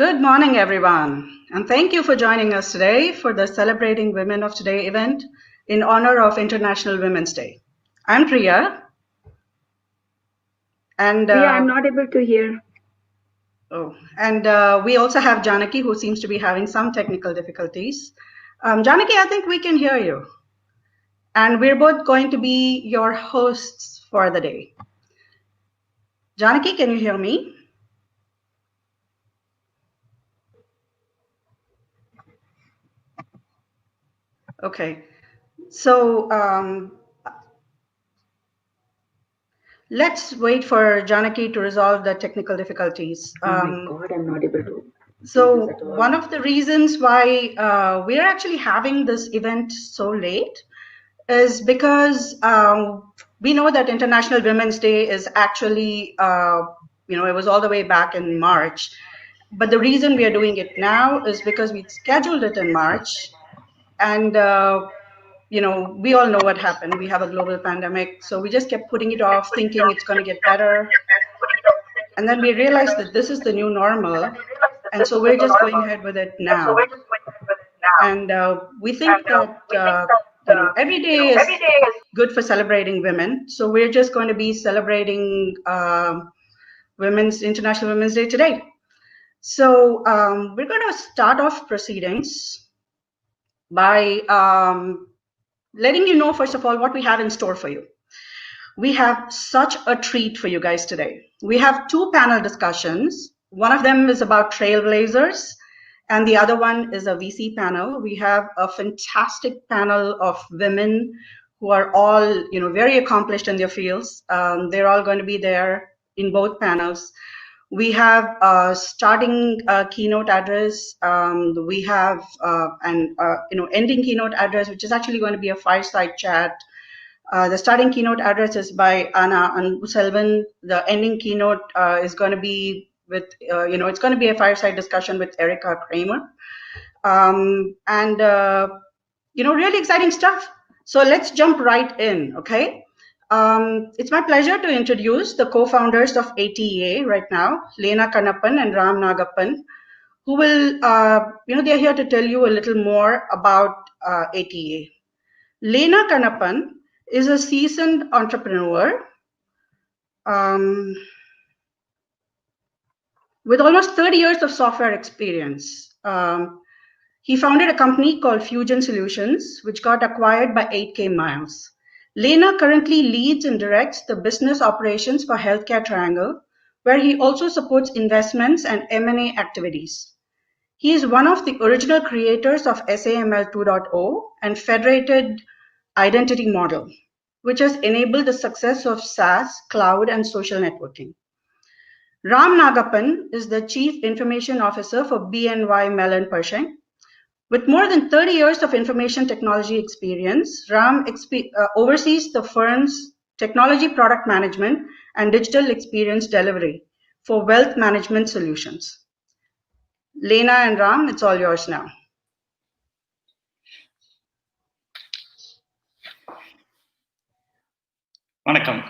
Good morning, everyone, and thank you for joining us today for the Celebrating Women of Today event in honor of International Women's Day. I'm Priya. And Priya, I'm not able to hear. We also have Janaki, who seems to be having some technical difficulties. Janaki, I think we can hear you. And we're both going to be your hosts for the day. Janaki, can you hear me? Okay. So let's wait for Janaki to resolve the technical difficulties. Oh my God, I'm not able to. So one of the reasons why we're actually having this event so late is because we know that International Women's Day is actually, it was all the way back in March. But the reason we are doing it now is because we scheduled it in March. And, we all know what happened. We have a global pandemic. So we just kept putting it off, thinking it's going to get better. And then we realized that this is the new normal. And so we're just going ahead with it now. And we think that every day is good for celebrating women. So we're just going to be celebrating International Women's Day today. So we're going to start off proceedings by letting you know, first of all, what we have in store for you. We have such a treat for you guys today. We have two panel discussions. One of them is about Trailblazers, and the other one is a VC panel. We have a fantastic panel of women who are all, very accomplished in their fields. They're all going to be there in both panels. We have a starting keynote address. We have an ending keynote address, which is actually going to be a fireside chat. The starting keynote address is by Anna Anbuselvan. The ending keynote is going to be with, it's going to be a fireside discussion with Erica Kramer. Really exciting stuff. So let's jump right in, okay? It's my pleasure to introduce the co-founders of ATEA right now, Lena Kannappan and Ram Nagappan, who will, they're here to tell you a little more about ATEA. Lena Kannappan is a seasoned entrepreneur with almost 30 years of software experience. He founded a company called Fusion Solutions, which got acquired by 8K Miles. Lena currently leads and directs the business operations for Healthcare Triangle, where he also supports investments and M&A activities. He is one of the original creators of SAML 2.0 and Federated Identity Model, which has enabled the success of SaaS, cloud, and social networking. Ram Nagappan is the Chief Information Officer for BNY Mellon Pershing. With more than 30 years of information technology experience, Ram oversees the firm's technology product management and digital experience delivery for wealth management solutions. Lena and Ram, it's all yours now. வணக்கம்.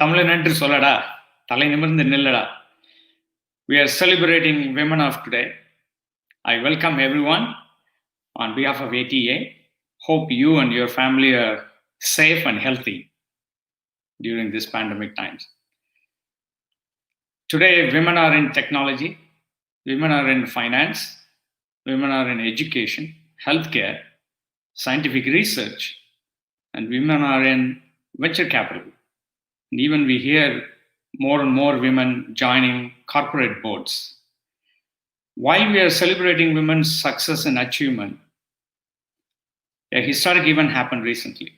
தமிழன் என்று சொல்லடா, தலை நிமிர்ந்து நில்லடா. We are celebrating Women of Today. I welcome everyone on behalf of ATEA. Hope you and your family are safe and healthy during this pandemic times. Today, women are in technology, women are in finance, women are in education, healthcare, scientific research, and women are in venture capital. And even we hear more and more women joining corporate boards. While we are celebrating women's success and achievement, a historic event happened recently.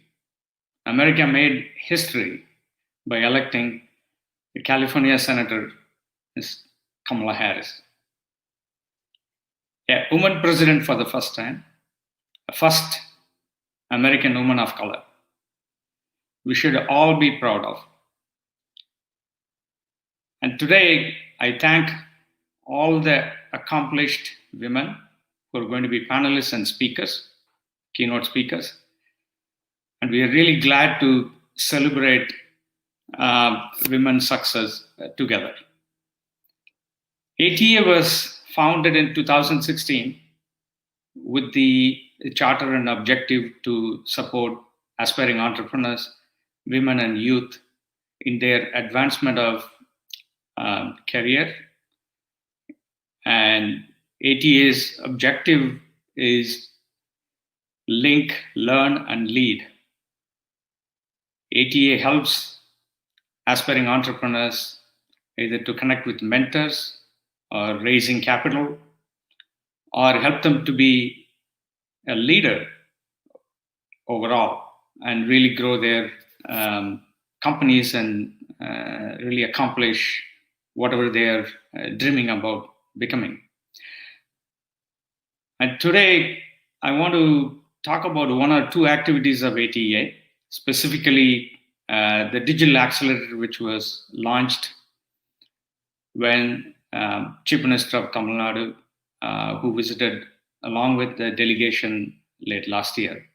America made history by electing the California Senator, Ms. Kamala Harris. A woman president for the first time, a first American woman of color. We should all be proud of. And today, I thank all the accomplished women who are going to be panelists and speakers, keynote speakers. And we are really glad to celebrate women's success together. ATEA was founded in 2016 with the charter and objective to support aspiring entrepreneurs, women and youth in their advancement of career. And ATA's objective is link, learn, and lead. ATEA helps aspiring entrepreneurs either to connect with mentors or raising capital, or help them to be a leader overall and really grow their companies and really accomplish whatever they're dreaming about becoming. And today, I want to talk about one or two activities of ATEA, specifically the digital accelerator, which was launched when Chief Minister of Tamil Nadu, who visited along with the delegation late last year.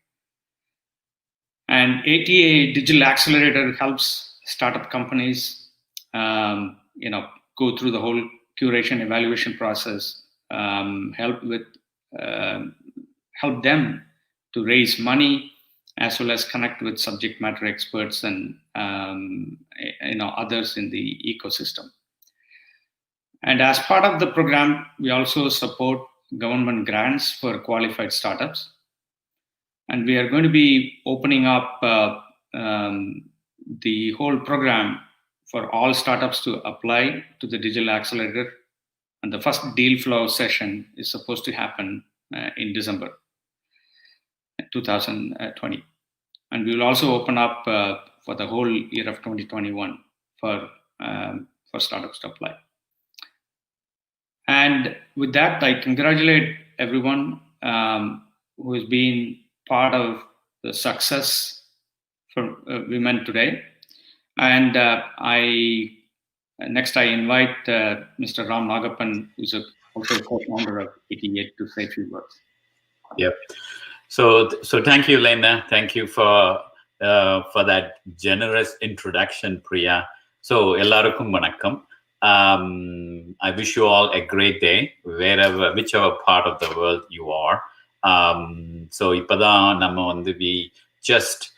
And ATEA Digital Accelerator helps startup companies, go through the whole curation evaluation process, help them to raise money, as well as connect with subject matter experts and others in the ecosystem. And as part of the program, we also support government grants for qualified startups. And we are going to be opening up the whole program for all startups to apply to the Digital Accelerator. And the first deal flow session is supposed to happen in December 2020. And we will also open up for the whole year of 2021 for startups to apply. And with that, I congratulate everyone who has been part of the success for women today. And next I invite Mr. Ram Nagappan, who's also a co-founder of ATEA, to say a few words. Yep. So thank you, Lena. Thank you for that generous introduction, Priya. So ellarukkum vanakkam. I wish you all a great day, whichever part of the world you are. So we just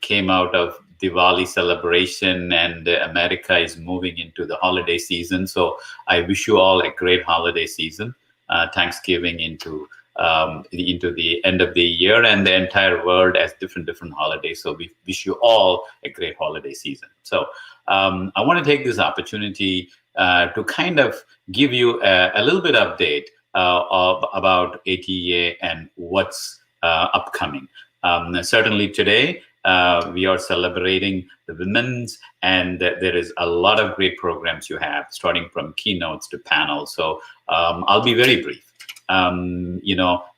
came out of Diwali celebration, and America is moving into the holiday season. So I wish you all a great holiday season. Thanksgiving into the end of the year, and the entire world has different holidays. So we wish you all a great holiday season. So I want to take this opportunity to kind of give you a little bit update about ATEA and what's upcoming. Certainly today, we are celebrating the women's, and there is a lot of great programs you have, starting from keynotes to panels. So I'll be very brief.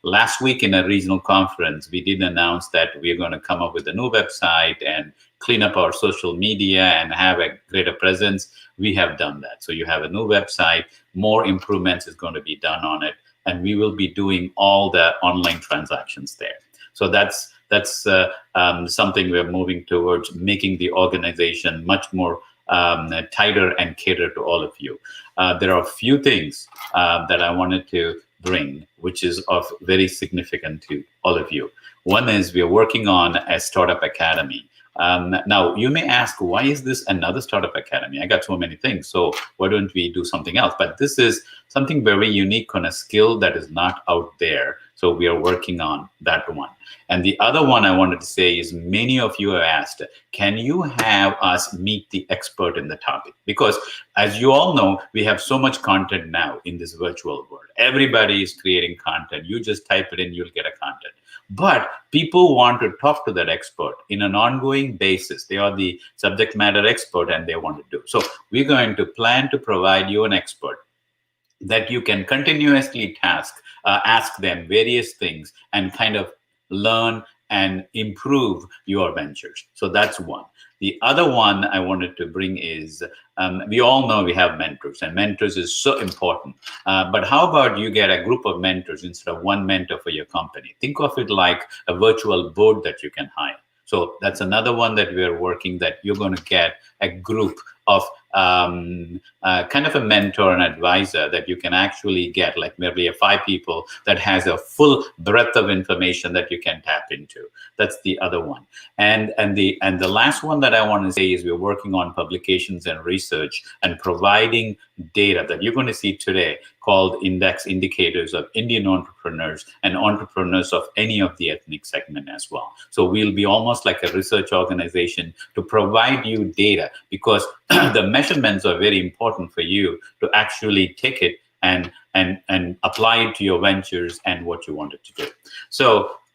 Last week in a regional conference, we did announce that we're going to come up with a new website and clean up our social media and have a greater presence. We have done that. So you have a new website, more improvements is going to be done on it, and we will be doing all the online transactions there. So that's something we're moving towards, making the organization much more tighter and cater to all of you. There are a few things that I wanted to bring, which is of very significant to all of you. One is we are working on a startup academy. Now, you may ask, why is this another startup academy? I got so many things, so why don't we do something else? But this is something very unique on a skill that is not out there. So we are working on that one. And the other one I wanted to say is, many of you have asked, can you have us meet the expert in the topic? Because as you all know, we have so much content now in this virtual world. Everybody is creating content. You just type it in, you'll get a content. But people want to talk to that expert in an ongoing basis. They are the subject matter expert and they want to do. So we're going to plan to provide you an expert that you can continuously ask them various things and kind of learn and improve your ventures. So that's one. The other one I wanted to bring is, we all know we have mentors, and mentors is so important. But how about you get a group of mentors instead of one mentor for your company? Think of it like a virtual board that you can hire. So that's another one that we're working, that you're going to get a group of kind of a mentor and advisor that you can actually get, like maybe 5 people that has a full breadth of information that you can tap into. That's the other one. And the last one that I want to say is we're working on publications and research and providing data that you're going to see today called index indicators of Indian entrepreneurs and entrepreneurs of any of the ethnic segment as well. So we'll be almost like a research organization to provide you data, because the measurements are very important for you to actually take it and apply it to your ventures and what you wanted to do. So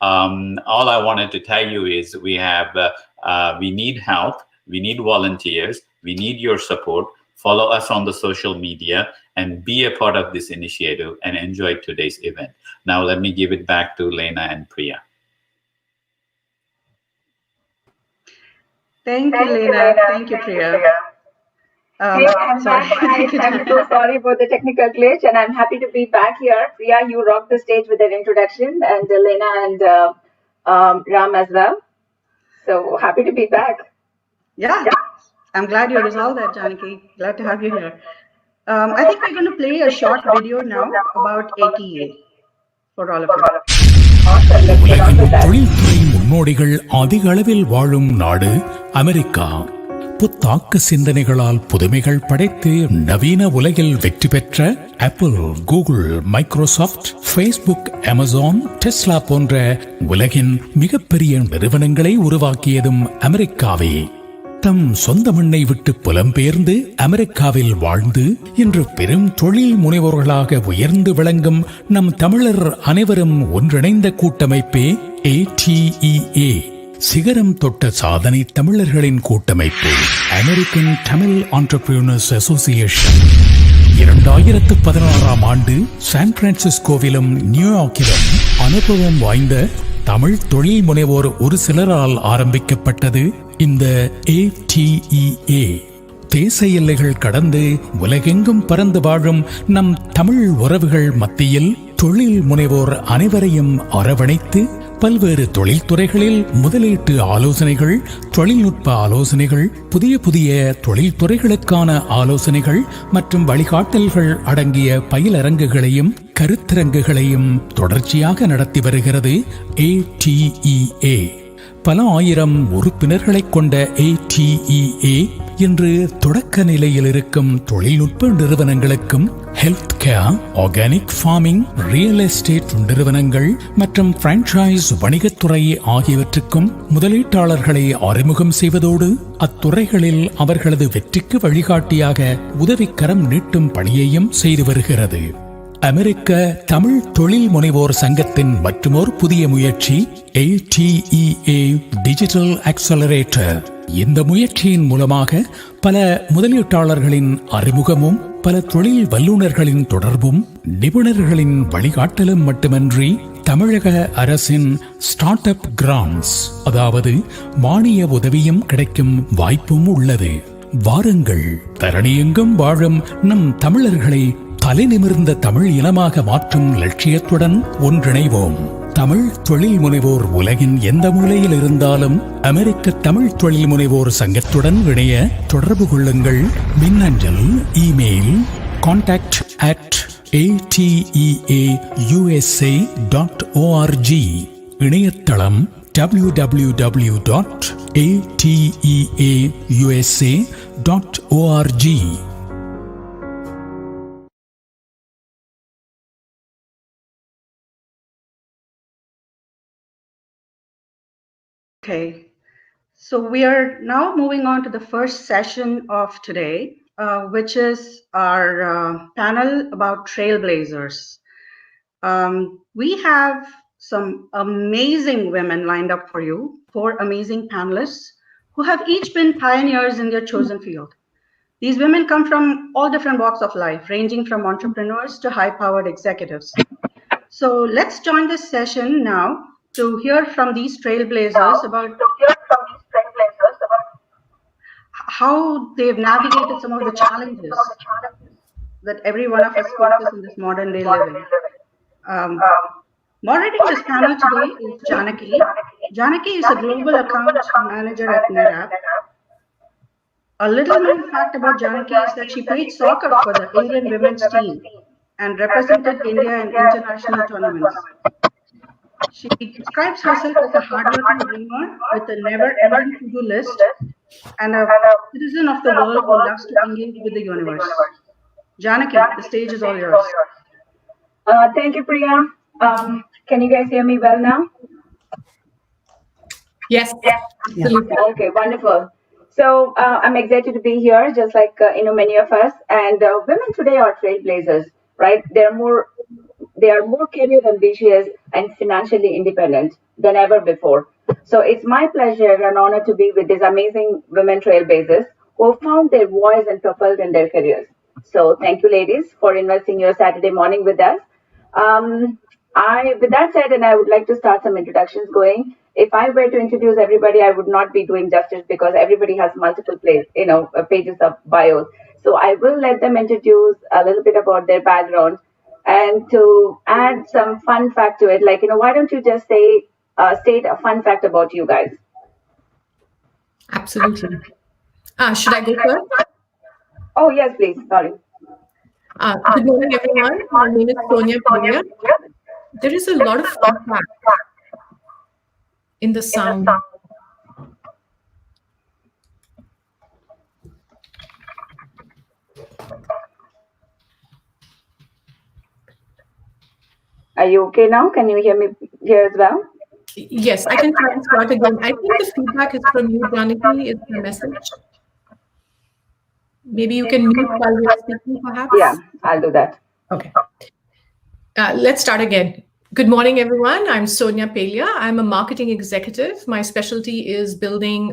all I wanted to tell you is we need help, we need volunteers, we need your support. Follow us on the social media and be a part of this initiative and enjoy today's event. Now let me give it back to Lena and Priya. Thank you, Lena. Thank you, Priya. I'm so sorry for the technical glitch, and I'm happy to be back here. Priya, you rocked the stage with that introduction, and Lena and Ram as well. So happy to be back. Yeah. I'm glad you resolved that, Janaki. Glad to have you here. I think we're going to play a short video now about ATEA for all of you. உலகின் தொழில்துறை முன்னோடிகள் அதிக அளவில் வாழும் நாடு America. புத்தாக்க சிந்தனைகளால் புதுமைகள் படைத்து நவீன உலகில் வெற்றி பெற்ற apple, Google, Microsoft, Facebook, Amazon, Tesla போன்ற உலகின் மிகப்பெரிய நிறுவனங்களை உருவாக்கியதும் அமெரிக்காவே. தம் சொந்த மண்ணை விட்டு புலம்பெயர்ந்து அமெரிக்காவில் வாழ்ந்து இன்று பெரும் தொழில் முனைவோர்களாக உயர்ந்து விளங்கும் நம் தமிழர் அனைவரும் ஒன்றிணைந்த கூட்டமைப்பே ATEA. சிகரம் தொட்ட சாதனை தமிழர்களின் கூட்டமைப்பு அமெரிக்கன் தமிழ் ஆண்டர்பிரினர்ஸ் அசோசியேஷன் 2016ஆம் ஆண்டு சான் பிரான்சிஸ்கோவிலும் நியூயார்க்கிலும் அனுபவம் வாய்ந்த தமிழ் தொழில் முனைவோர் ஒரு சிலரால் ஆரம்பிக்கப்பட்டது இந்த ATEA. தேச எல்லைகள் கடந்து உலகெங்கும் பறந்து வாழும் நம் தமிழ் உறவுகள் மத்தியில் தொழில் முனைவோர் அனைவரையும் அரவணைத்து பல்வேறு தொழில்துறைகளில் முதலீட்டு ஆலோசனைகள், தொழில்நுட்ப ஆலோசனைகள், புதிய தொழில்துறைகளுக்கான ஆலோசனைகள் மற்றும் வழிகாட்டல்கள் அடங்கிய பயிலரங்குகளையும் கருத்தரங்குகளையும் தொடர்ச்சியாக நடத்தி வருகிறது ATEA. பல ஆயிரம் உறுப்பினர்களை கொண்ட ATEA இன்று தொடக்க நிலையில் இருக்கும் தொழில்நுட்ப நிறுவனங்களுக்கும், health care, organic farming, real estate நிறுவனங்கள் மற்றும் பிரான்சைஸ் வணிகத்துறை ஆகியவற்றுக்கும் முதலீட்டாளர்களை அறிமுகம் செய்வதோடு அத்துறைகளில் அவர்களது வெற்றிக்கு வழிகாட்டியாக உதவிக்கரம் நீட்டும் பணியையும் செய்து வருகிறது. அமெரிக்க தமிழ் தொழில் முனைவோர் சங்கத்தின் மற்றுமொரு புதிய முயற்சி ATEA டிஜிட்டல் ஆக்சலரேட்டர். இந்த முயற்சியின் மூலமாக பல முதலீட்டாளர்களின் அறிமுகமும், பல தொழில் வல்லுநர்களின் தொடர்பும், நிபுணர்களின் வழிகாட்டலும் மட்டுமன்றி தமிழக அரசின் ஸ்டார்ட் அப் கிராண்ட்ஸ், அதாவது மானிய உதவியும் கிடைக்கும் வாய்ப்பும் உள்ளது. வாருங்கள், தரணியெங்கும் வாழும் நம் தமிழர்களை தலை நிமிர்ந்த தமிழ் இனமாக மாற்றும் லட்சியத்துடன் ஒன்றிணைவோம். தமிழ் தொழில் முனைவோர் உலகின் எந்த மூலையில் இருந்தாலும் அமெரிக்க தமிழ் தொழில் முனைவோர் சங்கத்துடன் இணைய தொடர்பு கொள்ளுங்கள். மின்னஞ்சல், இமெயில் contact@ateausa.org, இணையதளம் www.ateausa.org. Okay, so we are now moving on to the first session of today, which is our panel about Trailblazers. We have some amazing women lined up for you, 4 amazing panelists who have each been pioneers in their chosen field. These women come from all different walks of life, ranging from entrepreneurs to high-powered executives. So let's join this session now to hear from these trailblazers about how they've navigated some of the challenges that every one of us faces in this modern day living. Moderating this panel today is Janaki. Janaki is a global account manager at NetApp. A little known fact about Janaki is that she played soccer for the England women's team and represented India in international tournaments. She describes herself as a hardworking dreamer with a never-ending to-do list and a citizen of the world who loves to engage with the universe. Janaki, the stage is all yours. Thank you, Priya. Can you guys hear me well now? Yes. Absolutely. Okay, wonderful. So I'm excited to be here, just like many of us. And women today are trailblazers, right? They are more career ambitious and financially independent than ever before. So it's my pleasure and honor to be with these amazing women trailblazers who have found their voice and propelled in their careers. So thank you, ladies, for investing your Saturday morning with us. With that said, and I would like to start some introductions going. If I were to introduce everybody, I would not be doing justice because everybody has multiple pages of bios. So I will let them introduce a little bit about their background, and to add some fun fact to it, like why don't you just state a fun fact about you guys? Absolutely. Should I go first? Oh yes, please. Sorry. Good morning, everyone. My name is Sonia Pena. There is a lot of feedback in the sound. Are you okay now? Can you hear me here as well? Yes, I can try and start again. I think the feedback is from you, Janaki, is the message. Maybe you can mute while we're speaking, perhaps? Yeah, I'll do that. Okay. Let's start again. Good morning, everyone. I'm Sonia Pelia. I'm a marketing executive. My specialty is building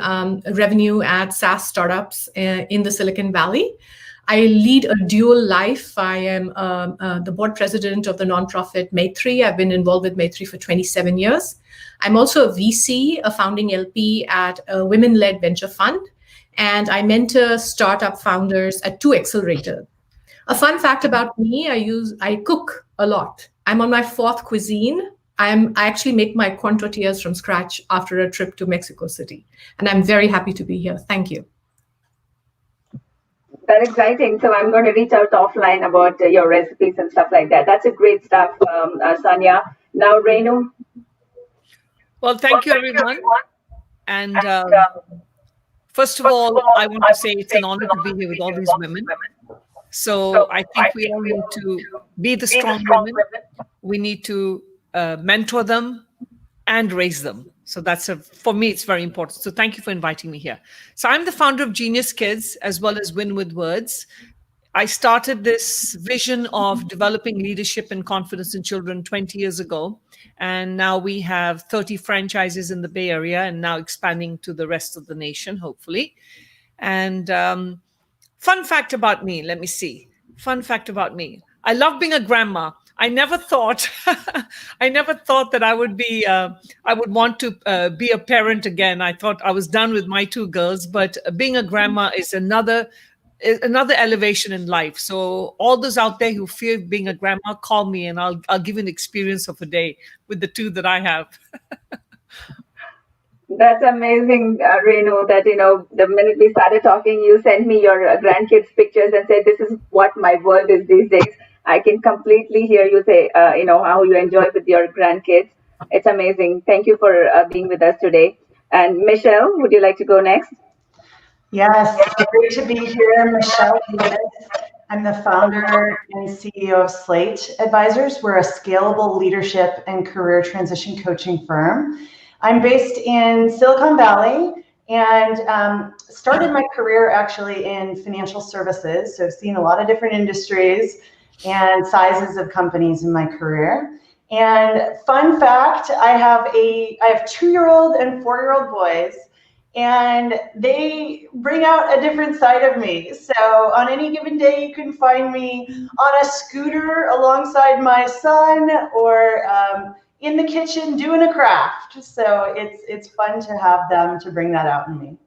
revenue at SaaS startups in the Silicon Valley. I lead a dual life. I am the board president of the nonprofit Maitri. I've been involved with Maitri for 27 years. I'm also a VC, a founding LP at a women-led venture fund, and I mentor startup founders at 2 accelerators. A fun fact about me, I cook a lot. I'm on my 4th cuisine. I actually make my corn tortillas from scratch after a trip to Mexico City. And I'm very happy to be here. Thank you. That's exciting. So I'm going to reach out offline about your recipes and stuff like that. That's a great stuff, Sonia. Now, Renu. Well, thank you, everyone. And first of all, I want to say it's an honor to be here with all these women. So I think we all need to be the strong women. We need to mentor them and raise them. So for me, it's very important. So thank you for inviting me here. So I'm the founder of Genius Kids as well as Win with Words. I started this vision of developing leadership and confidence in children 20 years ago. And now we have 30 franchises in the Bay Area and now expanding to the rest of the nation, hopefully. And fun fact about me, let me see. Fun fact about me. I love being a grandma. I never thought that I would want to be a parent again. I thought I was done with my 2 girls, but being a grandma is another elevation in life. So all those out there who fear being a grandma, call me and I'll give you an experience of a day with the 2 that I have. That's amazing, Renu, that, the minute we started talking, you sent me your grandkids' pictures and said, this is what my world is these days. I can completely hear you say, how you enjoy with your grandkids. It's amazing. Thank you for being with us today. And Michelle, would you like to go next? Yes, great to be here, Michelle. I'm the founder and CEO of Slate Advisors. We're a scalable leadership and career transition coaching firm. I'm based in Silicon Valley and started my career actually in financial services. So I've seen a lot of different industries and sizes of companies in my career. And fun fact, I have 2-year-old and 4-year-old boys, and they bring out a different side of me. So on any given day, you can find me on a scooter alongside my son or in the kitchen doing a craft. So it's fun to have them to bring that out in me.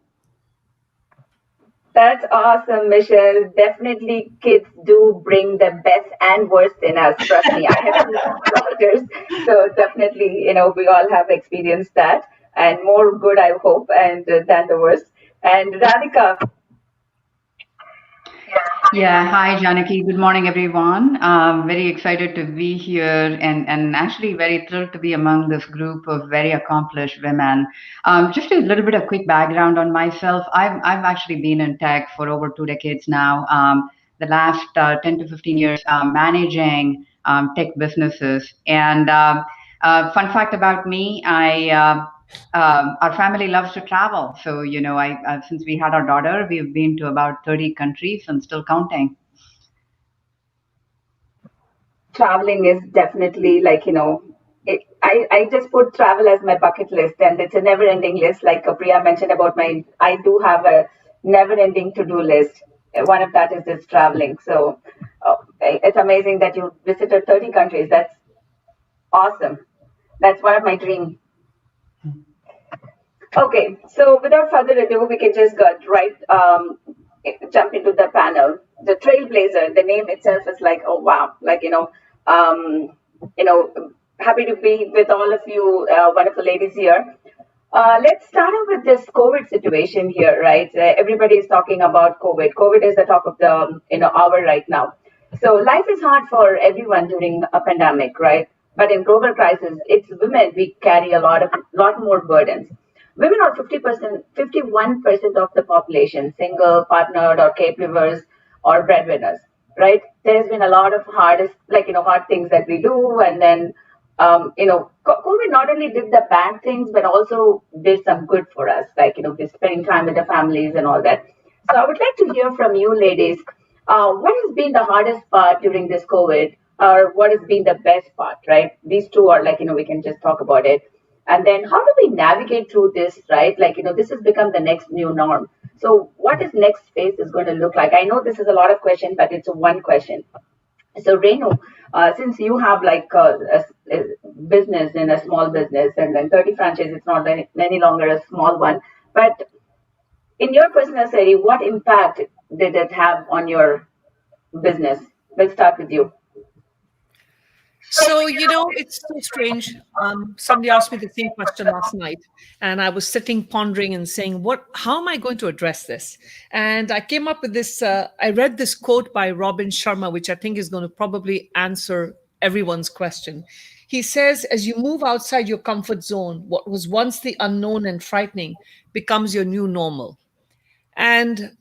That's awesome, Michelle. Definitely kids do bring the best and worst in us. Trust me, I have 2 daughters. So definitely, we all have experienced that. And more good, I hope, and than the worst. And Radhika. Yeah, hi Janaki. Good morning, everyone. Very excited to be here and actually very thrilled to be among this group of very accomplished women. Just a little bit of quick background on myself. I've actually been in tech for over 2 decades now. The last 10 to 15 years managing tech businesses. And fun fact about me, our family loves to travel. So, since we had our daughter, we've been to about 30 countries and still counting. Traveling is definitely I just put travel as my bucket list, and it's a never ending list. Like Priya mentioned about I do have a never ending to do list. One of that is this traveling. So it's amazing that you visited 30 countries. That's awesome. That's one of my dreams. Okay, so without further ado, we can just jump into the panel. The Trailblazer, the name itself is like, oh wow, happy to be with all of you wonderful ladies here. Let's start off with this COVID situation here, right? Everybody is talking about COVID. COVID is the talk of the hour right now. So life is hard for everyone during a pandemic, right? But in global crisis, it's women we carry a lot more burdens. Women are 50%, 51% of the population, single, partnered, or caregivers, or breadwinners, right? There's been a lot of hard things that we do, and then COVID not only did the bad things, but also did some good for us, we're spending time with the families and all that. So I would like to hear from you, ladies. What has been the hardest part during this COVID, or what has been the best part, right? These two are we can just talk about it. And then how do we navigate through this, right? This has become the next new norm. So what is next phase is going to look like? I know this is a lot of questions, but it's one question. So Renu, since you have a business in a small business and then 30 franchises, it's not any longer a small one. But in your personal study, what impact did it have on your business? We'll start with you. So, it's so strange. Somebody asked me the same question last night, and I was sitting pondering and saying, how am I going to address this? And I came up with this, I read this quote by Robin Sharma, which I think is going to probably answer everyone's question. He says, as you move outside your comfort zone, what was once the unknown and frightening becomes your new normal. And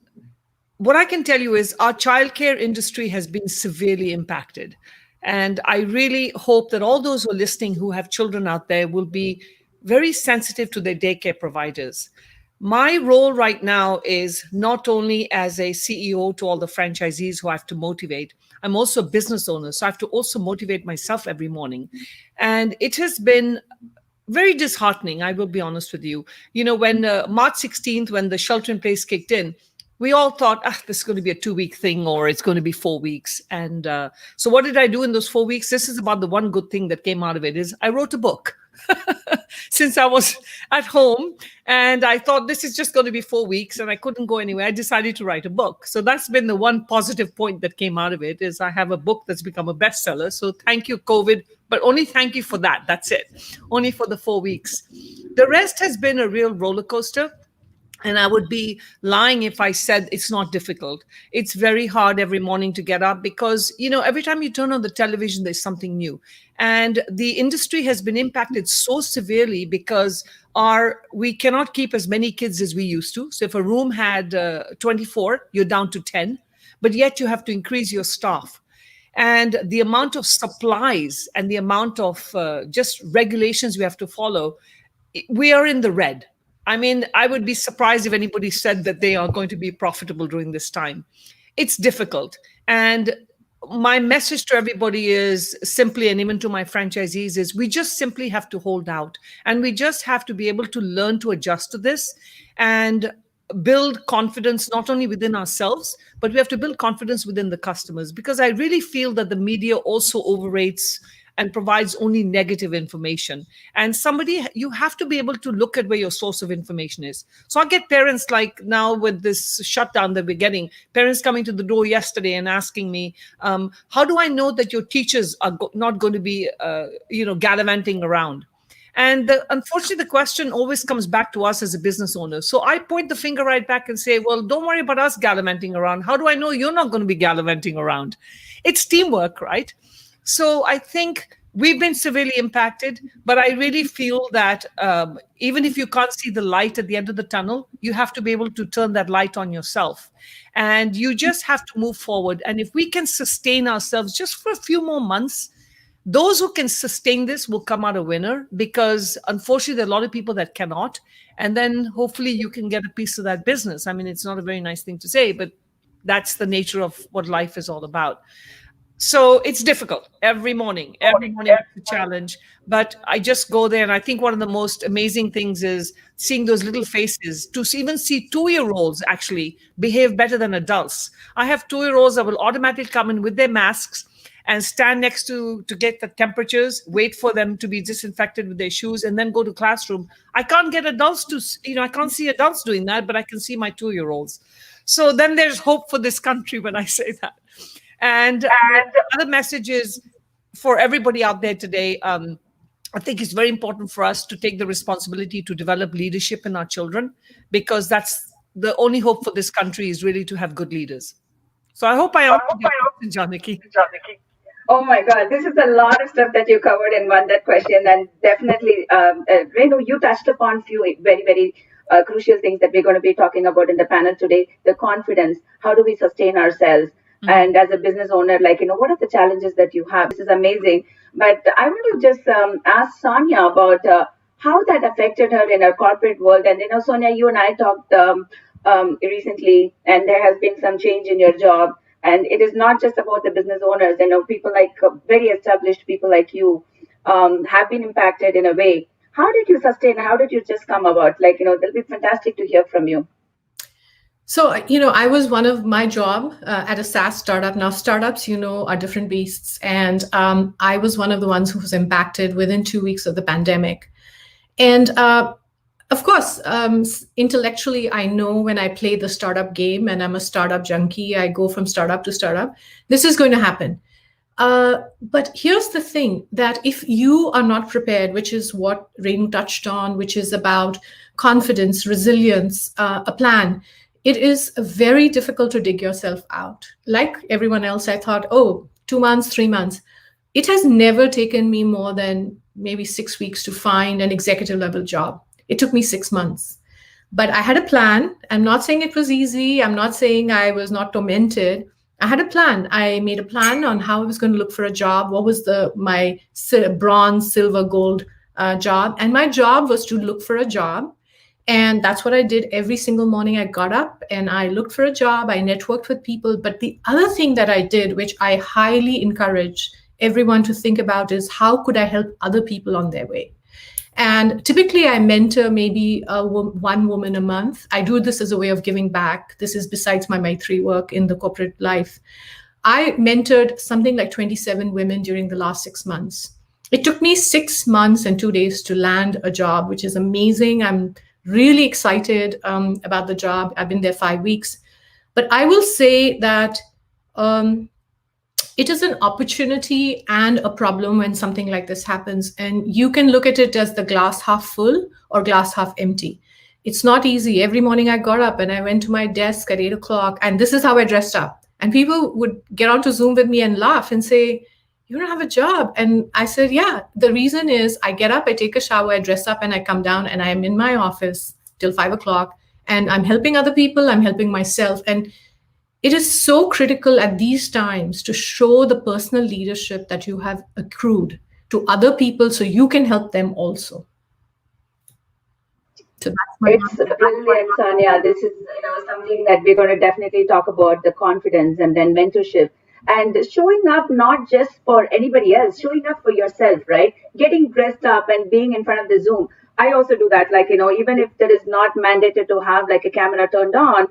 what I can tell you is our childcare industry has been severely impacted. And I really hope that all those who are listening who have children out there will be very sensitive to their daycare providers. My role right now is not only as a CEO to all the franchisees who I have to motivate, I'm also a business owner. So I have to also motivate myself every morning. And it has been very disheartening, I will be honest with you. When March 16th, when the shelter in place kicked in, we all thought, this is going to be a 2-week thing, or it's going to be 4 weeks. And so what did I do in those 4 weeks? This is about the one good thing that came out of it is I wrote a book. Since I was at home and I thought this is just going to be 4 weeks and I couldn't go anywhere, I decided to write a book. So that's been the one positive point that came out of it is I have a book that's become a bestseller. So thank you, COVID, but only thank you for that. That's it. Only for the 4 weeks. The rest has been a real roller coaster. And I would be lying if I said it's not difficult. It's very hard every morning to get up because, every time you turn on the television, there's something new. And the industry has been impacted so severely because we cannot keep as many kids as we used to. So if a room had 24, you're down to 10, but yet you have to increase your staff. And the amount of supplies and the amount of just regulations we have to follow, we are in the red. I mean, I would be surprised if anybody said that they are going to be profitable during this time. It's difficult. And my message to everybody is simply, and even to my franchisees, is we just simply have to hold out. And we just have to be able to learn to adjust to this and build confidence, not only within ourselves, but we have to build confidence within the customers. Because I really feel that the media also overrates and provides only negative information. And you have to be able to look at where your source of information is. So I get parents like now with this shutdown that we're getting, parents coming to the door yesterday and asking me, how do I know that your teachers are not going to be, gallivanting around? And unfortunately, the question always comes back to us as a business owner. So I point the finger right back and say, well, don't worry about us gallivanting around. How do I know you're not going to be gallivanting around? It's teamwork, right? So I think we've been severely impacted, but I really feel that even if you can't see the light at the end of the tunnel, you have to be able to turn that light on yourself. And you just have to move forward. And if we can sustain ourselves just for a few more months, those who can sustain this will come out a winner, because unfortunately, there are a lot of people that cannot. And then hopefully you can get a piece of that business. I mean, it's not a very nice thing to say, but that's the nature of what life is all about. So it's difficult every morning is a challenge, but I just go there. And I think one of the most amazing things is seeing those little faces, to even see 2-year-olds actually behave better than adults. I have 2-year-olds that will automatically come in with their masks and stand next to get the temperatures, wait for them to be disinfected with their shoes, and then go to classroom. I can't get adults to, I can't see adults doing that, but I can see my 2-year-olds. So then there's hope for this country when I say that. And the other message is for everybody out there today, I think it's very important for us to take the responsibility to develop leadership in our children, because that's the only hope for this country, is really to have good leaders. So I hope I answered your question, Janaki. Oh my God, this is a lot of stuff that you covered in that question. And definitely, Renu, you touched upon a few very, very crucial things that we're going to be talking about in the panel today. The confidence, how do we sustain ourselves? Mm-hmm. And as a business owner, what are the challenges that you have? This is amazing. But I want to just ask Sonia about how that affected her in her corporate world. And, Sonia, you and I talked recently, and there has been some change in your job. And it is not just about the business owners. People like very established people like you have been impacted in a way. How did you sustain? How did you just come about? It'll be fantastic to hear from you. So, I was one of my job at a SaaS startup. Now, startups, are different beasts. And I was one of the ones who was impacted within 2 weeks of the pandemic. And of course, intellectually, I know when I play the startup game, and I'm a startup junkie, I go from startup to startup, this is going to happen. But here's the thing, that if you are not prepared, which is what Renu touched on, which is about confidence, resilience, a plan, it is very difficult to dig yourself out. Like everyone else, I thought, 2 months, 3 months. It has never taken me more than maybe 6 weeks to find an executive level job. It took me 6 months, but I had a plan. I'm not saying it was easy. I'm not saying I was not tormented. I had a plan. I made a plan on how I was going to look for a job. What was my bronze, silver, gold job? And my job was to look for a job. And that's what I did every single morning. I got up and I looked for a job. I networked with people. But the other thing that I did, which I highly encourage everyone to think about, is how could I help other people on their way? And typically I mentor maybe one woman a month. I do this as a way of giving back. This is besides my Maitri work in the corporate life. I mentored something like 27 women during the last 6 months. It took me 6 months and 2 days to land a job, which is amazing. I'm really excited about the job. I've been there 5 weeks. But I will say that it is an opportunity and a problem when something like this happens. And you can look at it as the glass half full or glass half empty. It's not easy. Every morning I got up and I went to my desk at 8 o'clock, and this is how I dressed up. And people would get onto Zoom with me and laugh and say, "You don't have a job." And I said, yeah, the reason is I get up, I take a shower, I dress up, and I come down and I'm in my office till 5 o'clock. And I'm helping other people, I'm helping myself. And it is so critical at these times to show the personal leadership that you have accrued to other people so you can help them also. So it's brilliant, Sonia. This is something that we're going to definitely talk about, the confidence and then mentorship. And showing up not just for anybody else, showing up for yourself, right? Getting dressed up and being in front of the Zoom. I also do that, even if there is not mandated to have a camera turned on,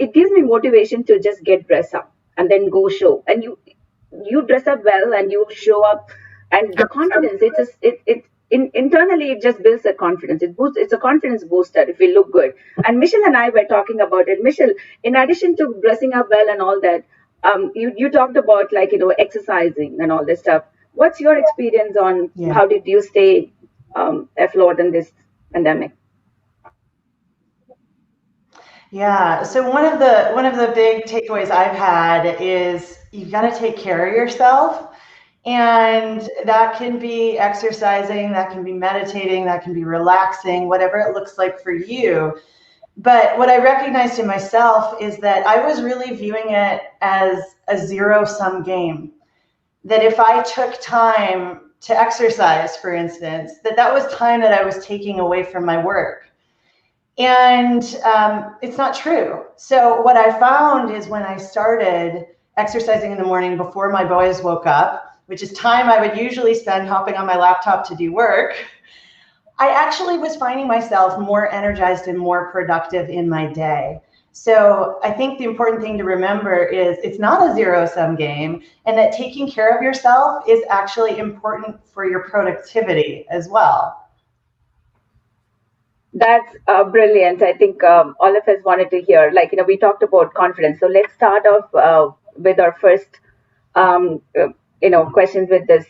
it gives me motivation to just get dressed up and then go show. And you dress up well and you show up, and the confidence, internally it just builds the confidence. It's a confidence booster if we look good. And Michelle and I were talking about it. Michelle, in addition to dressing up well and all that, you talked about exercising and all this stuff. What's your experience on how did you stay afloat in this pandemic? Yeah, so one of the big takeaways I've had is you've got to take care of yourself. And that can be exercising, that can be meditating, that can be relaxing, whatever it looks like for you. But what I recognized in myself is that I was really viewing it as a zero-sum game. That if I took time to exercise, for instance, that was time that I was taking away from my work. And it's not true. So what I found is when I started exercising in the morning before my boys woke up, which is time I would usually spend hopping on my laptop to do work, I actually was finding myself more energized and more productive in my day. So I think the important thing to remember is it's not a zero-sum game, and that taking care of yourself is actually important for your productivity as well. That's brilliant. I think all of us wanted to hear, like, we talked about confidence. So let's start off with our first, questions with this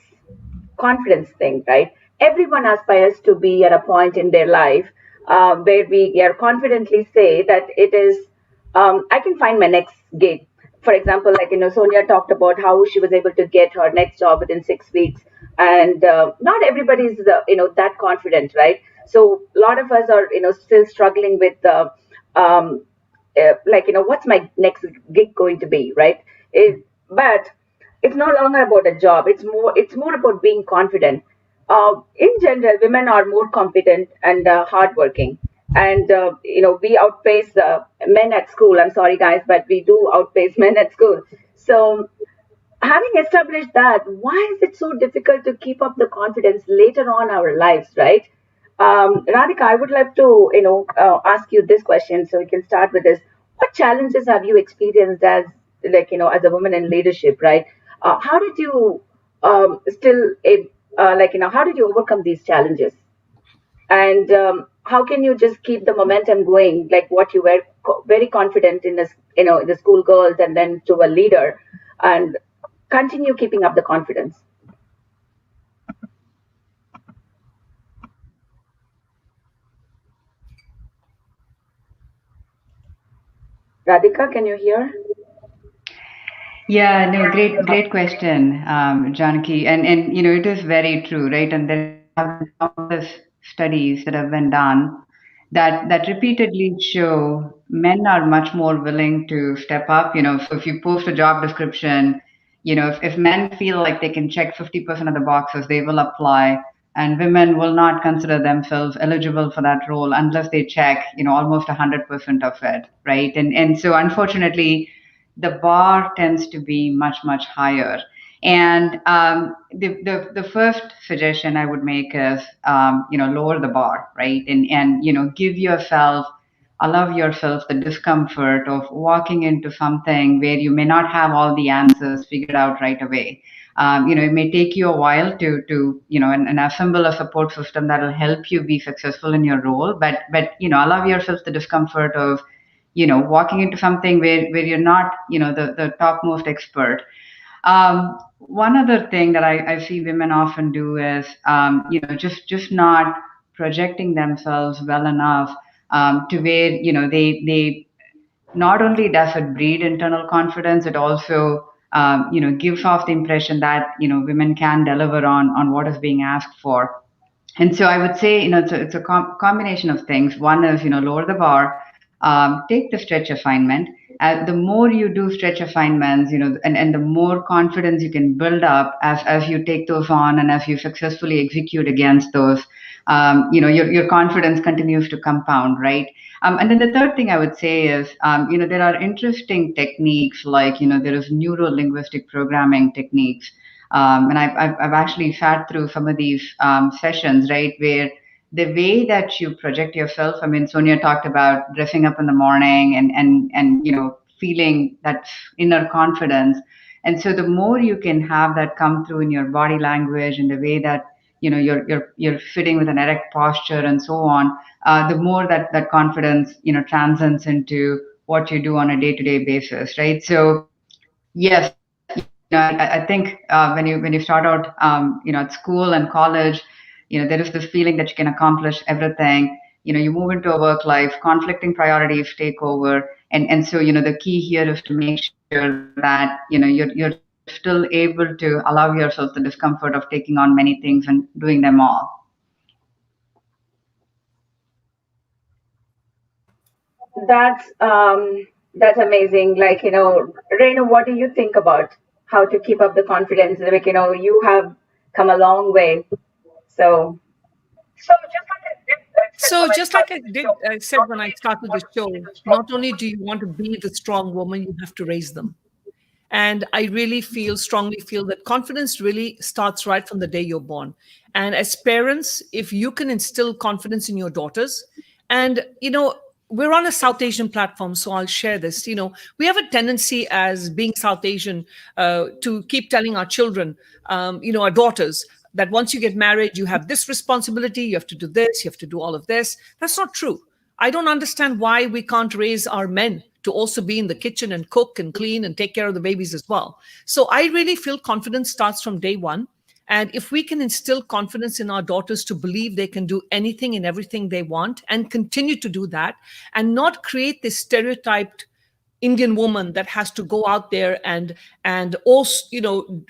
confidence thing, right? Everyone aspires to be at a point in their life where we confidently say that it is, I can find my next gig. For example, like, Sonia talked about how she was able to get her next job within 6 weeks. And not everybody's, that confident, right? So a lot of us are, still struggling with, what's my next gig going to be, right? But it's no longer about a job. It's more about being confident. In general, women are more competent and hardworking, and we outpace men at school. I'm sorry, guys, but we do outpace men at school. So, having established that, why is it so difficult to keep up the confidence later on our lives, right? Radhika, I would like to ask you this question, so we can start with this. What challenges have you experienced as as a woman in leadership, right? How did you how did you overcome these challenges? And how can you just keep the momentum going, like what you were very confident in this, the school girls, and then to a leader, and continue keeping up the confidence? Radhika, can you hear? Yeah, no, great question, Janaki. And it is very true, right? And there have been countless studies that have been done that repeatedly show men are much more willing to step up. So if you post a job description, if men feel like they can check 50% of the boxes, they will apply. And women will not consider themselves eligible for that role unless they check, almost 100% of it, right? And so unfortunately, the bar tends to be much higher. And the first suggestion I would make is lower the bar, right? And allow yourself the discomfort of walking into something where you may not have all the answers figured out right away. It may take you a while to and assemble a support system that will help you be successful in your role. But allow yourself the discomfort of walking into something where you're not, the topmost expert. One other thing that I see women often do is, just not projecting themselves well enough to where, they not only does it breed internal confidence, it also, gives off the impression that, women can deliver on what is being asked for. And so I would say, it's a combination of things. One is, lower the bar. Take the stretch assignment. The more you do stretch assignments, and the more confidence you can build up as you take those on and as you successfully execute against those, your confidence continues to compound, right? And then the third thing I would say is, there are interesting techniques like, there is neuro-linguistic programming techniques. And I've actually sat through some of these sessions, right, where the way that you project yourself. I mean, Sonia talked about dressing up in the morning and feeling that inner confidence. And so the more you can have that come through in your body language and the way that you're sitting with an erect posture and so on, the more that confidence transcends into what you do on a day-to-day basis, right? So yes, I think when you start out at school and college, there is this feeling that you can accomplish everything. You move into a work life, conflicting priorities take over. And so, the key here is to make sure that, you're still able to allow yourself the discomfort of taking on many things and doing them all. That's amazing. Like, Renu, what do you think about how to keep up the confidence? Like, you have come a long way. So just like I said when I started the show, not only do you want to be the strong woman, you have to raise them. And I really strongly feel that confidence really starts right from the day you're born. And as parents, if you can instill confidence in your daughters, and, we're on a South Asian platform, so I'll share this. We have a tendency as being South Asian to keep telling our children, our daughters, that once you get married, you have this responsibility, you have to do this, you have to do all of this. That's not true. I don't understand why we can't raise our men to also be in the kitchen and cook and clean and take care of the babies as well. So I really feel confidence starts from day one. And if we can instill confidence in our daughters to believe they can do anything and everything they want and continue to do that, and not create this stereotyped Indian woman that has to go out there and also,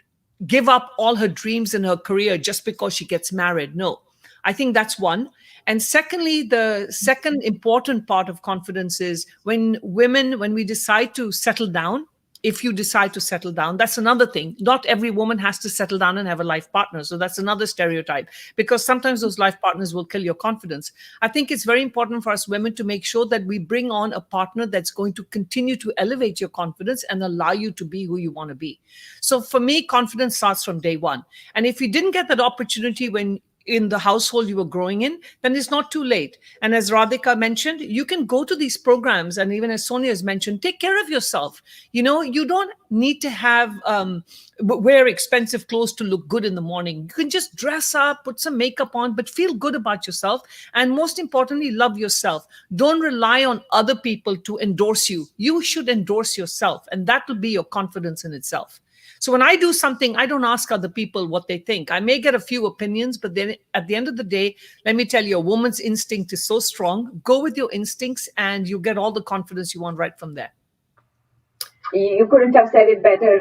give up all her dreams in her career just because she gets married. No, I think that's one. And secondly, the second important part of confidence is when we decide to settle down, if you decide to settle down, that's another thing. Not every woman has to settle down and have a life partner. So that's another stereotype, because sometimes those life partners will kill your confidence. I think it's very important for us women to make sure that we bring on a partner that's going to continue to elevate your confidence and allow you to be who you want to be. So for me, confidence starts from day one. And if you didn't get that opportunity when in the household you were growing in, then it's not too late. And as Radhika mentioned, you can go to these programs, and even as Sonia has mentioned, take care of yourself. You don't need to have wear expensive clothes to look good in the morning. You can just dress up, put some makeup on, but feel good about yourself. And most importantly, love yourself. Don't rely on other people to endorse you. You should endorse yourself, and that will be your confidence in itself. So when I do something, I don't ask other people what they think. I may get a few opinions, but then at the end of the day, let me tell you, a woman's instinct is so strong. Go with your instincts and you get all the confidence you want right from there. You couldn't have said it better,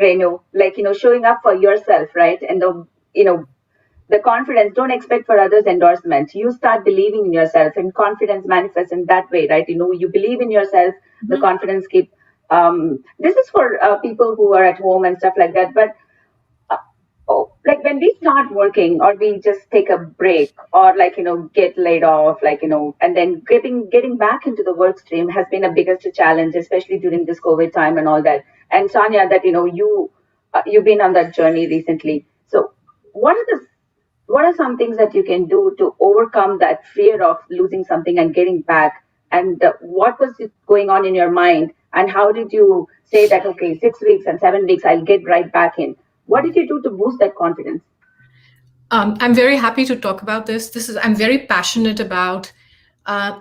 Renu. Like, showing up for yourself, right? And the confidence, don't expect for others' endorsement. You start believing in yourself, and confidence manifests in that way, right? You believe in yourself, the confidence keeps. This is for people who are at home and stuff like that. But like when we start working, or we just take a break, or get laid off, and then getting back into the work stream has been a biggest challenge, especially during this COVID time and all that. And Sonia, that you've been on that journey recently. So what are some things that you can do to overcome that fear of losing something and getting back? And what was going on in your mind? And how did you say that, okay, 6 weeks and 7 weeks, I'll get right back in? What did you do to boost that confidence? I'm very happy to talk about this. I'm very passionate about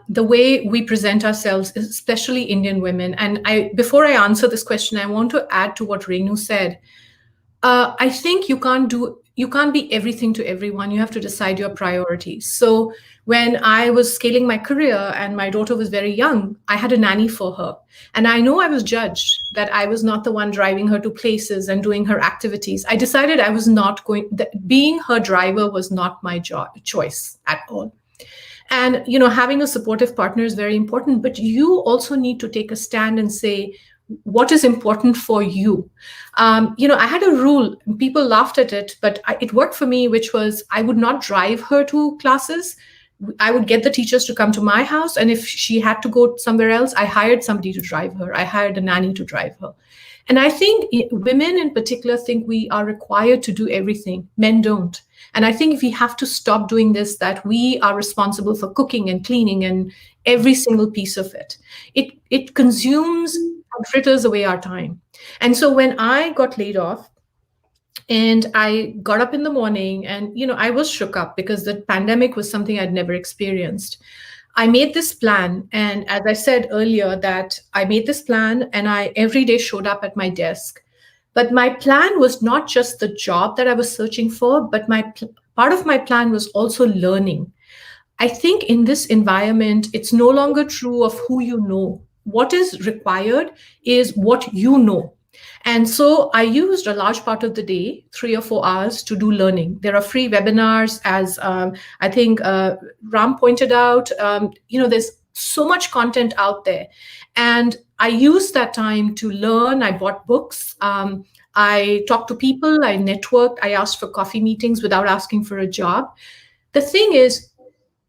the way we present ourselves, especially Indian women. And before I answer this question, I want to add to what Renu said. I think you can't be everything to everyone. You have to decide your priorities. So when I was scaling my career and my daughter was very young, I had a nanny for her. And I know I was judged that I was not the one driving her to places and doing her activities. I decided I was not being her driver was not my choice at all. And, having a supportive partner is very important, but you also need to take a stand and say, what is important for you? I had a rule, people laughed at it, but it worked for me, which was I would not drive her to classes. I would get the teachers to come to my house. And if she had to go somewhere else, I hired somebody to drive her. I hired a nanny to drive her. And I think women in particular think we are required to do everything. Men don't. And I think we have to stop doing this, that we are responsible for cooking and cleaning and every single piece of it. It consumes and fritters away our time. And so when I got laid off, and I got up in the morning and, I was shook up because the pandemic was something I'd never experienced. I made this plan. And as I said earlier, that I made this plan and I every day showed up at my desk. But my plan was not just the job that I was searching for, but my part of my plan was also learning. I think in this environment, it's no longer true of who you know. What is required is what you know. And so I used a large part of the day, 3 or 4 hours, to do learning. There are free webinars, as I think Ram pointed out. There's so much content out there. And I used that time to learn. I bought books. I talked to people. I networked. I asked for coffee meetings without asking for a job. The thing is,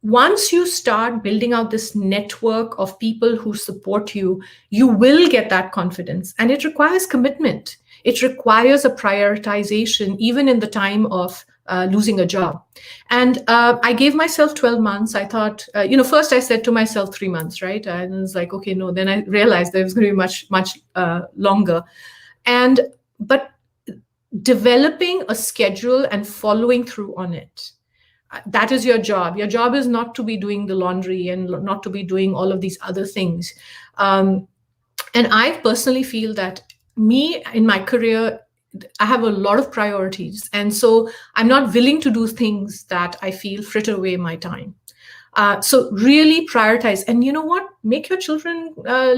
once you start building out this network of people who support you, you will get that confidence. And it requires commitment. It requires a prioritization, even in the time of losing a job. And I gave myself 12 months. I thought, first I said to myself 3 months, right? And I was like, okay, no. Then I realized there was going to be much, much longer. But developing a schedule and following through on it, that is your job. Your job is not to be doing the laundry and not to be doing all of these other things. And I personally feel that me in my career, I have a lot of priorities. And so I'm not willing to do things that I feel fritter away my time. So really prioritize. And you know what? Make your children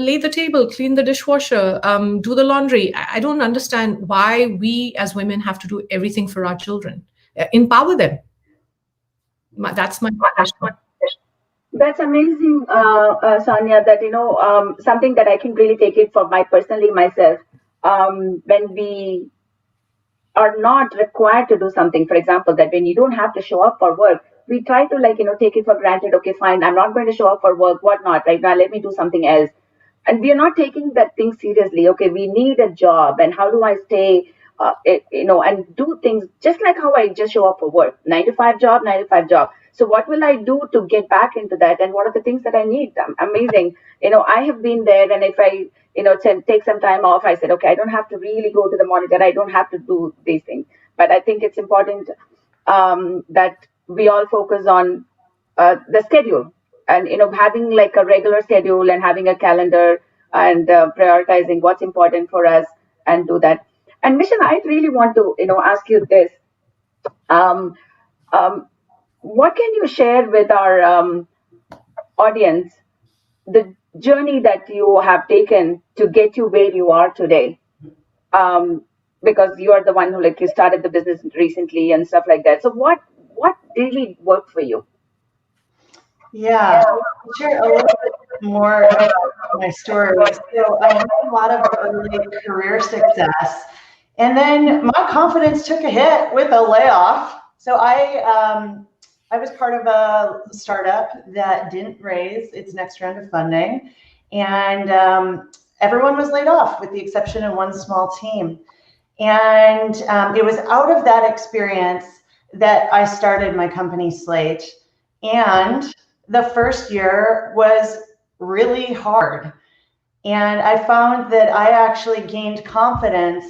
lay the table, clean the dishwasher, do the laundry. I don't understand why we as women have to do everything for our children. Empower them. That's my question. That's amazing, Sonia, that, something that I can really take it for myself, when we are not required to do something, for example, that when you don't have to show up for work, we try to take it for granted. Okay, fine, I'm not going to show up for work. What not? Right now, let me do something else. And we are not taking that thing seriously. Okay, we need a job, and how do I stay and do things just like how I just show up for work, 9 to 5 job, 9 to 5 job. So what will I do to get back into that? And what are the things that I need? Amazing. I have been there, and if I, take some time off, I said, okay, I don't have to really go to the monitor. I don't have to do these things. But I think it's important that we all focus on the schedule and, having like a regular schedule and having a calendar and prioritizing what's important for us and do that. And Michelle, I really want to, ask you this. What can you share with our audience, the journey that you have taken to get you where you are today? Because you are the one who you started the business recently and stuff like that. So what really worked for you? Yeah, I'll share a little bit more about my story. So I had a lot of early career success, and then my confidence took a hit with a layoff. So I was part of a startup that didn't raise its next round of funding, and everyone was laid off with the exception of one small team. And it was out of that experience that I started my company Slate. And the first year was really hard. And I found that I actually gained confidence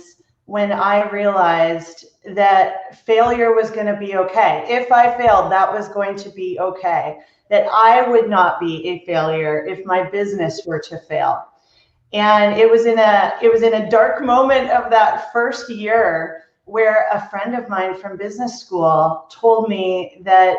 when I realized that failure was going to be okay. If I failed, that was going to be okay. That I would not be a failure if my business were to fail. And it was in a dark moment of that first year where a friend of mine from business school told me that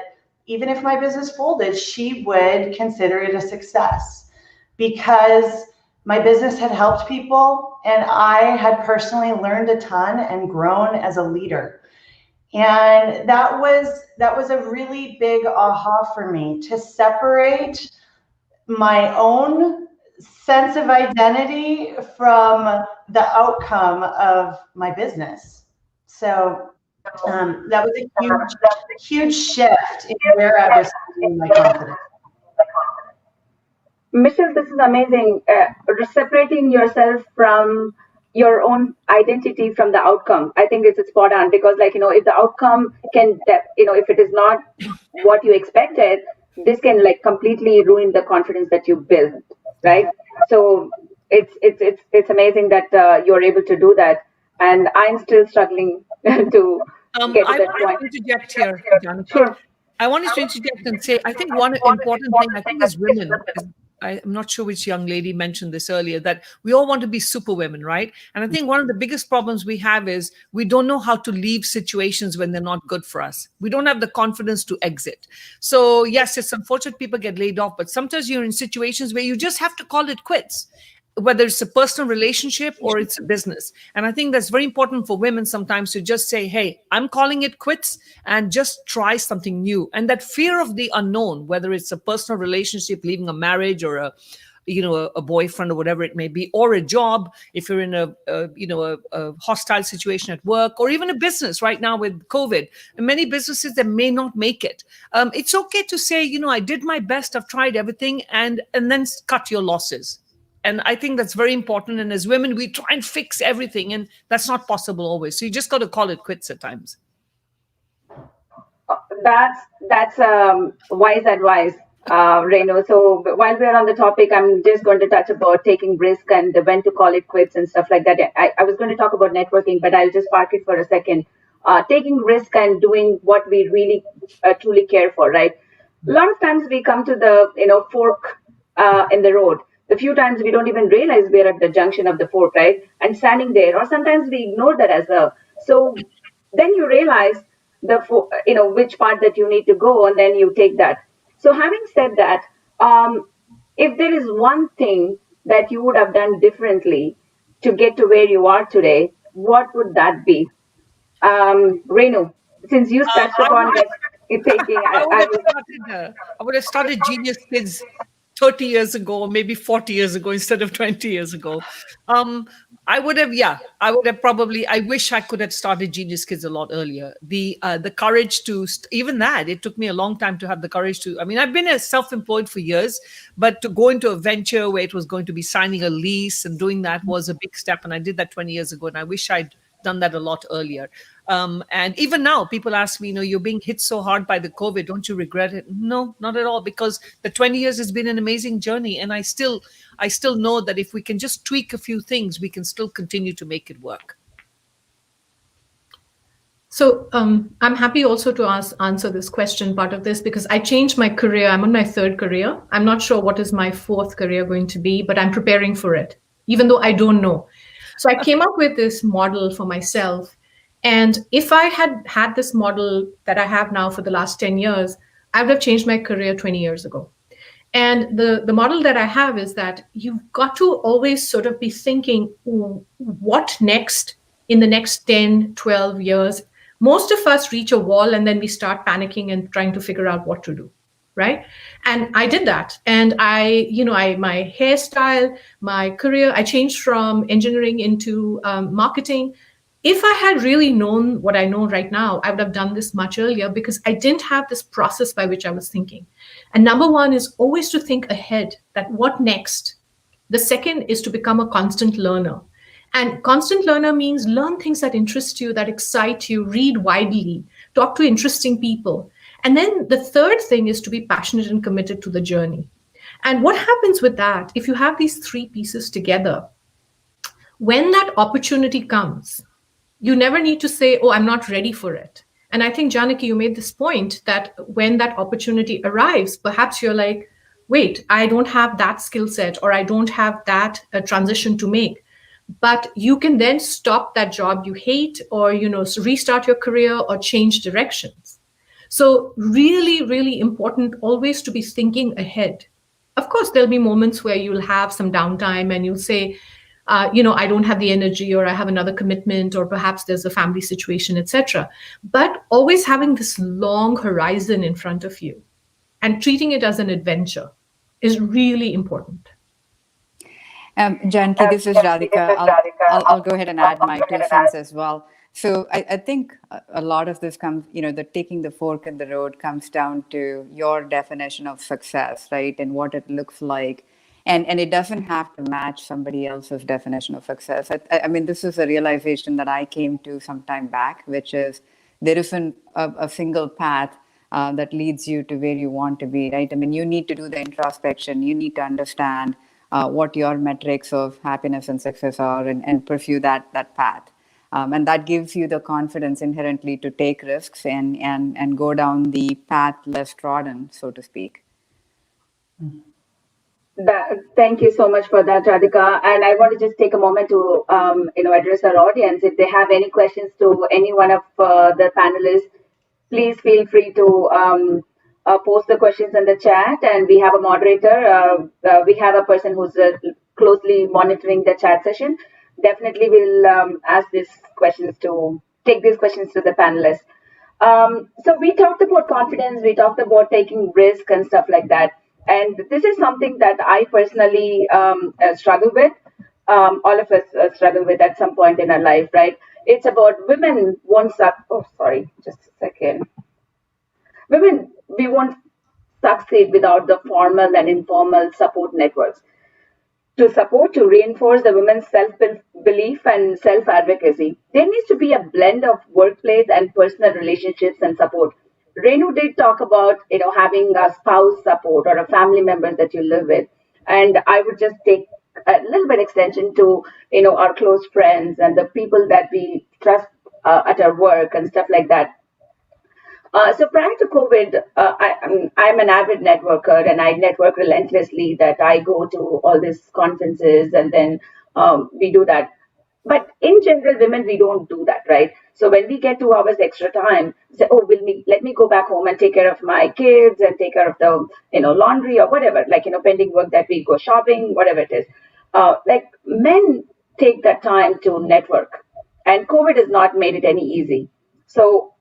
even if my business folded, she would consider it a success because my business had helped people and I had personally learned a ton and grown as a leader. And that was a really big aha for me, to separate my own sense of identity from the outcome of my business. So that was a huge shift in where I was seeing my confidence. Michelle, this is amazing. Separating yourself from your own identity from the outcome. I think this is spot on because, if the outcome can, if it is not what you expected, this can completely ruin the confidence that you built, right? So it's amazing that you're able to do that, and I'm still struggling to get to that point. I want to interject here, Janaki. Sure. I wanted to interject and say, I think one important thing, I think as women, I'm not sure which young lady mentioned this earlier, that we all want to be superwomen, right? And I think one of the biggest problems we have is we don't know how to leave situations when they're not good for us. We don't have the confidence to exit. So yes, it's unfortunate people get laid off, but sometimes you're in situations where you just have to call it quits, whether it's a personal relationship or it's a business. And I think that's very important for women sometimes to just say, hey, I'm calling it quits, and just try something new. And that fear of the unknown, whether it's a personal relationship, leaving a marriage, or a boyfriend or whatever it may be, or a job, if you're in a hostile situation at work, or even a business right now with COVID, and many businesses that may not make it. It's okay to say, I did my best, I've tried everything, and then cut your losses. And I think that's very important. And as women, we try and fix everything, and that's not possible always. So you just got to call it quits at times. That's wise advice, Renu. So while we're on the topic, I'm just going to touch about taking risk and when to call it quits and stuff like that. I was going to talk about networking, but I'll just park it for a second. Taking risk and doing what we really truly care for, right? A lot of times we come to the fork in the road. The few times we don't even realize we're at the junction of the fork, right? And standing there, or sometimes we ignore that as well. So then you realize which part that you need to go, and then you take that. So having said that, if there is one thing that you would have done differently to get to where you are today, what would that be? Renu, since you touched upon that thinking, I would have started Genius Kids 30 years ago, or maybe 40 years ago instead of 20 years ago. I would have probably, I wish I could have started Genius Kids a lot earlier. The courage to, even that, it took me a long time to have the courage to, I've been self-employed for years, but to go into a venture where it was going to be signing a lease and doing that was a big step. And I did that 20 years ago, and I wish I'd done that a lot earlier. And even now, people ask me, you're being hit so hard by the COVID. Don't you regret it? No, not at all, because the 20 years has been an amazing journey. And I still know that if we can just tweak a few things, we can still continue to make it work. So I'm happy also to answer this question, part of this, because I changed my career. I'm on my third career. I'm not sure what is my fourth career going to be, but I'm preparing for it, even though I don't know. So I came up with this model for myself. And if I had had this model that I have now for the last 10 years, I would have changed my career 20 years ago. And the model that I have is that you've got to always sort of be thinking, what next in the next 10, 12 years? Most of us reach a wall and then we start panicking and trying to figure out what to do. Right. And I did that. And my hairstyle, my career, I changed from engineering into marketing. If I had really known what I know right now, I would have done this much earlier, because I didn't have this process by which I was thinking. And number one is always to think ahead, that what next? The second is to become a constant learner. And constant learner means learn things that interest you, that excite you, read widely, talk to interesting people. And then the third thing is to be passionate and committed to the journey. And what happens with that, if you have these three pieces together, when that opportunity comes, you never need to say, oh, I'm not ready for it. And I think, Janaki, you made this point that when that opportunity arrives, perhaps you're like, wait, I don't have that skill set, or I don't have that transition to make. But you can then stop that job you hate, or restart your career or change directions. So really, really important always to be thinking ahead. Of course, there'll be moments where you'll have some downtime and you'll say, I don't have the energy, or I have another commitment, or perhaps there's a family situation, etc. But always having this long horizon in front of you and treating it as an adventure is really important. Janki, this is Radhika. I'll go ahead and add my 2 cents as well. So I think a lot of this comes, the taking the fork in the road comes down to your definition of success, right? And what it looks like. And it doesn't have to match somebody else's definition of success. I mean, this is a realization that I came to some time back, which is there isn't a single path that leads you to where you want to be, right? I mean, you need to do the introspection. You need to understand what your metrics of happiness and success are, and pursue that path. And that gives you the confidence inherently to take risks and go down the path less trodden, so to speak. Thank you so much for that, Radhika. And I want to just take a moment to, address our audience. If they have any questions to any one of the panelists, please feel free to post the questions in the chat. And we have a moderator. We have a person who's closely monitoring the chat session. Definitely, we'll take these questions to the panelists. So we talked about confidence, we talked about taking risk and stuff like that. And this is something that I personally struggle with. All of us struggle with at some point in our life, right? It's about women won't suck. Oh, sorry, just a second. Women, we won't succeed without the formal and informal support networks. To reinforce the women's self-belief and self-advocacy, there needs to be a blend of workplace and personal relationships and support. Renu did talk about, having a spouse support or a family member that you live with. And I would just take a little bit extension to, our close friends and the people that we trust at our work and stuff like that. So prior to COVID, I'm an avid networker and I network relentlessly, that I go to all these conferences and then we do that. But in general, women, we don't do that, right? So when we get 2 hours extra time, say, oh, let me go back home and take care of my kids and take care of the, laundry or whatever, pending work that we go shopping, whatever it is. Men take that time to network, and COVID has not made it any easy. So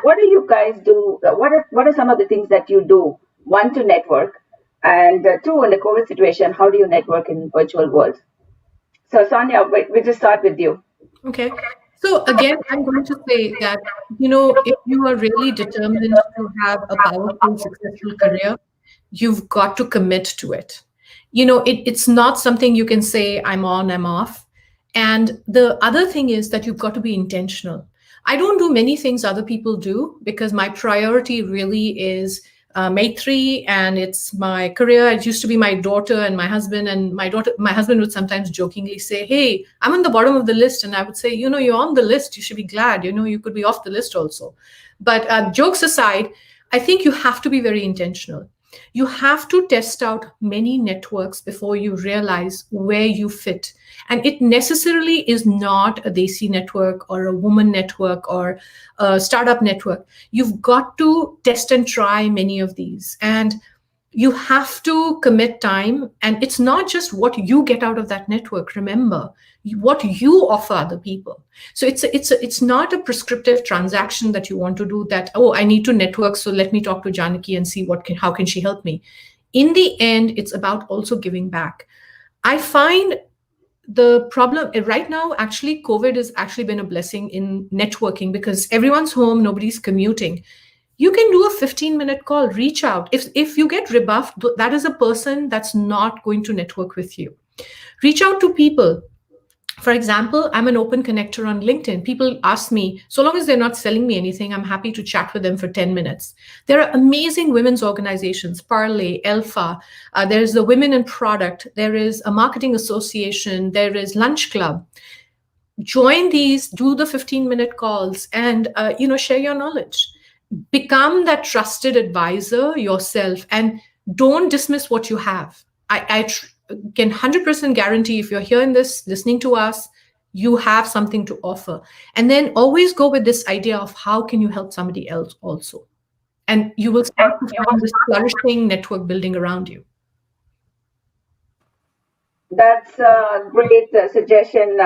what do you guys do? What are some of the things that you do? One, to network, and two, in the COVID situation, how do you network in virtual world? So Sonia, we'll just start with you. Okay. So again, I'm going to say that, if you are really determined to have a powerful, successful career, you've got to commit to it. It's not something you can say, I'm on, I'm off. And the other thing is that you've got to be intentional. I don't do many things other people do because my priority really is Maitri, and it's my career. It used to be my daughter and my husband, and my husband would sometimes jokingly say, hey, I'm on the bottom of the list. And I would say, you're on the list. You should be glad, you could be off the list also. But jokes aside, I think you have to be very intentional. You have to test out many networks before you realize where you fit. And it necessarily is not a Desi network or a woman network or a startup network. You've got to test and try many of these. And you have to commit time. And it's not just what you get out of that network. Remember, what you offer other people. So it's not a prescriptive transaction that you want to do, that, oh, I need to network, so let me talk to Janaki and see how can she help me. In the end, it's about also giving back. I find the problem right now, actually, COVID has actually been a blessing in networking because everyone's home, nobody's commuting. You can do a 15-minute call, reach out. If you get rebuffed, that is a person that's not going to network with you. Reach out to people. For example, I'm an open connector on LinkedIn. People ask me, so long as they're not selling me anything, I'm happy to chat with them for 10 minutes. There are amazing women's organizations, Parlay, Alpha. There's the Women in Product. There is a marketing association. There is Lunch Club. Join these, do the 15-minute calls, and share your knowledge. Become that trusted advisor yourself, and don't dismiss what you have. I can 100% guarantee if you're hearing this, listening to us, you have something to offer. And then always go with this idea of how can you help somebody else also. And you will start to find this flourishing network building around you. That's a great suggestion,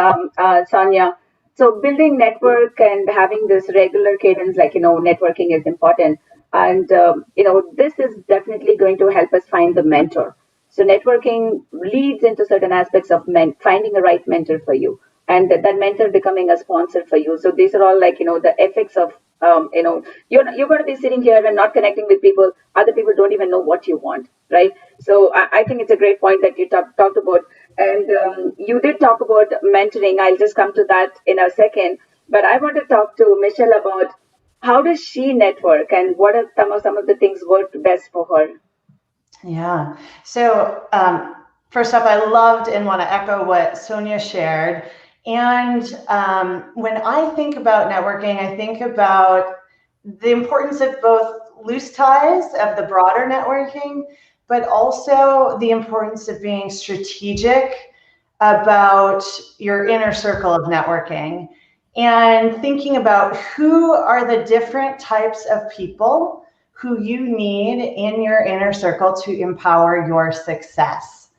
Sonia. So building network and having this regular cadence, networking is important. And, this is definitely going to help us find the mentor. So networking leads into certain aspects of finding the right mentor for you, and that mentor becoming a sponsor for you. So these are all the effects of, you're going to be sitting here and not connecting with people. Other people don't even know what you want, right? So I think it's a great point that you talked about. And you did talk about mentoring. I'll just come to that in a second. But I want to talk to Michelle about how does she network and what are some of the things worked best for her? Yeah. So first off, I loved and want to echo what Sonia shared. And when I think about networking, I think about the importance of both loose ties of the broader networking, but also the importance of being strategic about your inner circle of networking and thinking about who are the different types of people who you need in your inner circle to empower your success.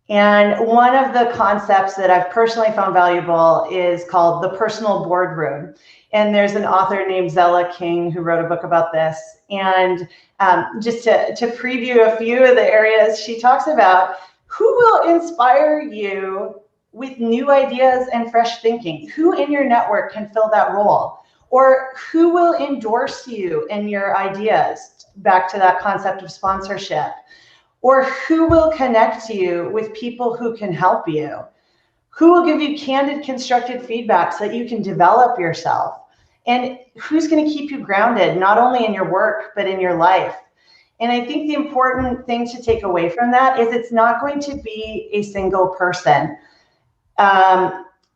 And one of the concepts that I've personally found valuable is called the personal boardroom. And there's an author named Zella King who wrote a book about this. And just to preview a few of the areas she talks about, who will inspire you with new ideas and fresh thinking? Who in your network can fill that role? Or who will endorse you in your ideas? Back to that concept of sponsorship. Or who will connect you with people who can help you? Who will give you candid, constructive feedback so that you can develop yourself? And who's going to keep you grounded, not only in your work, but in your life? And I think the important thing to take away from that is it's not going to be a single person.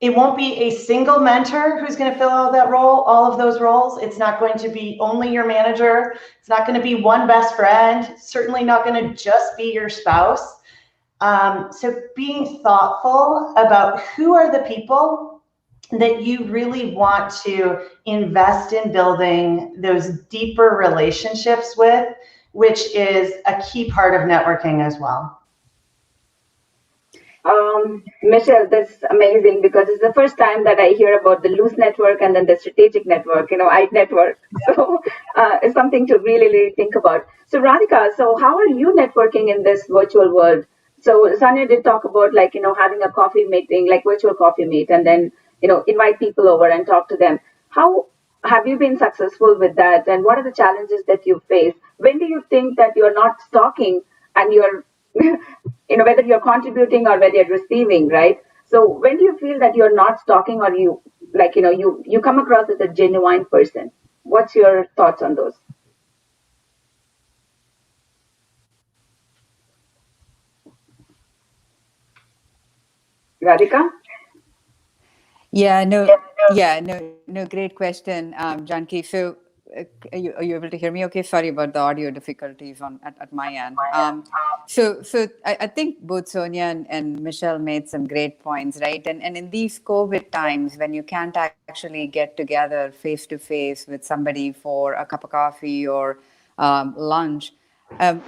It won't be a single mentor who's going to fill out that role, all of those roles. It's not going to be only your manager. It's not going to be one best friend. Certainly not going to just be your spouse. So being thoughtful about who are the people that you really want to invest in building those deeper relationships with, which is a key part of networking as well. Michelle, that's amazing because it's the first time that I hear about the loose network and then the strategic network, I network. So it's something to really, really think about. So Radhika, so how are you networking in this virtual world? So Sonia did talk about having a coffee meeting, like virtual coffee meet, and then, invite people over and talk to them. How have you been successful with that? And what are the challenges that you face? When do you think that you're not stalking and you're whether you're contributing or whether you're receiving, right? So when do you feel that you're not stalking or you come across as a genuine person? What's your thoughts on those? Radhika? No, great question, Janki. So are you able to hear me okay? Sorry about the audio difficulties at my end. So I think both Sonia and Michelle made some great points, right? And in these COVID times, when you can't actually get together face to face with somebody for a cup of coffee or lunch,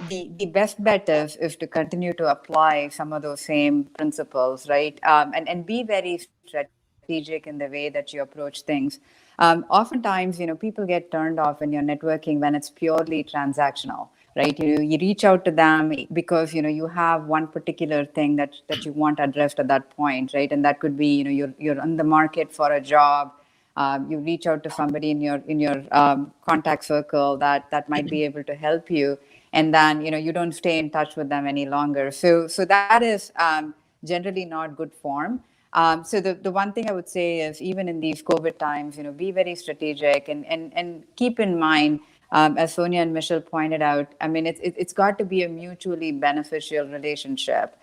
the best bet is to continue to apply some of those same principles, right? And be very strategic in the way that you approach things. Oftentimes, people get turned off when you're networking when it's purely transactional, right? You reach out to them because, you have one particular thing that you want addressed at that point, right? And that could be, you're on the market for a job. You reach out to somebody in your contact circle that might be able to help you. And then, you don't stay in touch with them any longer. So that is generally not good form. So the one thing I would say is even in these COVID times, be very strategic and keep in mind, as Sonia and Michelle pointed out, I mean, it's got to be a mutually beneficial relationship.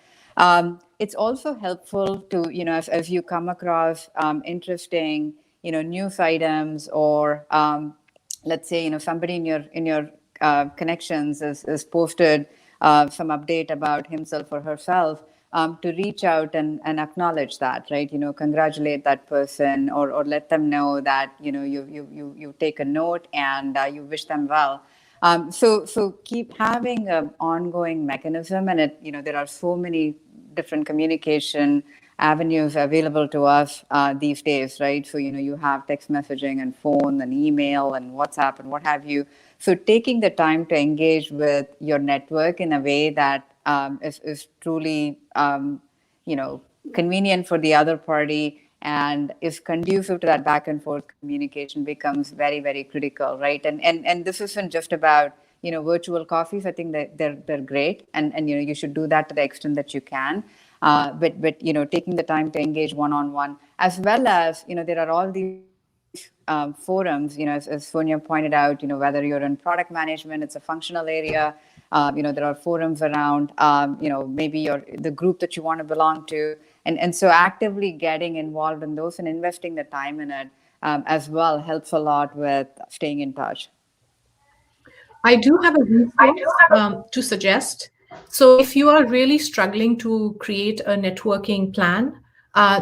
It's also helpful to, as you come across interesting, news items or let's say, somebody in your connections is posted some update about himself or herself, to reach out and acknowledge that, right? Congratulate that person or let them know that, you take a note and you wish them well. So keep having an ongoing mechanism, and there are so many different communication avenues available to us these days, right? So, you have text messaging and phone and email and WhatsApp and what have you. So taking the time to engage with your network in a way that is truly, convenient for the other party and is conducive to that back and forth communication becomes very, very critical, right? And this isn't just about, virtual coffees. I think that they're great, and you should do that to the extent that you can. But taking the time to engage one-on-one, as well as there are all these forums, as Sonia pointed out, whether you're in product management, it's a functional area. There are forums around, maybe the group that you want to belong to. And so actively getting involved in those and investing the time in it as well helps a lot with staying in touch. I do have a resource to suggest. So if you are really struggling to create a networking plan,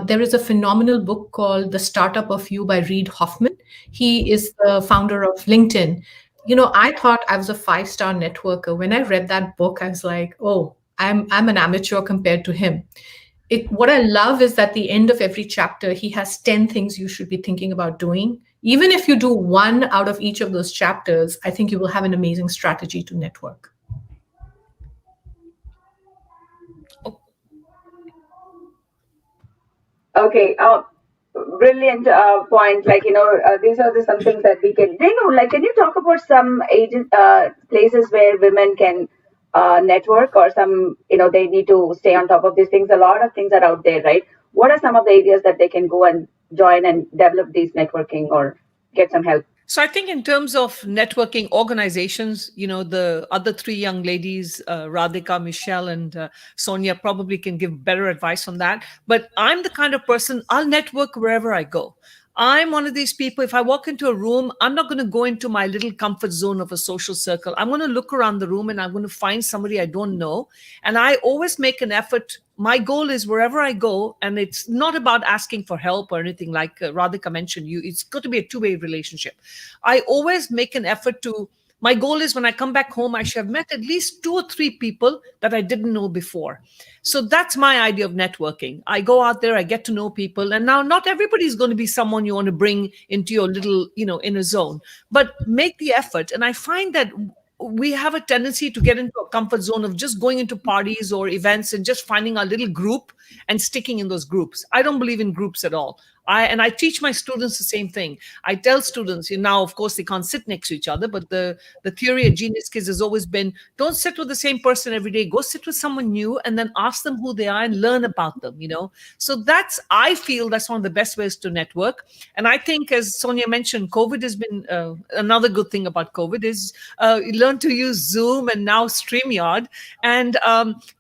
there is a phenomenal book called The Startup of You by Reid Hoffman. He is the founder of LinkedIn. I thought I was a 5-star networker. When I read that book, I was like, oh, I'm an amateur compared to him. What I love is that at the end of every chapter, he has 10 things you should be thinking about doing. Even if you do one out of each of those chapters, I think you will have an amazing strategy to network. Okay. Brilliant point. These are some things that we can. Can you talk about some places where women can network, or some, they need to stay on top of these things? A lot of things are out there, right? What are some of the areas that they can go and join and develop these networking or get some help? So I think in terms of networking organizations, the other three young ladies, Radhika, Michelle, and Sonia, probably can give better advice on that. But I'm the kind of person, I'll network wherever I go. I'm one of these people, if I walk into a room, I'm not going to go into my little comfort zone of a social circle. I'm going to look around the room and I'm going to find somebody I don't know. And I always make an effort. My goal is wherever I go, and it's not about asking for help or anything like Radhika mentioned, it's got to be a two-way relationship. I always make an effort to, my goal is when I come back home, I should have met at least 2 or 3 people that I didn't know before. So that's my idea of networking. I go out there, I get to know people. And now not everybody is going to be someone you want to bring into your little, inner zone, but make the effort. And I find that we have a tendency to get into a comfort zone of just going into parties or events and just finding a little group and sticking in those groups. I don't believe in groups at all. I teach my students the same thing. I tell students, now, of course, they can't sit next to each other, but the theory at Genius Kids has always been, don't sit with the same person every day. Go sit with someone new and then ask them who they are and learn about them, So I feel that's one of the best ways to network. And I think, as Sonia mentioned, COVID has been another good thing about COVID is you learn to use Zoom and now StreamYard and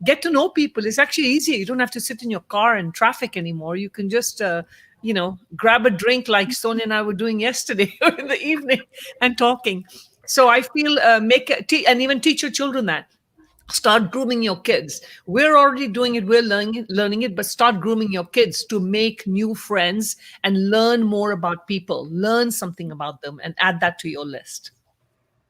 get to know people. It's actually easy. You don't have to sit in your car in traffic anymore. You can just grab a drink like Sonia and I were doing yesterday in the evening and talking. So I feel and even teach your children that. Start grooming your kids. We're already doing it. We're learning it, but start grooming your kids to make new friends and learn more about people. Learn something about them and add that to your list.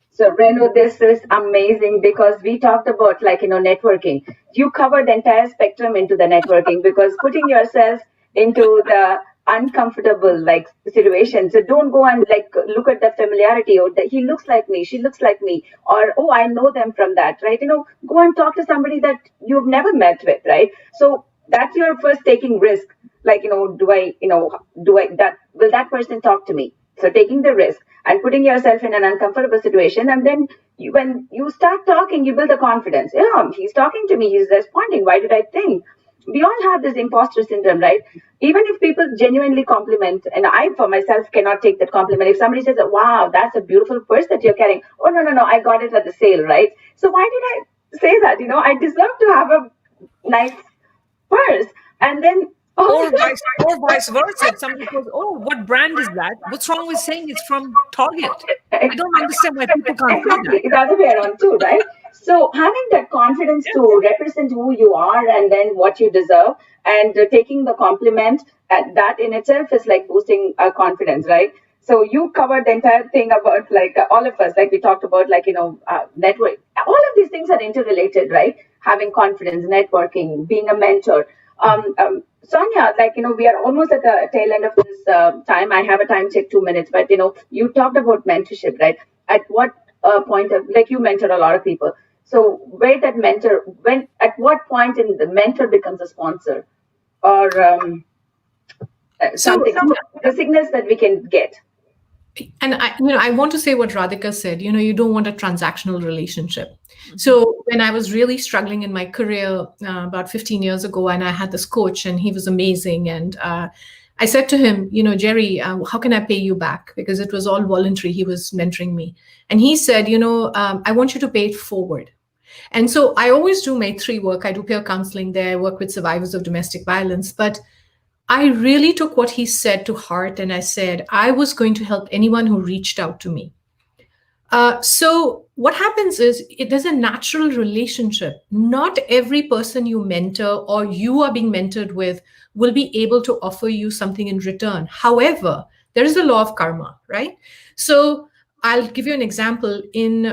So Renu, this is amazing because we talked about networking. You covered the entire spectrum into the networking because putting yourself into the uncomfortable situation. So don't go and look at the familiarity or that he looks like me, she looks like me, or oh, I know them from that, right? Go and talk to somebody that you've never met with, right? So that's your first taking risk. Will that person talk to me? So taking the risk and putting yourself in an uncomfortable situation, and then when you start talking, you build the confidence. Yeah, he's talking to me, he's responding. Why did I think? We all have this imposter syndrome, right? Even if people genuinely compliment, and I, for myself, cannot take that compliment. If somebody says, wow, that's a beautiful purse that you're carrying. Oh, no, I got it at the sale, right? So why did I say that? I deserve to have a nice purse. And then, or vice versa. If somebody goes, oh, what brand is that? What's wrong with saying it's from Target? I don't understand why people can't say that. The other way around too, right? So having that confidence to represent who you are and then what you deserve, and taking the compliment, that in itself is like boosting our confidence, right? So you covered the entire thing about all of us, we talked about network. All of these things are interrelated, right? Having confidence, networking, being a mentor. Sonia, we are almost at the tail end of this time. I have a time check 2 minutes, but you talked about mentorship, right? At what point of you mentor a lot of people. So where that mentor, at what point in the mentor becomes a sponsor, or something, the signals that we can get. And I want to say what Radhika said. You don't want a transactional relationship. Mm-hmm. So when I was really struggling in my career about 15 years ago, and I had this coach, and he was amazing, and I said to him, Jerry, how can I pay you back? Because it was all voluntary. He was mentoring me, and he said, I want you to pay it forward. And so I always do Maitri work. I do peer counseling there. I work with survivors of domestic violence, but I really took what he said to heart, and I said I was going to help anyone who reached out to me. So what happens is there's a natural relationship. Not every person you mentor or you are being mentored with will be able to offer you something in return. However, there is a law of karma, right? So I'll give you an example. In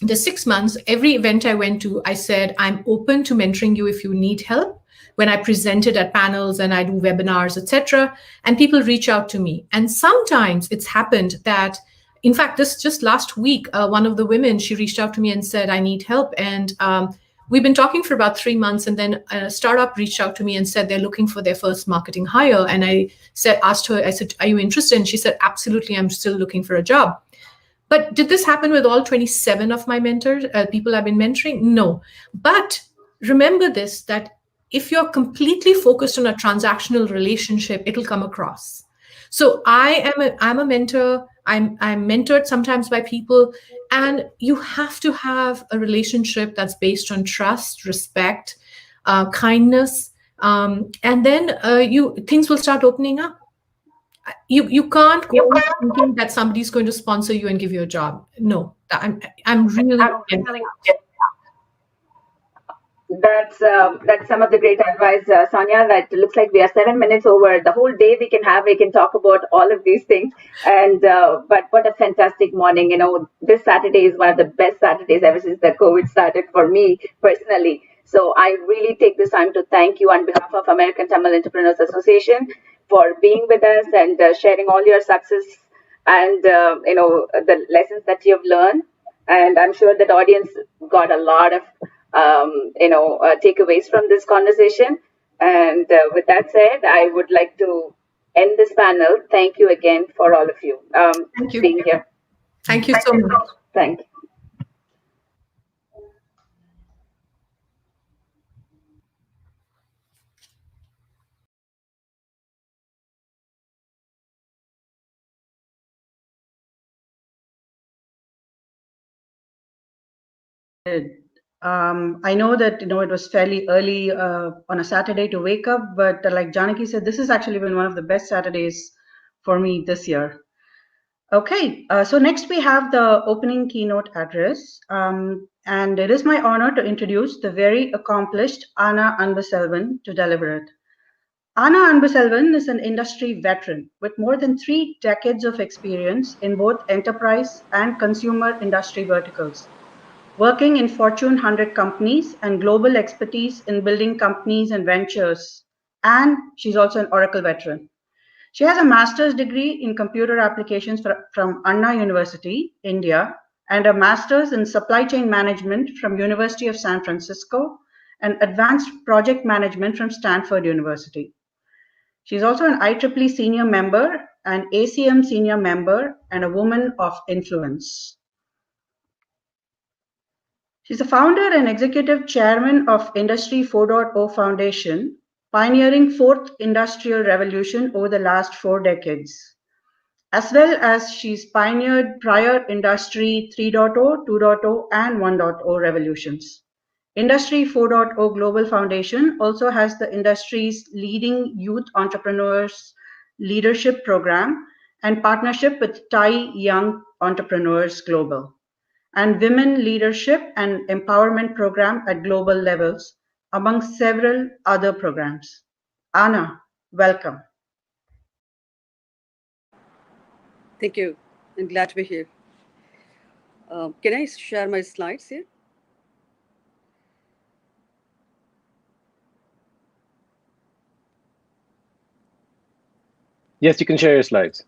the 6 months, every event I went to, I said, I'm open to mentoring you if you need help. When I presented at panels and I do webinars, etc., and people reach out to me. And sometimes it's happened that, in fact, this just last week, one of the women, she reached out to me and said, I need help. And we've been talking for about 3 months. And then a startup reached out to me and said they're looking for their first marketing hire. And I asked her, I said, are you interested? And she said, absolutely, I'm still looking for a job. But did this happen with all 27 of my mentors, people I've been mentoring? No. But remember this, that if you're completely focused on a transactional relationship, it'll come across. So I'm a mentor. I'm mentored sometimes by people, and you have to have a relationship that's based on trust, respect, kindness, and then things will start opening up. You can't go thinking that somebody's going to sponsor you and give you a job. No, I'm really. That's some of the great advice, Sonia. That looks like we are 7 minutes over. The whole day we can talk about all of these things. And but what a fantastic morning! You know, this Saturday is one of the best Saturdays ever since the COVID started for me personally. So I really take this time to thank you on behalf of American Tamil Entrepreneurs Association for being with us and sharing all your success and the lessons that you've learned. And I'm sure that audience got a lot of takeaways from this conversation. And with that said, I would like to end this panel. Thank you again for all of you, Thank you being here. Thank you so much. Thank you. I know that it was fairly early on a Saturday to wake up, but like Janaki said, this has actually been one of the best Saturdays for me this year. Okay, so next we have the opening keynote address, and it is my honor to introduce the very accomplished Anna Anbuselvan to deliver it. Anna Anbuselvan is an industry veteran with more than 3 decades of experience in both enterprise and consumer industry verticals, working in Fortune 100 companies and global expertise in building companies and ventures. And she's also an Oracle veteran. She has a master's degree in computer applications from Anna University, India, and a master's in supply chain management from University of San Francisco and advanced project management from Stanford University. She's also an IEEE senior member, an ACM senior member, and a woman of influence. She's the founder and executive chairman of Industry 4.0 Foundation, pioneering fourth industrial revolution over the last 4 decades, as well as she's pioneered prior Industry 3.0, 2.0, and 1.0 revolutions. Industry 4.0 Global Foundation also has the industry's leading youth entrepreneurs leadership program and partnership with Thai Young Entrepreneurs Global, and women leadership and empowerment program at global levels, among several other programs. Anna, welcome. Thank you. I'm glad to be here. Can I share my slides here? Yes, you can share your slides.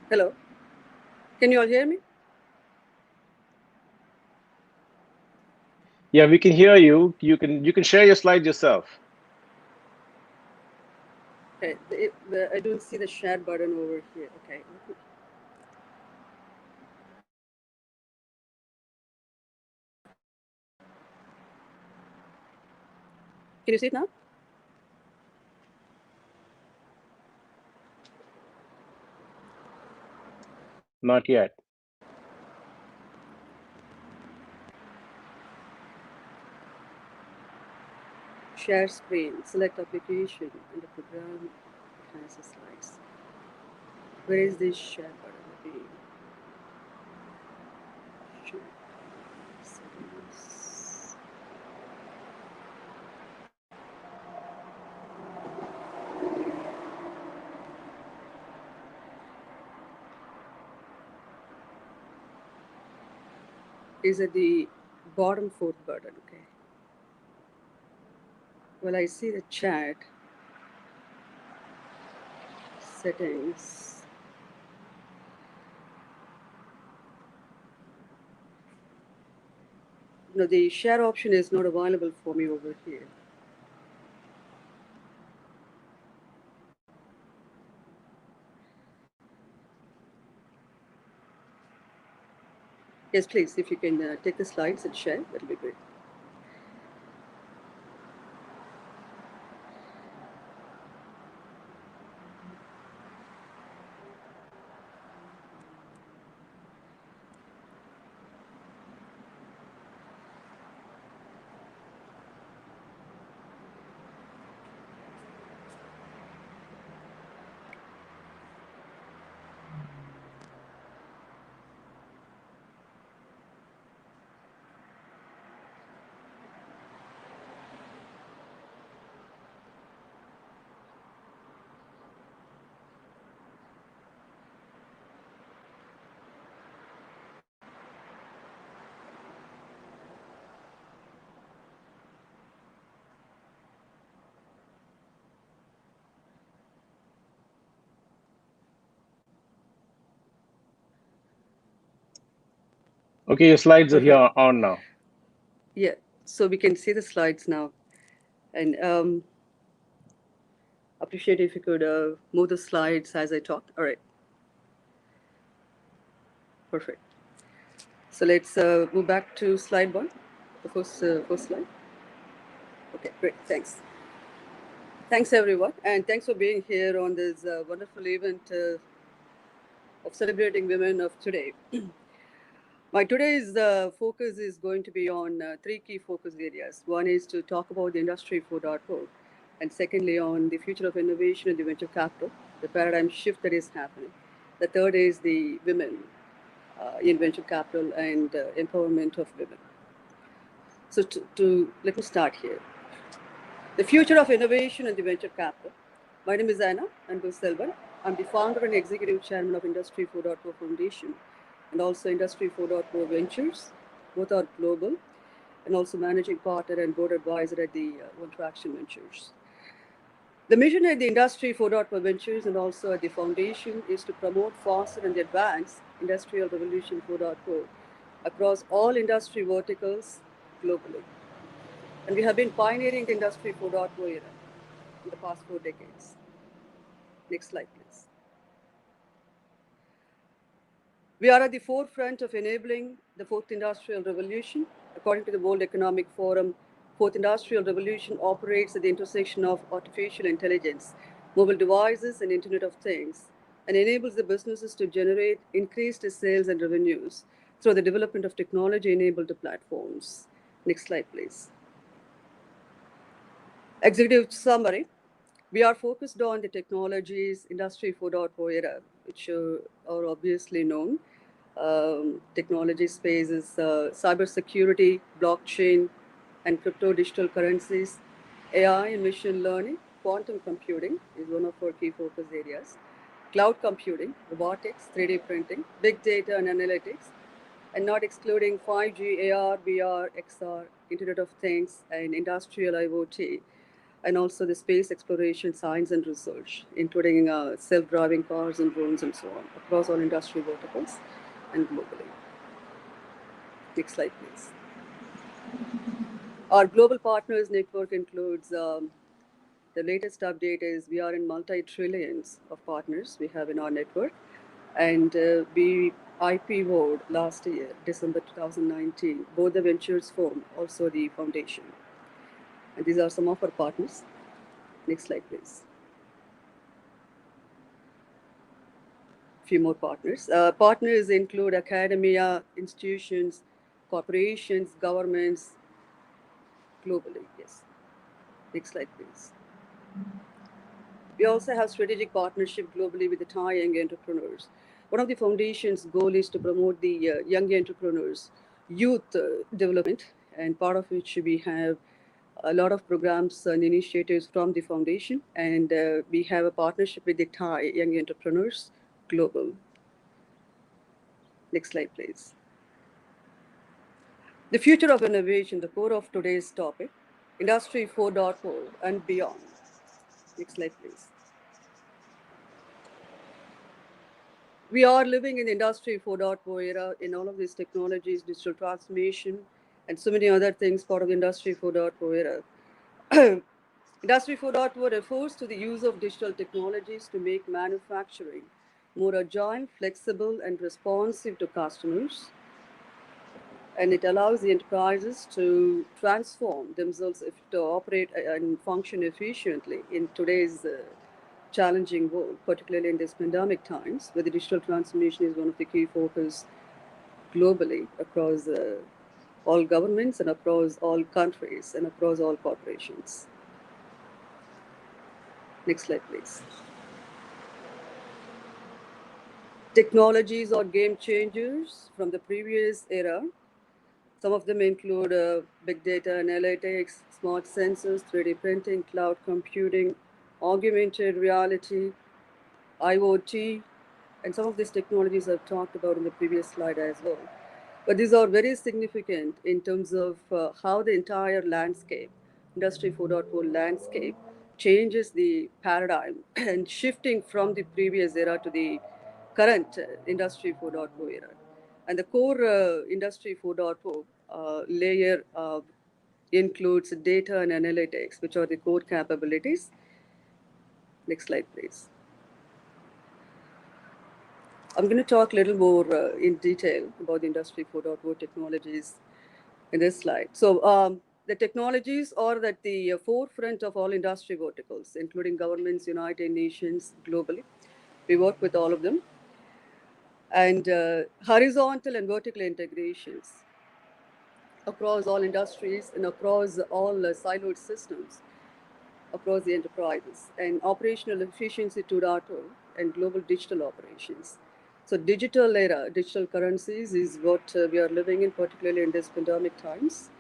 Hello. Can you all hear me? Yeah, we can hear you. You can share your slides yourself. Okay. I don't see the share button over here. Okay. Can you see it now? Not yet. Share screen, select application, and the program has the slides. Where is this share button? Share settings. Is at the bottom fourth button, okay. Well, I see the chat, settings. No, the share option is not available for me over here. Yes, please, if you can take the slides and share, that'll be great. Okay, your slides are here on now. Yeah, so we can see the slides now. And appreciate if you could move the slides as I talk. All right. Perfect. So let's move back to slide one, the first slide. Okay, great, thanks. Thanks everyone, and thanks for being here on this wonderful event of celebrating women of today. My today's focus is going to be on three key focus areas. One is to talk about the Industry 4.0, and secondly on the future of innovation and the venture capital, the paradigm shift that is happening. The third is the women in venture capital and empowerment of women. So let me start here. The future of innovation and the venture capital. My name is Anna Selvan. I'm the founder and executive chairman of Industry 4.0 Foundation and also Industry 4.0 Ventures. Both are global, and also managing partner and board advisor at the One Traction Ventures. The mission at the Industry 4.0 Ventures and also at the foundation is to promote, foster, and advance Industrial Revolution 4.0 across all industry verticals globally. And we have been pioneering the Industry 4.0 era in the past 4 decades. Next slide, please. We are at the forefront of enabling the fourth industrial revolution. According to the World Economic Forum, fourth industrial revolution operates at the intersection of artificial intelligence, mobile devices, and Internet of Things, and enables the businesses to generate increased sales and revenues through the development of technology-enabled platforms. Next slide, please. Executive summary. We are focused on the technologies Industry 4.0 era, which are obviously known. Technology space is cybersecurity, blockchain, and crypto digital currencies. AI and machine learning, quantum computing is one of our key focus areas. Cloud computing, robotics, 3D printing, big data and analytics, and not excluding 5G, AR, VR, XR, Internet of Things, and industrial IoT, and also the space exploration, science, and research, including self-driving cars and drones and so on, across all industry verticals and globally. Next slide, please. Our global partners network includes, the latest update is we are in multi-trillions of partners we have in our network, and we IPO'd last year, December 2019, both the ventures firm, also the foundation. And these are some of our partners. Next slide, please. few more partners. Partners include academia, institutions, corporations, governments, globally. Yes. Next slide, please. We also have strategic partnership globally with the Thai young entrepreneurs. One of the foundation's goal is to promote the young entrepreneurs, youth development, and part of which we have a lot of programs and initiatives from the foundation, and we have a partnership with the Thai young entrepreneurs global. Next slide, please. The future of innovation, the core of today's topic, Industry 4.0 and beyond. Next slide, please. We are living in Industry 4.0 era in all of these technologies, digital transformation, and so many other things part of Industry 4.0 era. Industry 4.0 refers to the use of digital technologies to make manufacturing more agile, flexible, and responsive to customers. And it allows the enterprises to transform themselves to operate and function efficiently in today's challenging world, particularly in these pandemic times, where the digital transformation is one of the key focus globally across all governments and across all countries and across all corporations. Next slide, please. Technologies are game changers from the previous era. Some of them include big data analytics, smart sensors, 3D printing, cloud computing, augmented reality, IoT, and some of these technologies I've talked about in the previous slide as well. But these are very significant in terms of how the entire landscape, Industry 4.0 landscape, changes the paradigm and shifting from the previous era to the current Industry 4.0 era. And the core Industry 4.0 layer includes data and analytics, which are the core capabilities. Next slide, please. I'm going to talk a little more in detail about the Industry 4.0 technologies in this slide. So the technologies are at the forefront of all industry verticals, including governments, United Nations, globally. We work with all of them. And horizontal and vertical integrations across all industries and across all siloed systems across the enterprises, and operational efficiency 2.0 and global digital operations. So digital era, digital currencies is what we are living in, particularly in these pandemic times.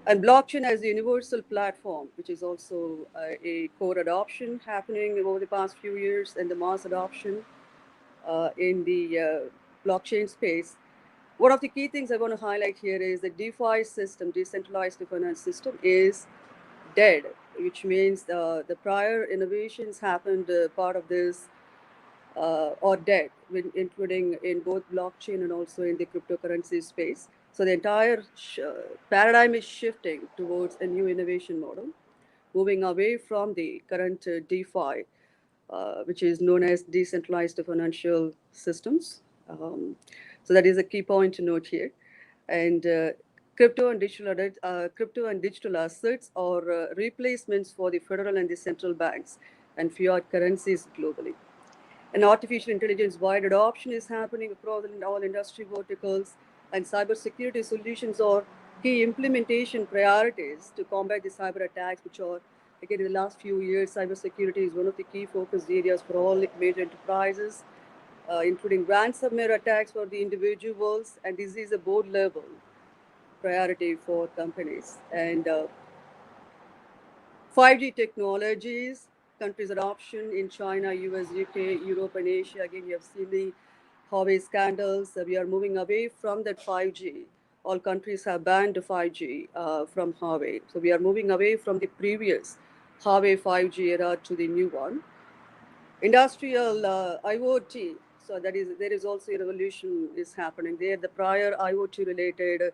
And blockchain as a universal platform, which is also a core adoption happening over the past few years, and the mass adoption in the blockchain space. One of the key things I want to highlight here is the DeFi system, decentralized finance system, is dead, which means the prior innovations happened part of this are dead, including in both blockchain and also in the cryptocurrency space. So the entire paradigm is shifting towards a new innovation model, moving away from the current DeFi, which is known as decentralized financial systems. So that is a key point to note here. And crypto and digital assets are replacements for the federal and the central banks and fiat currencies globally. And artificial intelligence wide adoption is happening across all industry verticals, and cybersecurity solutions are key implementation priorities to combat the cyber attacks, which are, again, in the last few years, cybersecurity is one of the key focus areas for all major enterprises, including ransomware attacks for the individuals, and this is a board level priority for companies. And 5G technologies, countries' adoption in China, US, UK, Europe, and Asia. Again, you have seen the Huawei scandals. We are moving away from that 5G. All countries have banned 5G from Huawei. So we are moving away from the previous Huawei 5G era to the new one. Industrial IoT. So there is also a revolution is happening there. The prior IoT related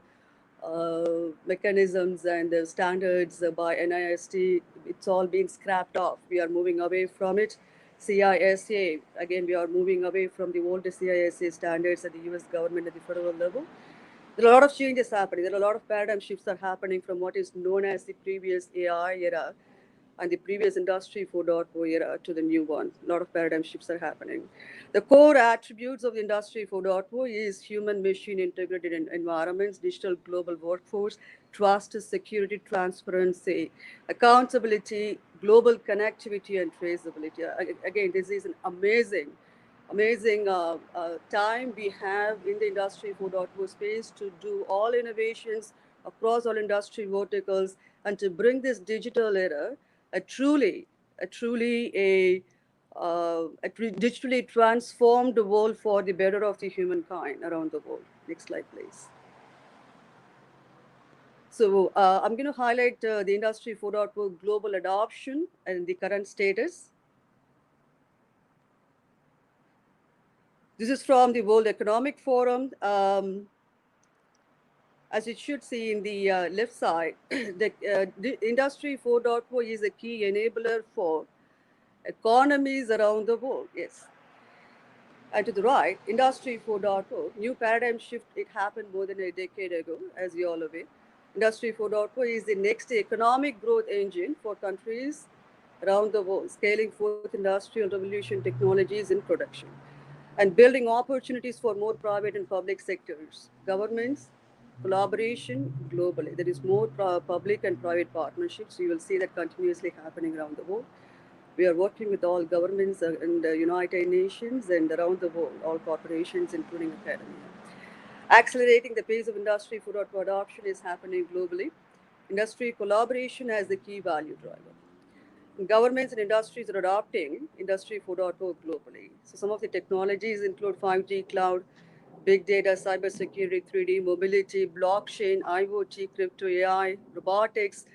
mechanisms and the standards by NIST, it's all being scrapped off. We are moving away from it. CISA, again, we are moving away from the old CISA standards at the US government at the federal level. There are a lot of changes happening. There are a lot of paradigm shifts are happening from what is known as the previous AI era and the previous Industry 4.0 era to the new one. A lot of paradigm shifts are happening. The core attributes of the Industry 4.0 is human-machine integrated environments, digital global workforce, trust, security, transparency, accountability, global connectivity, and traceability. Again, this is an amazing time we have in the Industry 4.0 space to do all innovations across all industry verticals and to bring this digital era a digitally transformed world for the better of the humankind around the world. Next slide, please. So I'm going to highlight the Industry 4.0 global adoption and the current status. This is from the World Economic Forum. As you should see in the left side, the Industry 4.0 is a key enabler for economies around the world. Yes. And to the right, Industry 4.0, new paradigm shift, it happened more than a decade ago, as you all aware. Industry 4.0 is the next economic growth engine for countries around the world, scaling forth industrial revolution technologies in production and building opportunities for more private and public sectors, governments, collaboration globally. There is more public and private partnerships. You will see that continuously happening around the world. We are working with all governments and the United Nations and around the world, all corporations, including academia. Accelerating the pace of Industry 4.0 adoption is happening globally. Industry collaboration as the key value driver. Governments and industries are adopting Industry 4.0 globally. So some of the technologies include 5G, cloud, big data, cybersecurity, 3D, mobility, blockchain, IoT, crypto, AI, robotics,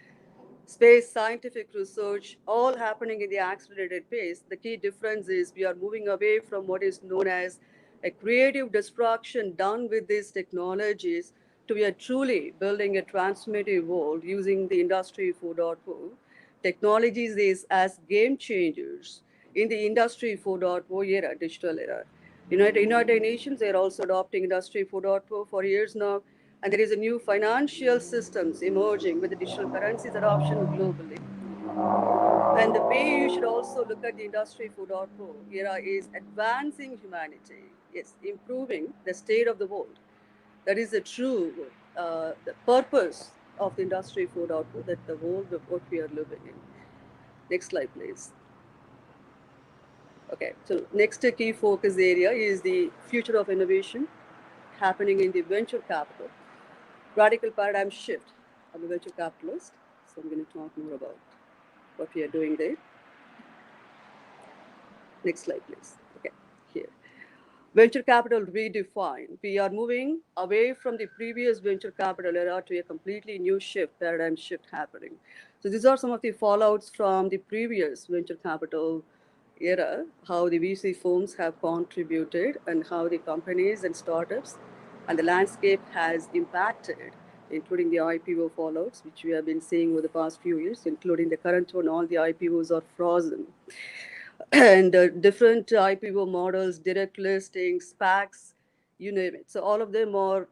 space, scientific research, all happening in the accelerated pace. The key difference is we are moving away from what is known as a creative destruction done with these technologies to we are truly building a transformative world using the Industry 4.0 technologies is as game changers in the Industry 4.0 era, digital era. United Nations, they're also adopting Industry 4.0 for years now. And there is a new financial systems emerging with the digital currencies adoption globally. And the way you should also look at the Industry 4.0 era is advancing humanity, yes, improving the state of the world. That is the true the purpose of the Industry 4.0, that the world of what we are living in. Next slide, please. Okay, so next key focus area is the future of innovation happening in the venture capital. Radical paradigm shift. I'm a venture capitalist, so I'm going to talk more about what we are doing there. Next slide, please. Okay, here. Venture capital redefined. We are moving away from the previous venture capital era to a completely new shift, paradigm shift happening. So these are some of the fallouts from the previous venture capital era, how the VC firms have contributed and how the companies and startups and the landscape has impacted, including the IPO fallouts, which we have been seeing over the past few years, including the current one, all the IPOs are frozen. And different IPO models, direct listings, SPACs, you name it. So all of them are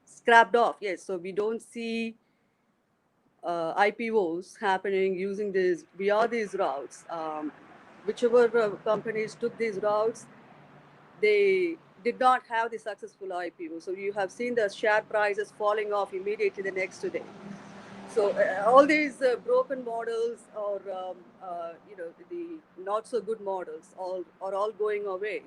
scrapped off. Yes, so we don't see IPOs happening using these, via these routes. Whichever companies took these routes, they did not have the successful IPO. So you have seen the share prices falling off immediately the next day. So all these broken models or the not so good models are all going away.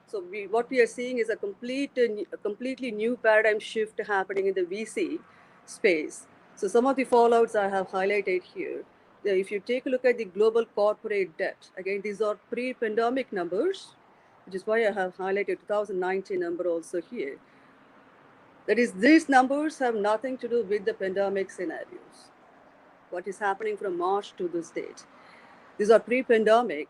So what we are seeing is a completely new paradigm shift happening in the VC space. So some of the fallouts I have highlighted here. If you take a look at the global corporate debt, again, these are pre-pandemic numbers, which is why I have highlighted 2019 number also here. That is, these numbers have nothing to do with the pandemic scenarios. What is happening from March to this date? These are pre-pandemic.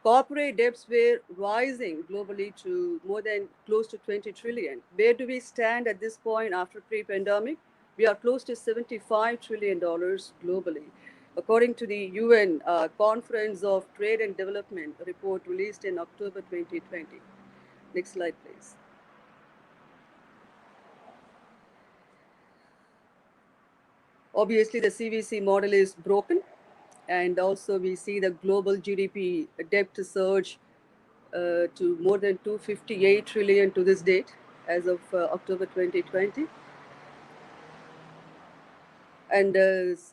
Corporate debts were rising globally to more than close to 20 trillion. Where do we stand at this point after pre-pandemic? We are close to $75 trillion globally. According to the UN Conference of Trade and Development report released in October 2020. Next slide, please. Obviously, the CVC model is broken. And also we see the global GDP debt surge to more than 258 trillion to this date as of October 2020. And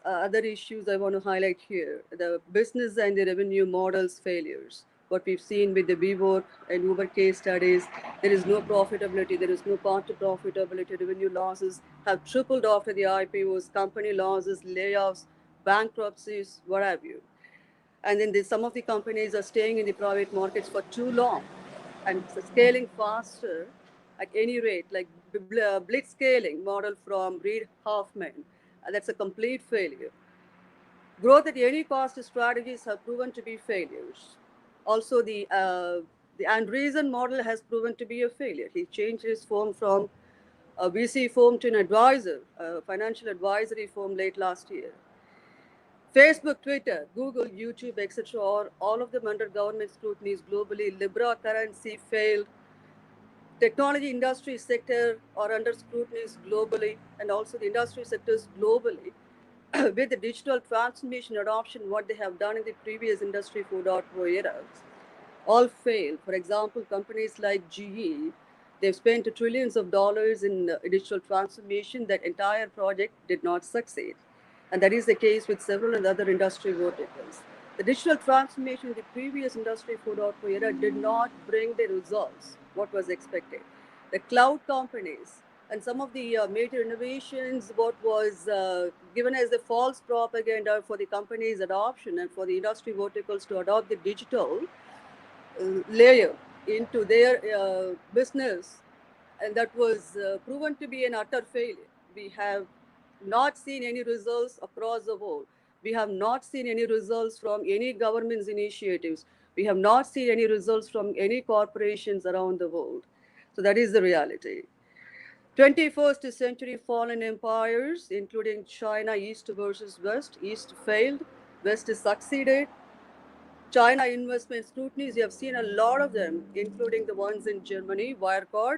other issues I want to highlight here, the business and the revenue models failures. What we've seen with the WeWork and Uber case studies, there is no profitability, there is no path to profitability, revenue losses have tripled after the IPOs, company losses, layoffs, bankruptcies, what have you. And then some of the companies are staying in the private markets for too long and scaling faster at any rate, like blitz scaling model from Reid Hoffman. That's a complete failure. Growth at any cost strategies have proven to be failures. Also, the Andreessen model has proven to be a failure. He changed his firm from a VC firm to an advisor, a financial advisory firm late last year. Facebook, Twitter, Google, YouTube, etc., all of them under government scrutinies globally. Libra currency failed. Technology industry sector are under scrutinies globally, and also the industry sectors globally with the digital transformation adoption, what they have done in the previous Industry 4.0 eras, all failed. For example, companies like GE, they've spent trillions of dollars in digital transformation. That entire project did not succeed. And that is the case with several other industry verticals. The digital transformation in the previous Industry 4.0 era did not bring the results, what was expected. The cloud companies and some of the major innovations, what was given as the false propaganda for the companies' adoption and for the industry verticals to adopt the digital layer into their business, and that was proven to be an utter failure. We have not seen any results across the world. We have not seen any results from any government's initiatives. We have not seen any results from any corporations around the world. So that is the reality. 21st century fallen empires, including China, East versus West. East failed, West succeeded. China investment scrutinies, you have seen a lot of them, including the ones in Germany, Wirecard,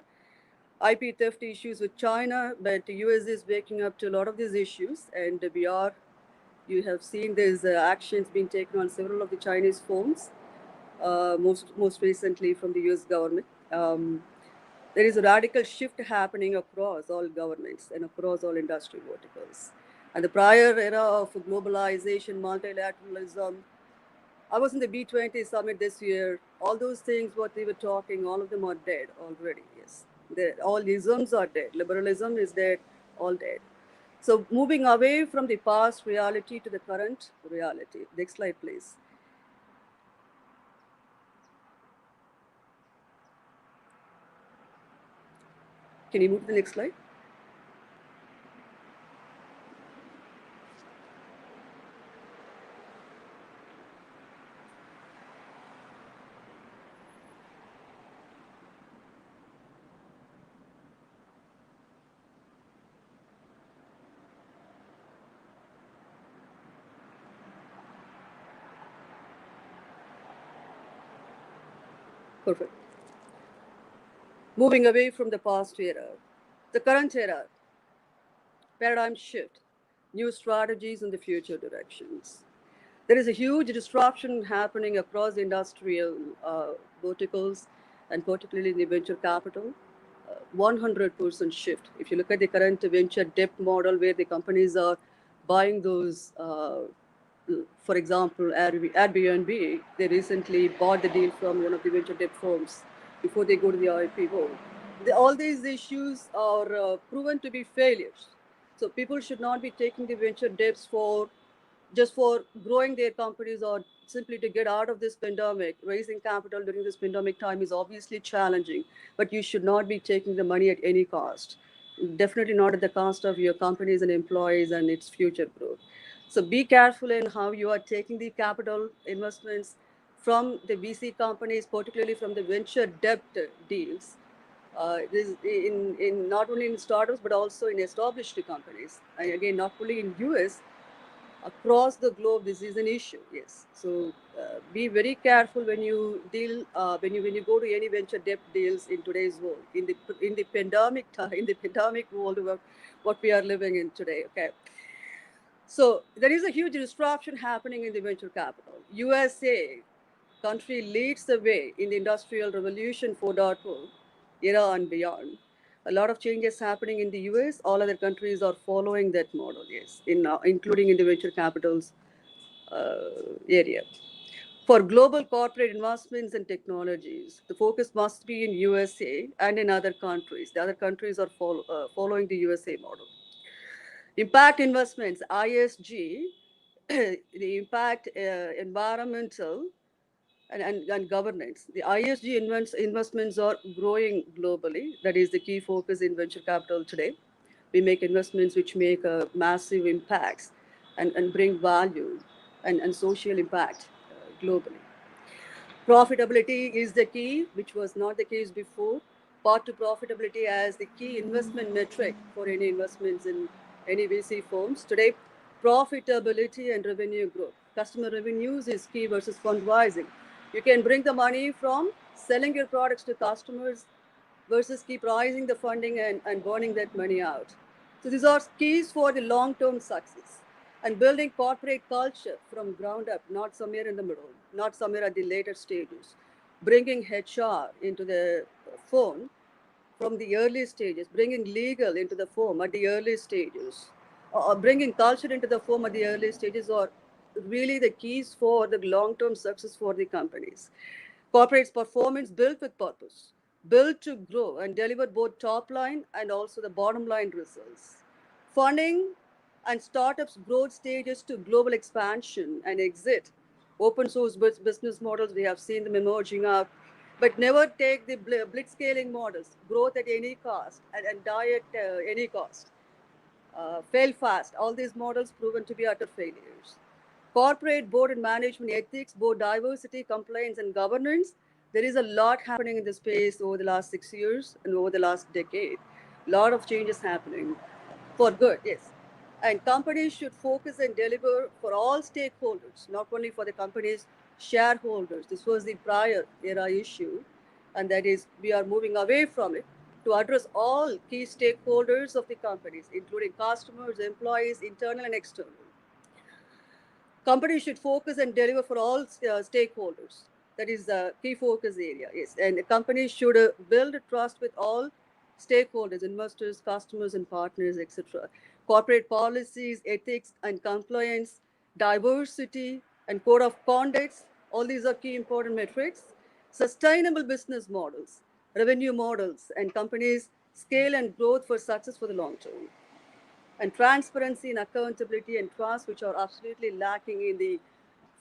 IP theft issues with China, but the US is waking up to a lot of these issues, and you have seen there's actions being taken on several of the Chinese firms, most recently from the US government. There is a radical shift happening across all governments and across all industry verticals. And the prior era of globalization, multilateralism, I was in the B20 summit this year. All those things, what we were talking, all of them are dead already, yes. All isms are dead. Liberalism is dead, all dead. So moving away from the past reality to the current reality. Next slide, please. Can you move to the next slide? Perfect. Moving away from the past era, the current era, paradigm shift, new strategies and the future directions. There is a huge disruption happening across the industrial verticals and particularly in the venture capital. 100% shift. If you look at the current venture debt model where the companies are buying those, for example, Airbnb, they recently bought the deal from one of the venture debt firms before they go to the IPO. All these issues are proven to be failures. So people should not be taking the venture debts just for growing their companies or simply to get out of this pandemic. Raising capital during this pandemic time is obviously challenging, but you should not be taking the money at any cost. Definitely not at the cost of your companies and employees and its future growth. So be careful in how you are taking the capital investments from the VC companies, particularly from the venture debt deals. This in not only in startups but also in established companies. And again, not only in US, across the globe, this is an issue. Yes. So be very careful when you deal when you go to any venture debt deals in today's world, in the pandemic time, in the pandemic world, what we are living in today. Okay. So there is a huge disruption happening in the venture capital. USA country leads the way in the Industrial Revolution 4.0 era and beyond. A lot of changes happening in the US. All other countries are following that model, yes, including in the venture capital's area. For global corporate investments and technologies, the focus must be in USA and in other countries. The other countries are following the USA model. Impact investments, ISG, the impact environmental and governance. The ISG investments are growing globally. That is the key focus in venture capital today. We make investments which make massive impacts and bring value and social impact globally. Profitability is the key, which was not the case before. Path to profitability as the key investment metric for any investments in any VC firms. Today, profitability and revenue growth. Customer revenues is key versus fundraising. You can bring the money from selling your products to customers versus keep raising the funding and burning that money out. So these are keys for the long-term success and building corporate culture from ground up, not somewhere in the middle, not somewhere at the later stages. Bringing HR into the firm from the early stages, bringing legal into the firm at the early stages, or bringing culture into the firm at the early stages are really the keys for the long-term success for the companies. Corporate's performance built with purpose, built to grow and deliver both top line and also the bottom line results. Funding and startups' growth stages to global expansion and exit. Open source business models, we have seen them emerging up, but never take the blitzscaling models, growth at any cost and die at any cost. Fail fast. All these models proven to be utter failures. Corporate board and management ethics, board diversity, compliance, and governance. There is a lot happening in this space over the last 6 years and over the last decade. A lot of changes happening for good, yes. And companies should focus and deliver for all stakeholders, not only for the company's shareholders. This was the prior era issue, and that is we are moving away from it to address all key stakeholders of the companies, including customers, employees, internal and external. Companies should focus and deliver for all stakeholders. That is the key focus area. Yes, and companies should build trust with all stakeholders, investors, customers, and partners, etc. Corporate policies, ethics, and compliance, diversity, and code of conduct. All these are key important metrics. Sustainable business models, revenue models, and companies scale and growth for success for the long term. And transparency and accountability and trust, which are absolutely lacking in the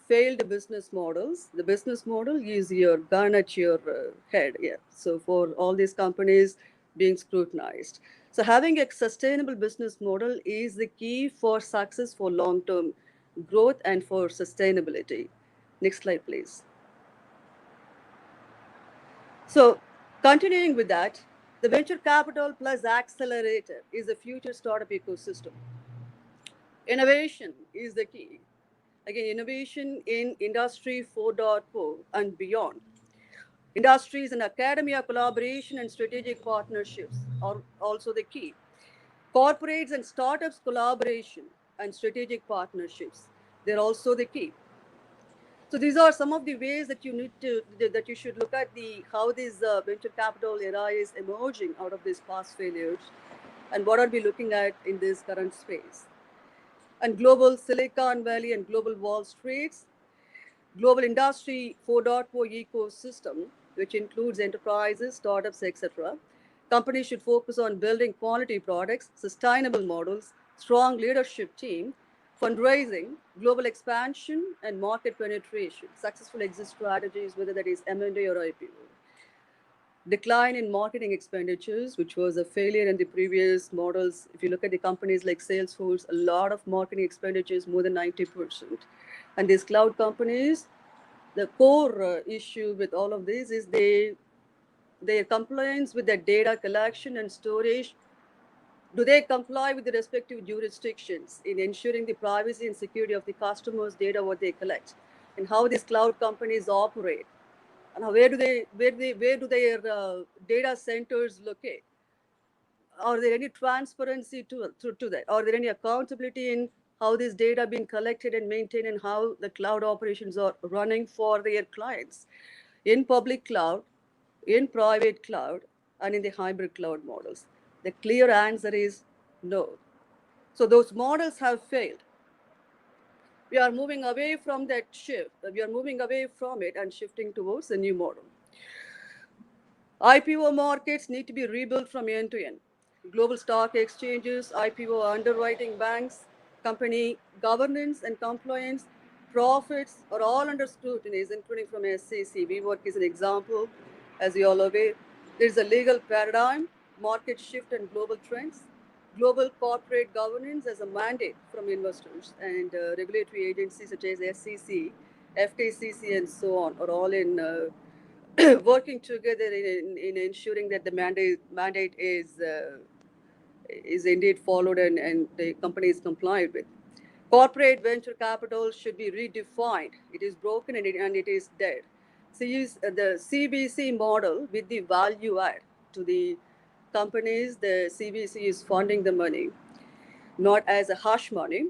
failed business models. The business model is your gun at your head. Yeah. So for all these companies being scrutinized. So having a sustainable business model is the key for success for long-term growth and for sustainability. Next slide, please. So continuing with that, the venture capital plus accelerator is the future startup ecosystem. Innovation is the key. Again, innovation in Industry 4.0 and beyond. Industries and academia collaboration and strategic partnerships are also the key. Corporates and startups collaboration and strategic partnerships, they're also the key. So these are some of the ways that you should look at how this venture capital era is emerging out of these past failures, and what are we looking at in this current space. And global Silicon Valley and global Wall Streets, global industry 4.0 ecosystem, which includes enterprises, startups, etc. Companies should focus on building quality products, sustainable models, strong leadership team, fundraising, global expansion, and market penetration, successful exit strategies, whether that is M&A or IPO. Decline in marketing expenditures, which was a failure in the previous models. If you look at the companies like Salesforce, a lot of marketing expenditures, more than 90%. And these cloud companies, the core issue with all of this is their compliance with their data collection and storage. Do they comply with the respective jurisdictions in ensuring the privacy and security of the customers' data, what they collect, and how these cloud companies operate? And where do their data centers locate? Are there any transparency to that? Are there any accountability in how this data being collected and maintained, and how the cloud operations are running for their clients in public cloud, in private cloud, and in the hybrid cloud models? The clear answer is no. So those models have failed. We are moving away from that shift. We are moving away from it and shifting towards a new model. IPO markets need to be rebuilt from end to end. Global stock exchanges, IPO underwriting banks, company governance and compliance, profits are all under scrutiny, including from SEC. WeWork is an example, as you all are aware. There's a legal paradigm, market shift and global trends, global corporate governance as a mandate from investors, and regulatory agencies such as SEC, FTCC, and so on are all in working together in ensuring that the mandate is indeed followed and the company is complied with. Corporate venture capital should be redefined. It is broken and it is dead. So use the CVC model with the value add to the companies. The CVC is funding the money, not as a hush money.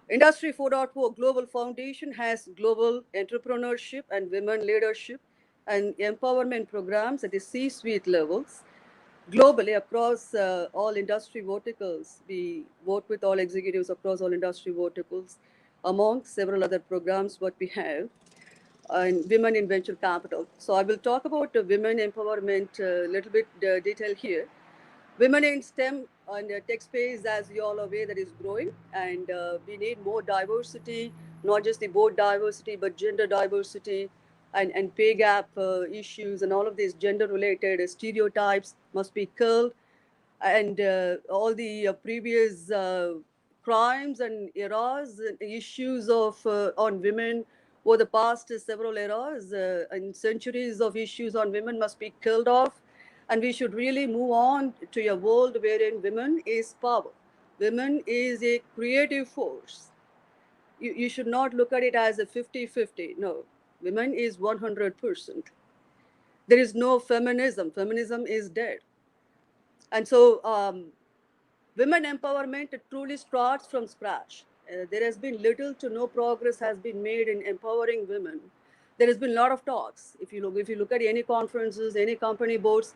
Industry 4.0 Global Foundation has global entrepreneurship and women leadership and empowerment programs at the C-suite levels. Globally, across all industry verticals, we work with all executives across all industry verticals, among several other programs what we have, and women in venture capital. So I will talk about women empowerment a little bit detail here. Women in STEM and tech space, as you all are aware, that is growing, and we need more diversity, not just the board diversity, but gender diversity and pay gap issues, and all of these gender-related stereotypes must be curbed, and all the previous crimes and eras and issues of on women over the past several eras and centuries of issues on women must be killed off. And we should really move on to a world wherein women is power. Women is a creative force. You should not look at it as a 50-50. No, women is 100%. There is no feminism. Feminism is dead. And so women empowerment truly starts from scratch. There has been little to no progress has been made in empowering women. There has been a lot of talks. If you look at any conferences, any company boards,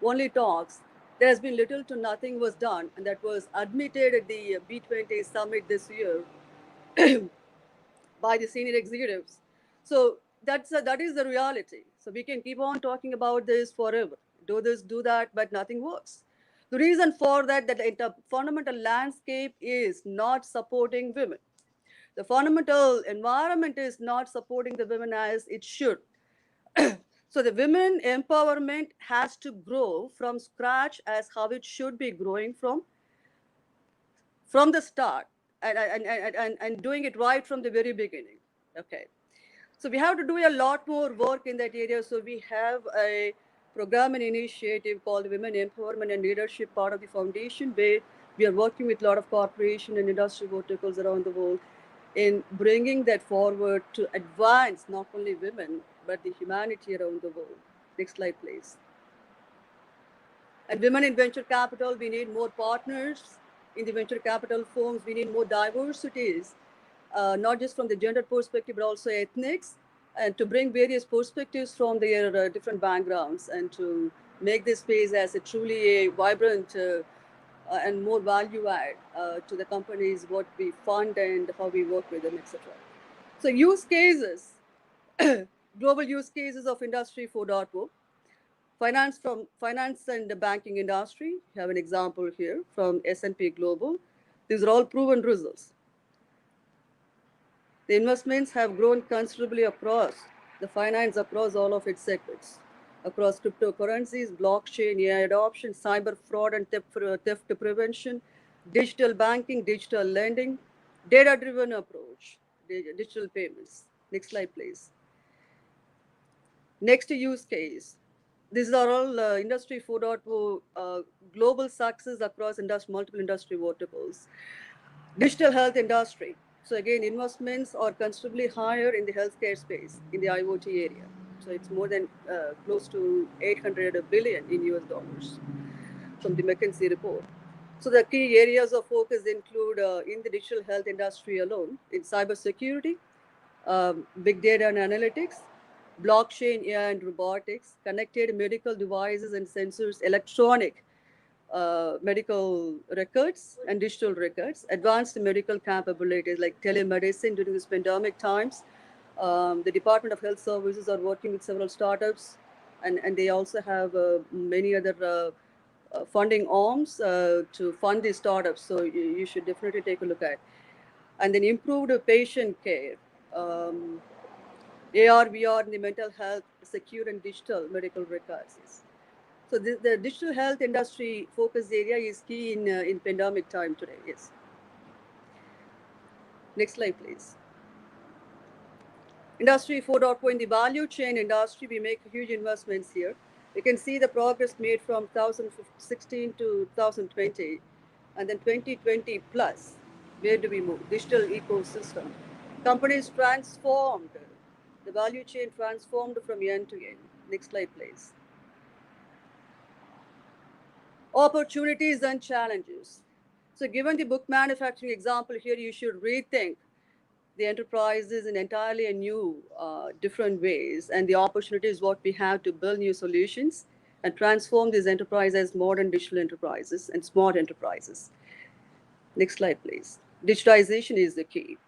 only talks. There has been little to nothing was done, and that was admitted at the B20 summit this year by the senior executives. So that is the reality. So we can keep on talking about this forever. Do this, do that, but nothing works. The reason for that the fundamental landscape is not supporting women. The fundamental environment is not supporting the women as it should. So the women empowerment has to grow from scratch as how it should be growing from the start and doing it right from the very beginning. Okay. So we have to do a lot more work in that area. So we have a program and initiative called Women Empowerment and Leadership, part of the foundation, where we are working with a lot of corporation and industry verticals around the world in bringing that forward to advance not only women, but the humanity around the world. Next slide, please. And women in venture capital, we need more partners in the venture capital firms. We need more diversities, not just from the gender perspective, but also ethnics, and to bring various perspectives from their different backgrounds and to make this space as a truly a vibrant and more value add to the companies, what we fund and how we work with them, etc. So use cases, global use cases of Industry 4.0. Finance and the banking industry. You have an example here from S&P Global. These are all proven results. The investments have grown considerably across the finance, across all of its segments, across cryptocurrencies, blockchain, AI adoption, cyber fraud and theft prevention, digital banking, digital lending, data-driven approach, digital payments. Next slide, please. Next use case. These are all Industry 4.0 global success across multiple industry verticals. Digital health industry. So again, investments are considerably higher in the healthcare space, in the IoT area. So it's more than close to $800 billion in US dollars from the McKinsey report. So the key areas of focus include in the digital health industry alone, in cybersecurity, big data and analytics, blockchain, AI and robotics, connected medical devices and sensors, electronic medical records and digital records, advanced medical capabilities like telemedicine during this pandemic times. The Department of Health Services are working with several startups, and they also have many other funding arms to fund these startups. So you should definitely take a look at. And then improved patient care, AR, VR in the mental health, secure and digital medical records. Yes. So the digital health industry focus area is key in pandemic time today. Yes. Next slide, please. Industry 4.0 in the value chain industry, we make huge investments here. You can see the progress made from 2016 to 2020, and then 2020 plus. Where do we move? Digital ecosystem. Companies transformed. The value chain transformed from end to end. Next slide, please. Opportunities and challenges. So given the book manufacturing example here, you should rethink the enterprises in entirely a new, different ways, and the opportunities what we have to build new solutions and transform these enterprises as modern digital enterprises and smart enterprises. Next slide, please. Digitization is the key.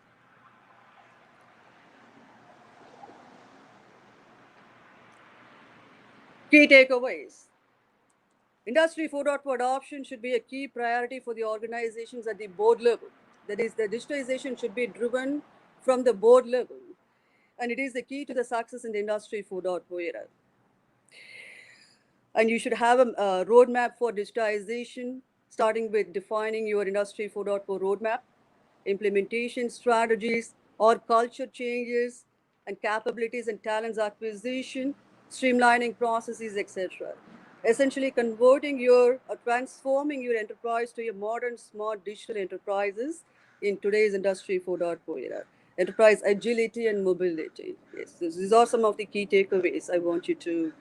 Key takeaways. Industry 4.0 adoption should be a key priority for the organizations at the board level. That is, the digitization should be driven from the board level, and it is the key to the success in the Industry 4.0 era. And you should have a roadmap for digitization, starting with defining your Industry 4.0 roadmap, implementation strategies or culture changes and capabilities and talents acquisition, streamlining processes, etc. Essentially converting or transforming your enterprise to a modern, smart digital enterprises in today's Industry 4.0 era. Enterprise agility and mobility. Yes, these are some of the key takeaways I want you to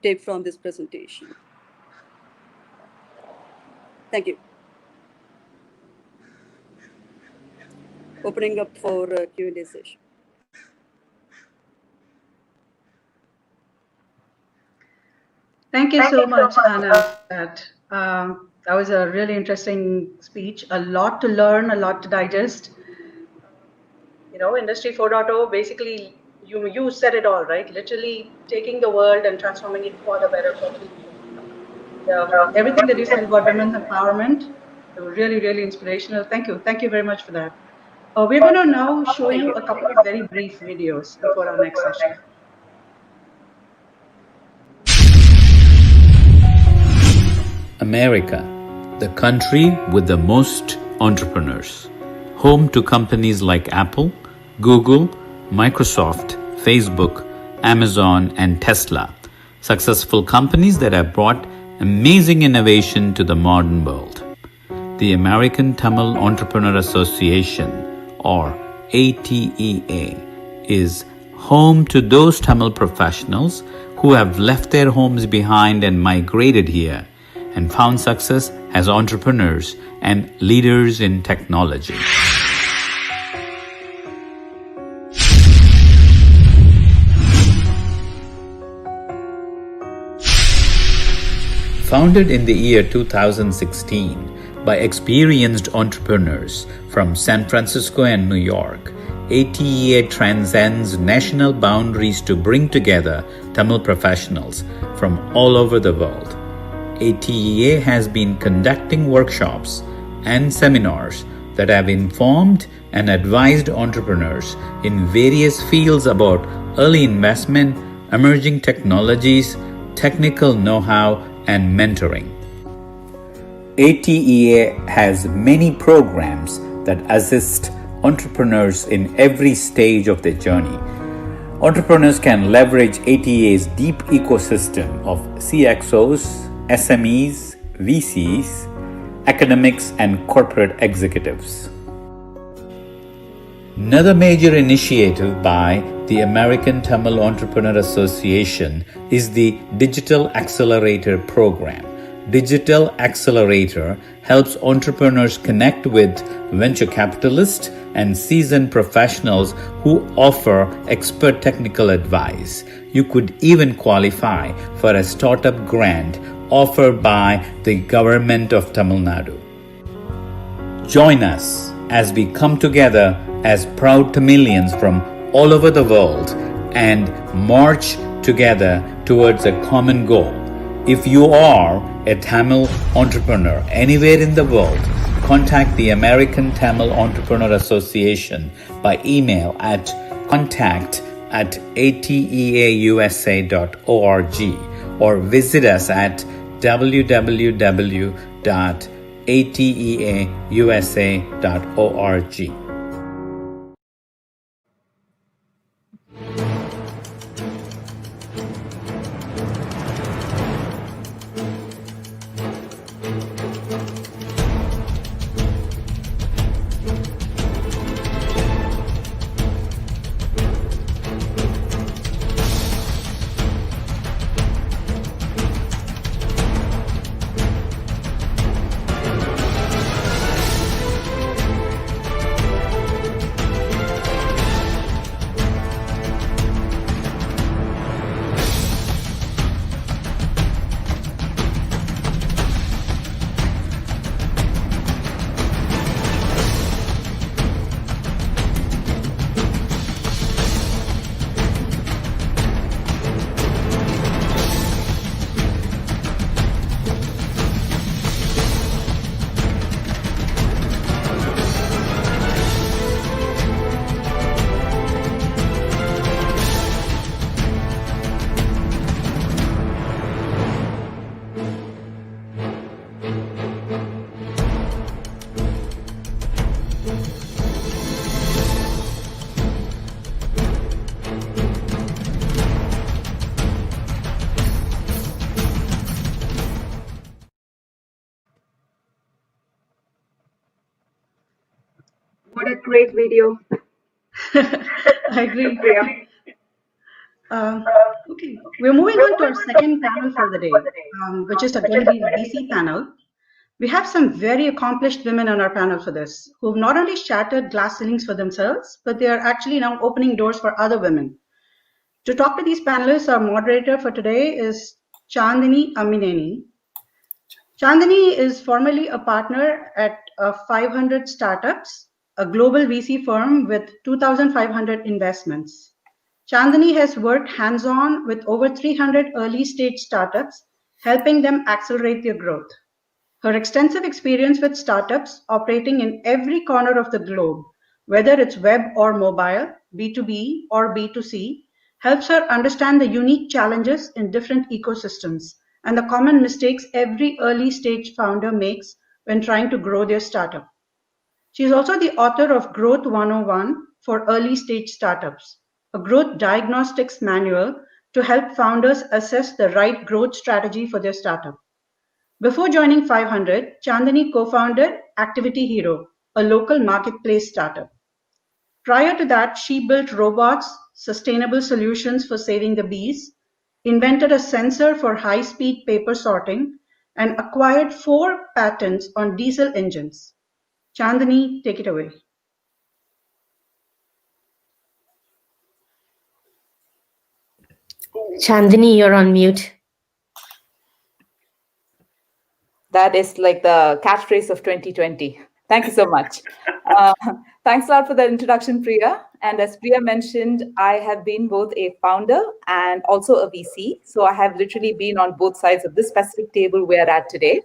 take from this presentation. Thank you. Opening up for Q&A session. Thank you so much, Anna, for that. That was a really interesting speech. A lot to learn, a lot to digest. You know, Industry 4.0, basically, you said it all, right? Literally taking the world and transforming it for the better for people. Everything that you said about women's empowerment, really, really inspirational. Thank you. Thank you very much for that. We're going to now show you a couple of very brief videos before our next session. America, the country with the most entrepreneurs. Home to companies like Apple, Google, Microsoft, Facebook, Amazon, and Tesla. Successful companies that have brought amazing innovation to the modern world. The American Tamil Entrepreneur Association, or ATEA, is home to those Tamil professionals who have left their homes behind and migrated here and found success as entrepreneurs and leaders in technology. Founded in the year 2016 by experienced entrepreneurs from San Francisco and New York, ATEA transcends national boundaries to bring together Tamil professionals from all over the world. ATEA has been conducting workshops and seminars that have informed and advised entrepreneurs in various fields about early investment, emerging technologies, technical know-how, and mentoring. ATEA has many programs that assist entrepreneurs in every stage of their journey. Entrepreneurs can leverage ATEA's deep ecosystem of CXOs, SMEs, VCs, academics, and corporate executives. Another major initiative by the American Tamil Entrepreneur Association is the Digital Accelerator Program, digital accelerator helps entrepreneurs connect with venture capitalists and seasoned professionals who offer expert technical advice. You could even qualify for a startup grant offered by the government of Tamil Nadu. Join us as we come together as proud Tamilians from all over the world and march together towards a common goal. If you are a Tamil entrepreneur anywhere in the world, contact the American Tamil Entrepreneur Association by email at contact@ateausa.org or visit us at www.ateausa.org. What a great video. I agree. Okay, we're moving on to our second panel for the day, which is going to be a VC panel. We have some very accomplished women on our panel for this, who've not only shattered glass ceilings for themselves, but they are actually now opening doors for other women. To talk to these panelists, our moderator for today is Chandini Amineni. Chandini is formerly a partner at 500 Startups, a global VC firm with 2,500 investments. Chandini has worked hands-on with over 300 early-stage startups, helping them accelerate their growth. Her extensive experience with startups operating in every corner of the globe, whether it's web or mobile, B2B or B2C, helps her understand the unique challenges in different ecosystems and the common mistakes every early-stage founder makes when trying to grow their startup. She is also the author of Growth 101 for early-stage startups, a growth diagnostics manual to help founders assess the right growth strategy for their startup. Before joining 500, Chandini co-founded Activity Hero, a local marketplace startup. Prior to that, she built robots, sustainable solutions for saving the bees, invented a sensor for high-speed paper sorting, and acquired 4 patents on diesel engines. Chandini, take it away. Chandini, you're on mute. That is like the catchphrase of 2020. Thank you so much. Thanks a lot for the introduction, Priya. And as Priya mentioned, I have been both a founder and also a VC. So I have literally been on both sides of this specific table we're at today.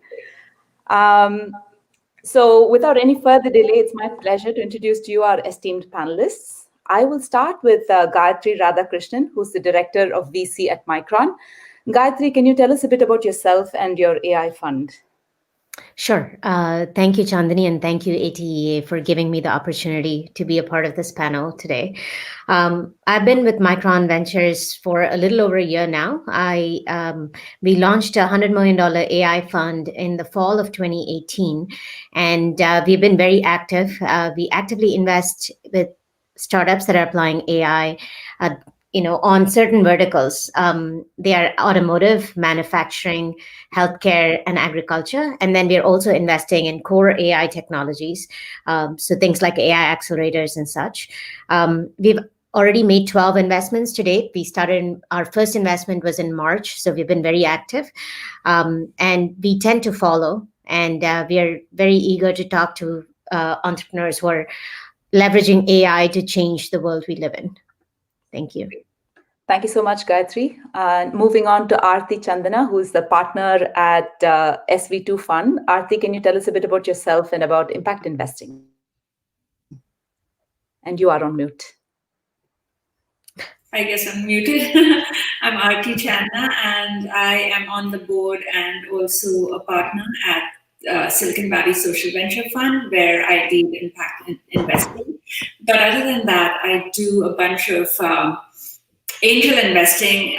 So without any further delay, it's my pleasure to introduce to you our esteemed panelists. I will start with Gayatri Radhakrishnan, who's the director of VC at Micron. Gayatri, can you tell us a bit about yourself and your AI fund? Sure. Thank you, Chandini, and thank you, ATEA, for giving me the opportunity to be a part of this panel today. I've been with Micron Ventures for a little over a year now. We launched a $100 million AI fund in the fall of 2018, and we've been very active. We actively invest with startups that are applying AI on certain verticals. They are automotive, manufacturing, healthcare, and agriculture. And then we're also investing in core AI technologies. So things like AI accelerators and such. We've already made 12 investments to date. Our first investment was in March, so we've been very active. And we tend to follow. And we are very eager to talk to entrepreneurs who are leveraging AI to change the world we live in. Thank you. Thank you so much, Gayatri. Moving on to Aarti Chandana, who is the partner at SV2 Fund. Aarti, can you tell us a bit about yourself and about impact investing? And you are on mute. I guess I'm muted. I'm Aarti Chandana, and I am on the board and also a partner at Silicon Valley Social Venture Fund, where I lead impact investing. But other than that, I do a bunch of angel investing,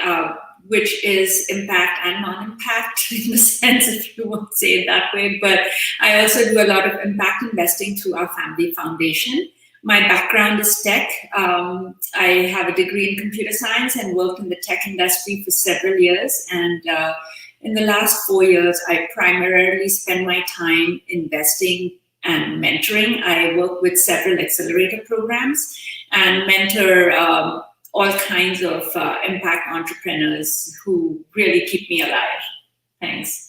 which is impact and non-impact in the sense, if you want to say it that way. But I also do a lot of impact investing through our family foundation. My background is tech. I have a degree in computer science and worked in the tech industry for several years. And in the last 4 years, I primarily spend my time investing and mentoring. I work with several accelerator programs and mentor all kinds of impact entrepreneurs who really keep me alive. Thanks.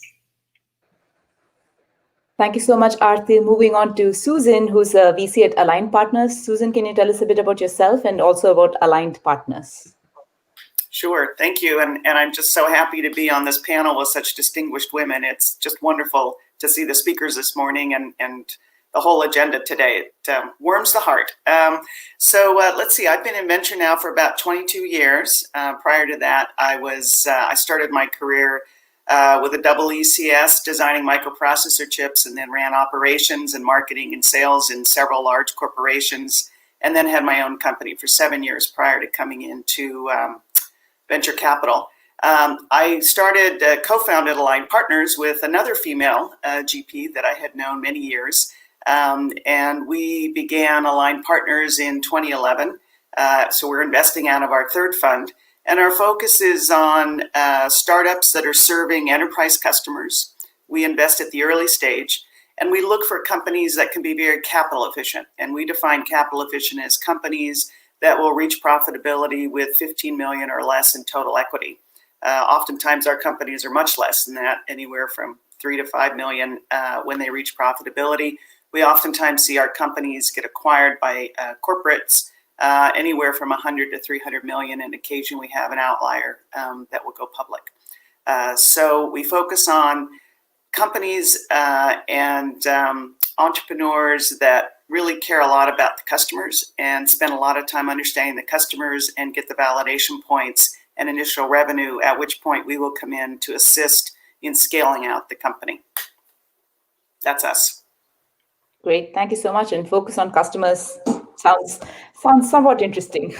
Thank you so much, Aarti. Moving on to Susan, who's a VC at Aligned Partners. Susan, can you tell us a bit about yourself and also about Aligned Partners? Sure, thank you. And I'm just so happy to be on this panel with such distinguished women. It's just wonderful to see the speakers this morning and the whole agenda today. It warms the heart. So let's see, I've been in venture now for about 22 years. Prior to that, I started my career with a double ECS, designing microprocessor chips, and then ran operations and marketing and sales in several large corporations, and then had my own company for 7 years prior to coming into venture capital. I started, co-founded Aligned Partners with another female GP that I had known many years. And we began Aligned Partners in 2011. So we're investing out of our third fund. And our focus is on startups that are serving enterprise customers. We invest at the early stage, and we look for companies that can be very capital efficient. And we define capital efficient as companies that will reach profitability with 15 million or less in total equity. Oftentimes our companies are much less than that, anywhere from 3 to 5 million when they reach profitability. We oftentimes see our companies get acquired by corporates anywhere from 100 to 300 million, and occasionally we have an outlier that will go public. So we focus on companies and entrepreneurs that really care a lot about the customers and spend a lot of time understanding the customers and get the validation points and initial revenue, at which point we will come in to assist in scaling out the company. That's us. Great, thank you so much. And focus on customers sounds somewhat interesting.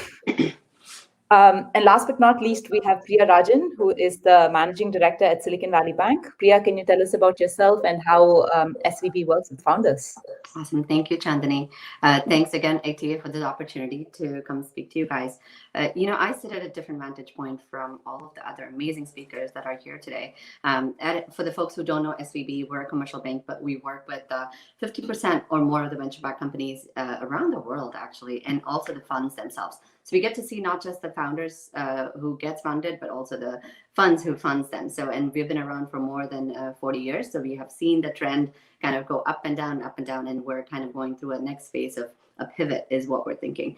And last but not least, we have Priya Rajan, who is the Managing Director at Silicon Valley Bank. Priya, can you tell us about yourself and how SVB works with founders? Awesome. Thank you, Chandani. Thanks again, ATEA, for the opportunity to come speak to you guys. I sit at a different vantage point from all of the other amazing speakers that are here today. For the folks who don't know SVB, we're a commercial bank, but we work with 50% or more of the venture-backed companies around the world, actually, and also the funds themselves. So we get to see not just the founders who gets funded, but also the funds who funds them. And we've been around for more than 40 years. So we have seen the trend kind of go up and down, and we're kind of going through a next phase of a pivot is what we're thinking.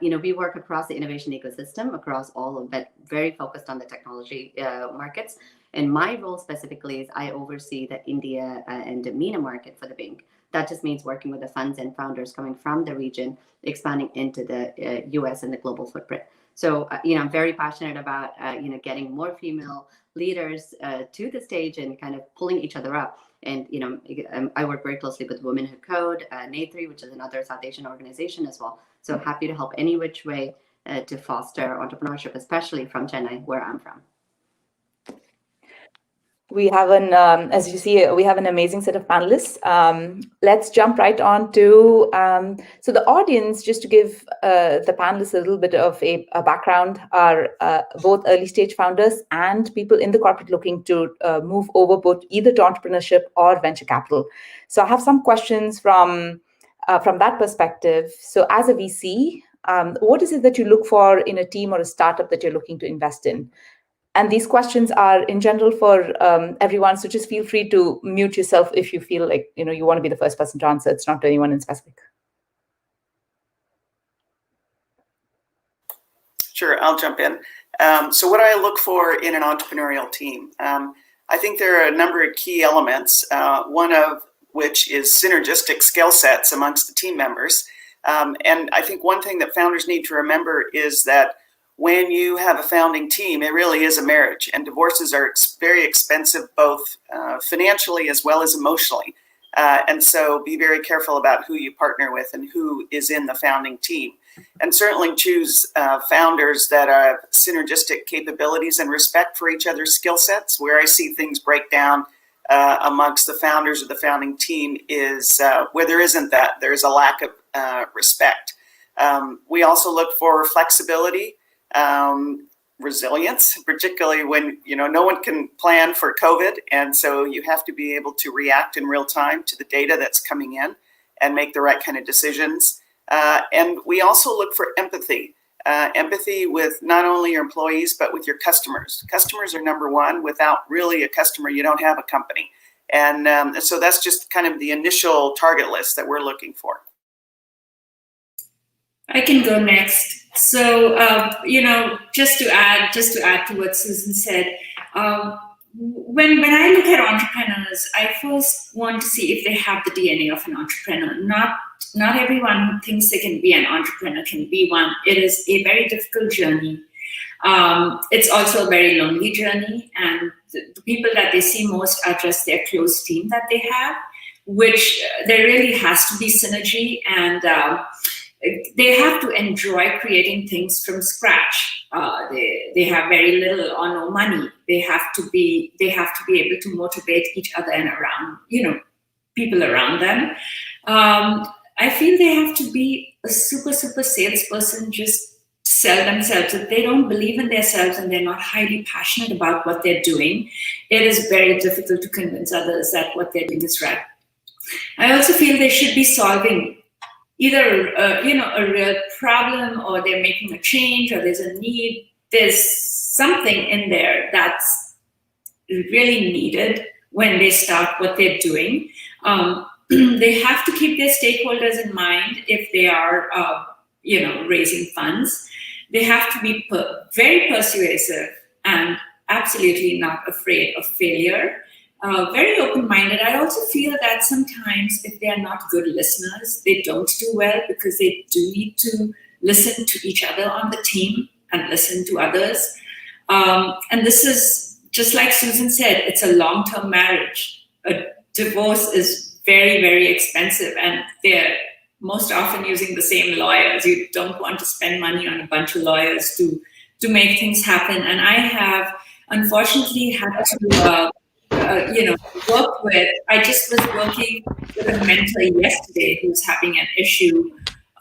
We work across the innovation ecosystem, across all of it, very focused on the technology markets. And my role specifically is I oversee the India and the MENA market for the bank. That just means working with the funds and founders coming from the region, expanding into the US and the global footprint. So, I'm very passionate about, getting more female leaders to the stage and kind of pulling each other up. And, I work very closely with Women Who Code, NA3, which is another South Asian organization as well. So happy to help any which way to foster entrepreneurship, especially from Chennai, where I'm from. We have as you see, we have an amazing set of panelists. Let's jump right on to, so the audience, just to give the panelists a little bit of a background, are both early stage founders and people in the corporate looking to move over both either to entrepreneurship or venture capital. So I have some questions from that perspective. So as a VC, what is it that you look for in a team or a startup that you're looking to invest in? And these questions are in general for everyone. So just feel free to mute yourself if you feel like you want to be the first person to answer. It's not to anyone in specific. Sure, I'll jump in. So what I look for in an entrepreneurial team, I think there are a number of key elements, one of which is synergistic skill sets amongst the team members. And I think one thing that founders need to remember is that when you have a founding team, it really is a marriage, and divorces are very expensive, both financially as well as emotionally. And so be very careful about who you partner with and who is in the founding team. And certainly choose founders that have synergistic capabilities and respect for each other's skill sets. Where I see things break down amongst the founders of the founding team is where there isn't that. There's a lack of respect. We also look for flexibility. Resilience, particularly when no one can plan for COVID, and so you have to be able to react in real time to the data that's coming in and make the right kind of decisions. And we also look for empathy. Empathy with not only your employees, but with your customers. Customers are number one. Without really a customer, you don't have a company. And so that's just kind of the initial target list that we're looking for. I can go next. So, just to add to what Susan said, when I look at entrepreneurs, I first want to see if they have the DNA of an entrepreneur. Not everyone who thinks they can be an entrepreneur can be one. It is a very difficult journey. It's also a very lonely journey, and the people that they see most are just their close team that they have, which there really has to be synergy, and they have to enjoy creating things from scratch. They have very little or no money. They have to be able to motivate each other and around, people around them. I feel they have to be a super salesperson, just sell themselves. If they don't believe in themselves and they're not highly passionate about what they're doing, it is very difficult to convince others that what they're doing is right. I also feel they should be solving either a real problem, or they're making a change, or there's a need. There's something in there that's really needed when they start what they're doing. They have to keep their stakeholders in mind if they are raising funds. They have to be very persuasive and absolutely not afraid of failure. Very open-minded. I also feel that sometimes if they are not good listeners, they don't do well, because they do need to listen to each other on the team and listen to others. And this is, just like Susan said, it's a long-term marriage. A divorce is very, very expensive, and they're most often using the same lawyers. You don't want to spend money on a bunch of lawyers to make things happen. And I have, unfortunately, had to work with. I just was working with a mentor yesterday who's having an issue.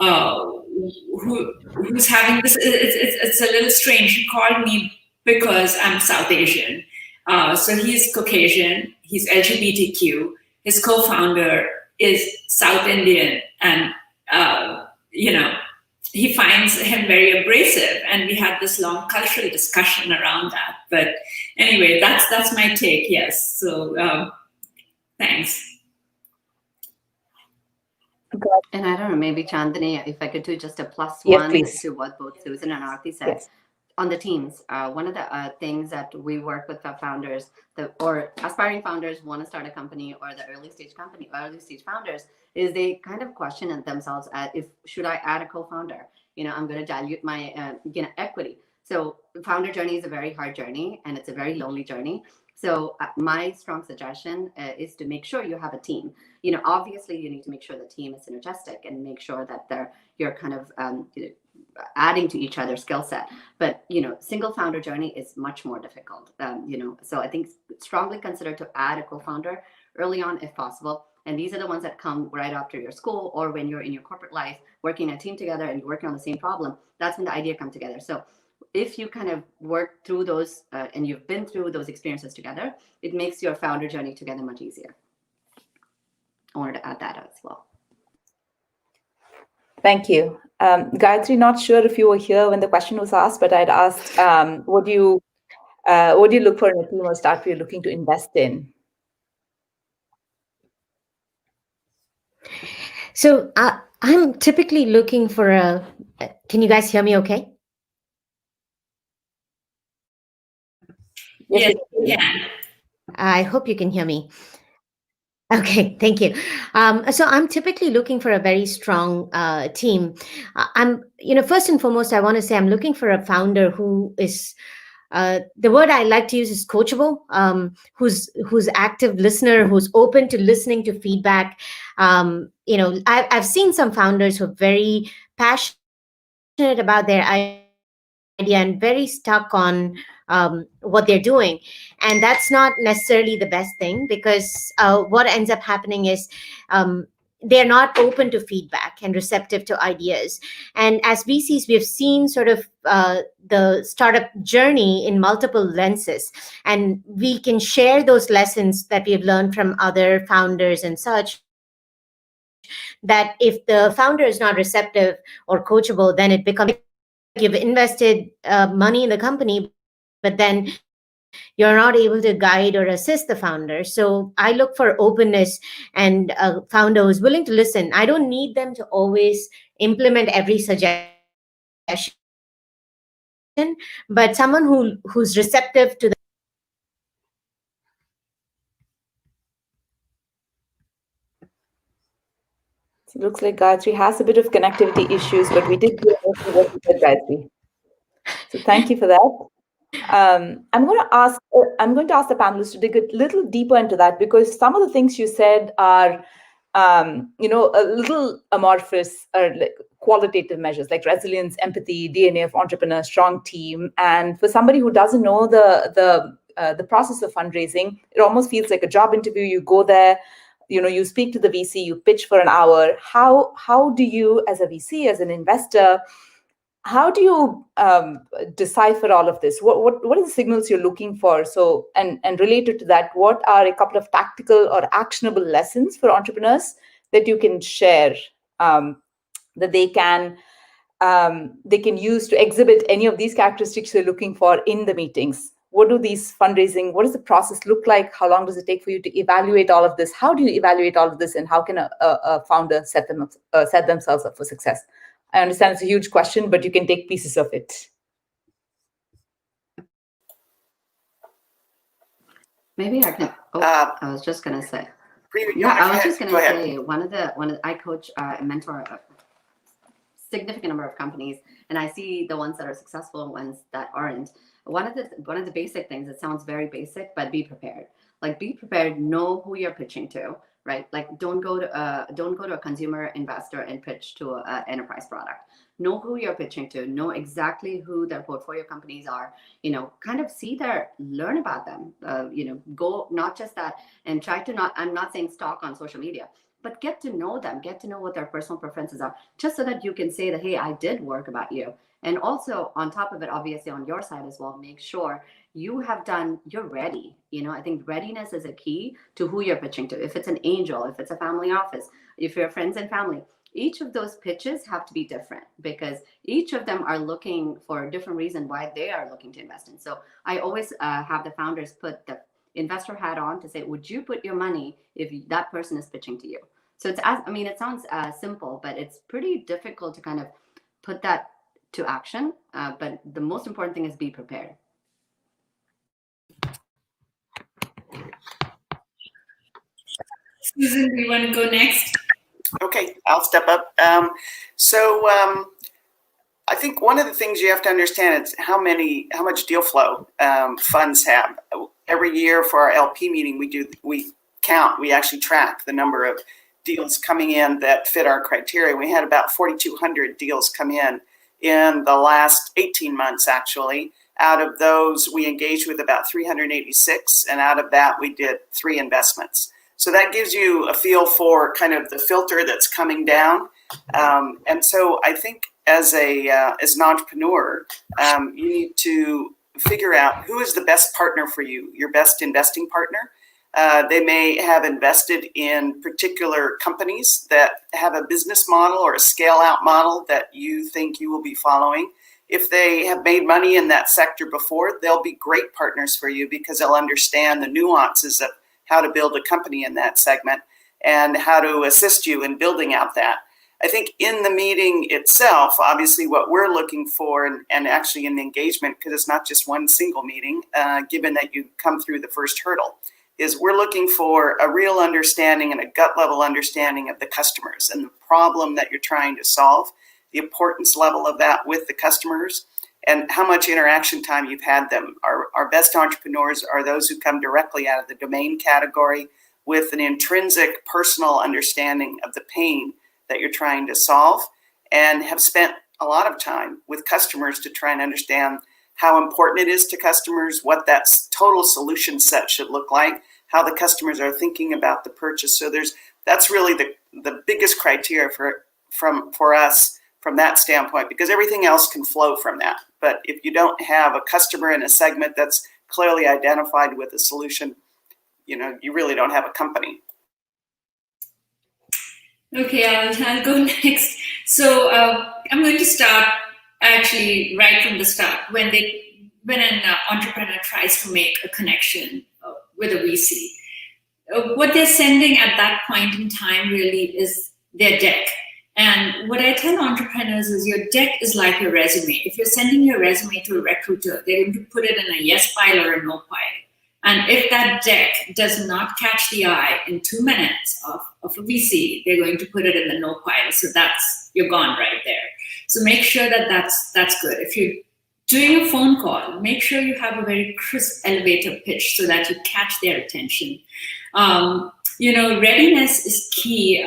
Who's having this? It's a little strange. He called me because I'm South Asian. So he's Caucasian. He's LGBTQ. His co-founder is South Indian, and he finds him very abrasive, and we had this long cultural discussion around that. But anyway, that's my take. Yes. So thanks. And I don't know, maybe Chandani, if I could do just a plus Yes, one please. to what both Susan and Aarti said. Yes. On the teams, one of the things that we work with our founders, or aspiring founders want to start a company, or the early stage founders, is they kind of question it themselves if should I add a co-founder? I'm going to dilute my equity. So founder journey is a very hard journey, and it's a very lonely journey. So my strong suggestion is to make sure you have a team. Obviously you need to make sure the team is synergistic, and make sure that you're kind of adding to each other's skill set. But, single founder journey is much more difficult. So I think strongly consider to add a co-founder early on if possible. And these are the ones that come right after your school or when you're in your corporate life, working in a team together and you're working on the same problem. That's when the idea comes together. So if you kind of work through those and you've been through those experiences together, it makes your founder journey together much easier. I wanted to add that as well. Thank you. Gayatri, not sure if you were here when the question was asked, but I'd asked, what do you look for in a team or startup you're looking to invest in? So I'm typically looking for can you guys hear me okay? Yes, yeah. I hope you can hear me. Okay, thank you. So I'm typically looking for a very strong team. First and foremost, I want to say I'm looking for a founder who is, the word I like to use is coachable, who's active listener, who's open to listening to feedback. I've seen some founders who are very passionate about their idea and very stuck on what they're doing, and that's not necessarily the best thing, because what ends up happening is they're not open to feedback and receptive to ideas. And as VCs, we have seen sort of the startup journey in multiple lenses, and we can share those lessons that we have learned from other founders and such, that if the founder is not receptive or coachable, then it becomes you've invested money in the company, but then you're not able to guide or assist the founder. So I look for openness and a founder who's willing to listen. I don't need them to always implement every suggestion, but someone who's receptive to the It looks like Gayatri has a bit of connectivity issues, but we did hear most of what you said, Gayatri. So thank you for that. I'm going to ask the panelists to dig a little deeper into that, because some of the things you said are, a little amorphous, or like qualitative measures like resilience, empathy, DNA of entrepreneur, strong team. And for somebody who doesn't know the process of fundraising, it almost feels like a job interview. You go there, you speak to the VC, you pitch for an hour. How do you, as a VC, as an investor, how do you decipher all of this? What are the signals you're looking for? So, and related to that, what are a couple of tactical or actionable lessons for entrepreneurs that you can share that they can use to exhibit any of these characteristics you're looking for in the meetings? What does the process look like? How long does it take for you to evaluate all of this? How do you evaluate all of this? And how can a founder set themselves up for success? I understand it's a huge question, but you can take pieces of it. Maybe I can. I was just going to say. I coach and mentor a significant number of companies, and I see the ones that are successful and ones that aren't. One of the basic things, it sounds very basic, but be prepared. Like, be prepared, know who you're pitching to, right? Like, don't go to a consumer investor and pitch to an enterprise product. Know who you're pitching to, know exactly who their portfolio companies are, kind of learn about them, go, not just that, and try to I'm not saying stalk on social media, but get to know them, get to know what their personal preferences are, just so that you can say that, hey, I did work about you. And also, on top of it, obviously on your side as well, make sure you're ready. I think readiness is a key to who you're pitching to. If it's an angel, if it's a family office, if you're friends and family, each of those pitches have to be different, because each of them are looking for a different reason why they are looking to invest in. So I always have the founders put the investor hat on to say, would you put your money if that person is pitching to you? So it sounds simple, but it's pretty difficult to kind of put that to action. But the most important thing is be prepared. Susan, do you want to go next? Okay, I'll step up. I think one of the things you have to understand is how much deal flow funds have. Every year for our LP meeting, we actually track the number of deals coming in that fit our criteria. We had about 4,200 deals come in in the last 18 months, actually. Out of those, we engaged with about 386, and out of that, we did 3 investments. So that gives you a feel for kind of the filter that's coming down. And so I think as an entrepreneur, you need to figure out who is the best partner for you, your best investing partner. They may have invested in particular companies that have a business model or a scale out model that you think you will be following. If they have made money in that sector before, they'll be great partners for you because they'll understand the nuances of how to build a company in that segment and how to assist you in building out that. I think in the meeting itself, obviously what we're looking for, and actually in the engagement, because it's not just one single meeting, given that you come through the first hurdle, is we're looking for a real understanding and a gut level understanding of the customers and the problem that you're trying to solve, the importance level of that with the customers, and how much interaction time you've had them. Our best entrepreneurs are those who come directly out of the domain category with an intrinsic personal understanding of the pain that you're trying to solve and have spent a lot of time with customers to try and understand how important it is to customers, what that total solution set should look like, how the customers are thinking about the purchase. So that's really the biggest criteria for us from that standpoint, because everything else can flow from that. But if you don't have a customer in a segment that's clearly identified with a solution, you really don't have a company. Okay, I'll go next. So I'm going to start actually right from the start. When an entrepreneur tries to make a connection with a VC, what they're sending at that point in time really is their deck. And what I tell entrepreneurs is your deck is like your resume. If you're sending your resume to a recruiter, they're going to put it in a yes pile or a no pile. And if that deck does not catch the eye in 2 minutes of a VC, they're going to put it in the no pile. So you're gone right there. So make sure that that's good. If you're doing a phone call, make sure you have a very crisp elevator pitch so that you catch their attention. Readiness is key.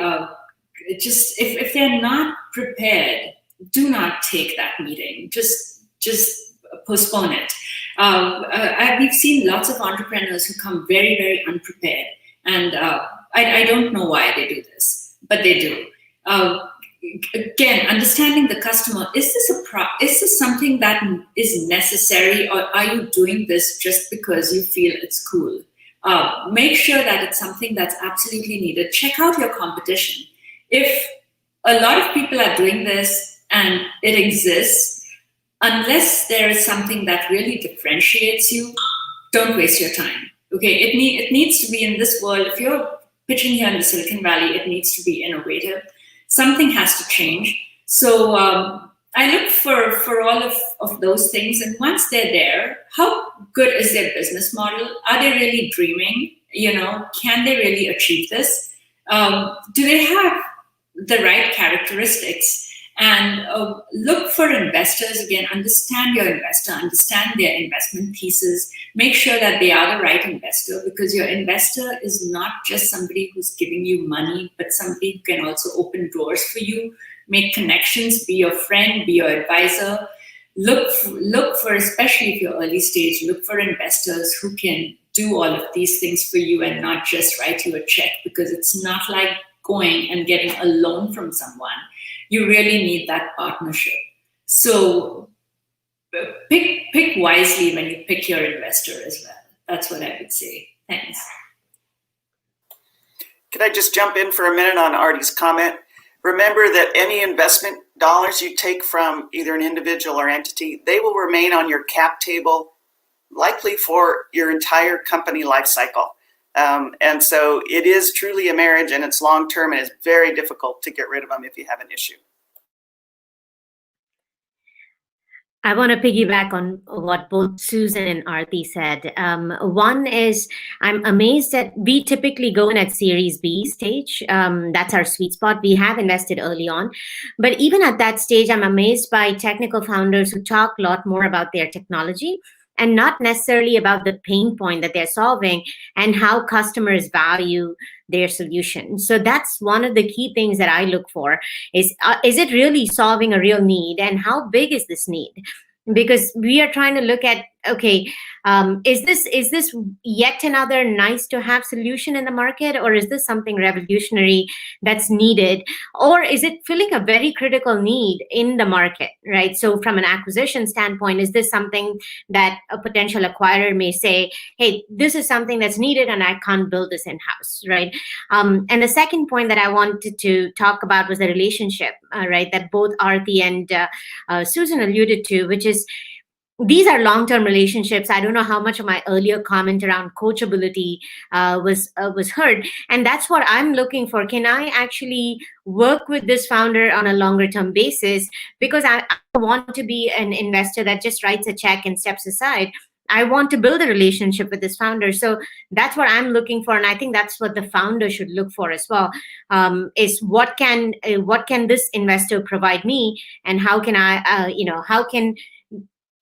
Just if they're not prepared, do not take that meeting. Just postpone it. We've seen lots of entrepreneurs who come very, very unprepared, and I don't know why they do this, but they do. Again, understanding the customer, is this something that is necessary, or are you doing this just because you feel it's cool? Make sure that it's something that's absolutely needed. Check out your competition. If a lot of people are doing this and it exists, unless there is something that really differentiates you, don't waste your time. Okay, it needs to be in this world. If you're pitching here in the Silicon Valley, it needs to be innovative. Something has to change. So I look for all of those things. And once they're there, how good is their business model? Are they really dreaming? Can they really achieve this? Do they have the right characteristics? And look for investors. Again, understand your investor, understand their investment thesis. Make sure that they are the right investor, because your investor is not just somebody who's giving you money, but somebody who can also open doors for you, make connections, be your friend, be your advisor. Look for, especially if you're early stage, look for investors who can do all of these things for you and not just write you a check, because it's not like going and getting a loan from someone. You really need that partnership. So pick wisely when you pick your investor as well. That's what I would say. Thanks. Could I just jump in for a minute on Artie's comment? Remember that any investment dollars you take from either an individual or entity, they will remain on your cap table likely for your entire company life cycle. And so it is truly a marriage, and it's long-term, and it's very difficult to get rid of them if you have an issue. I want to piggyback on what both Susan and Aarti said. One is, I'm amazed that we typically go in at Series B stage. That's our sweet spot. We have invested early on. But even at that stage, I'm amazed by technical founders who talk a lot more about their technology and not necessarily about the pain point that they're solving and how customers value their solution. So that's one of the key things that I look for is it really solving a real need, and how big is this need? Because we are trying to look at, okay, is this yet another nice to have solution in the market, or is this something revolutionary that's needed, or is it filling a very critical need in the market, right? So from an acquisition standpoint, is this something that a potential acquirer may say, hey, this is something that's needed and I can't build this in-house, right? And the second point that I wanted to talk about was the relationship, right, that both Aarti and Susan alluded to, which is these are long-term relationships. I don't know how much of my earlier comment around coachability was heard, and that's what I'm looking for. Can I actually work with this founder on a longer-term basis? Because I want to be an investor that just writes a check and steps aside. I want to build a relationship with this founder. So that's what I'm looking for, and I think that's what the founder should look for as well. Is what can this investor provide me, and how can I,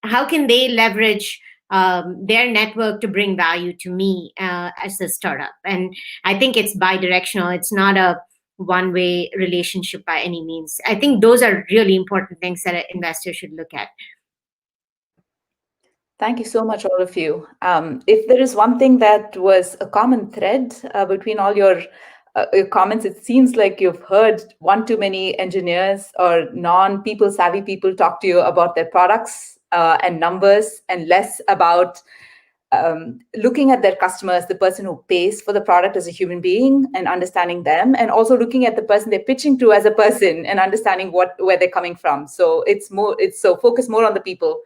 how can they leverage their network to bring value to me as a startup? And I think it's bi-directional. It's not a one-way relationship by any means. I think those are really important things that an investor should look at. Thank you so much, all of you. If there is one thing that was a common thread between all your comments, it seems like you've heard one too many engineers or non-people savvy people talk to you about their products and numbers, and less about looking at their customers, the person who pays for the product as a human being and understanding them, and also looking at the person they're pitching to as a person and understanding where they're coming from. So it's focused more on the people,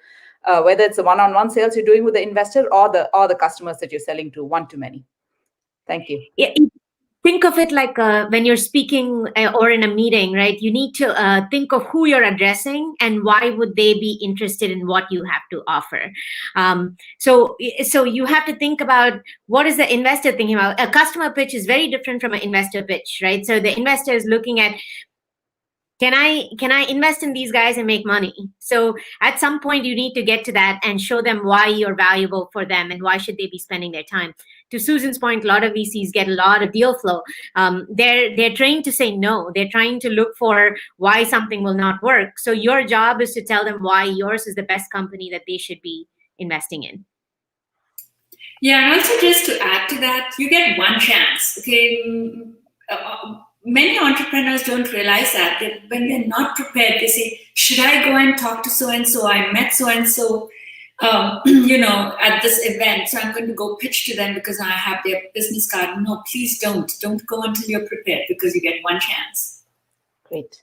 whether it's the one-on-one sales you're doing with the investor or the customers that you're selling to, one too many. Thank you. Yeah. Think of it like when you're speaking or in a meeting, right? You need to think of who you're addressing and why would they be interested in what you have to offer. So you have to think about what is the investor thinking about. A customer pitch is very different from an investor pitch, right? So the investor is looking at, can I invest in these guys and make money? So at some point you need to get to that and show them why you're valuable for them and why should they be spending their time. To Susan's point, a lot of VCs get a lot of deal flow. They're trained to say no. They're trying to look for why something will not work. So your job is to tell them why yours is the best company that they should be investing in. Yeah, and also just to add to that, you get one chance. Okay. Many entrepreneurs don't realize that when they're not prepared, they say, should I go and talk to so-and-so? I met so-and-so, at this event, so I'm going to go pitch to them because I have their business card. No, please don't. Don't go until you're prepared, because you get one chance. Great.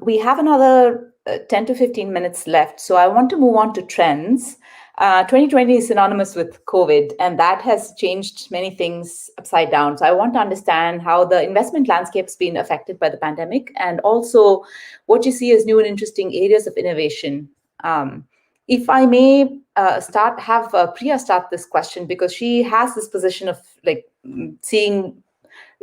We have another 10 to 15 minutes left. So I want to move on to trends. 2020 is synonymous with COVID, and that has changed many things upside down. So I want to understand how the investment landscape has been affected by the pandemic, and also what you see as new and interesting areas of innovation. If I may have Priya start this question, because she has this position of seeing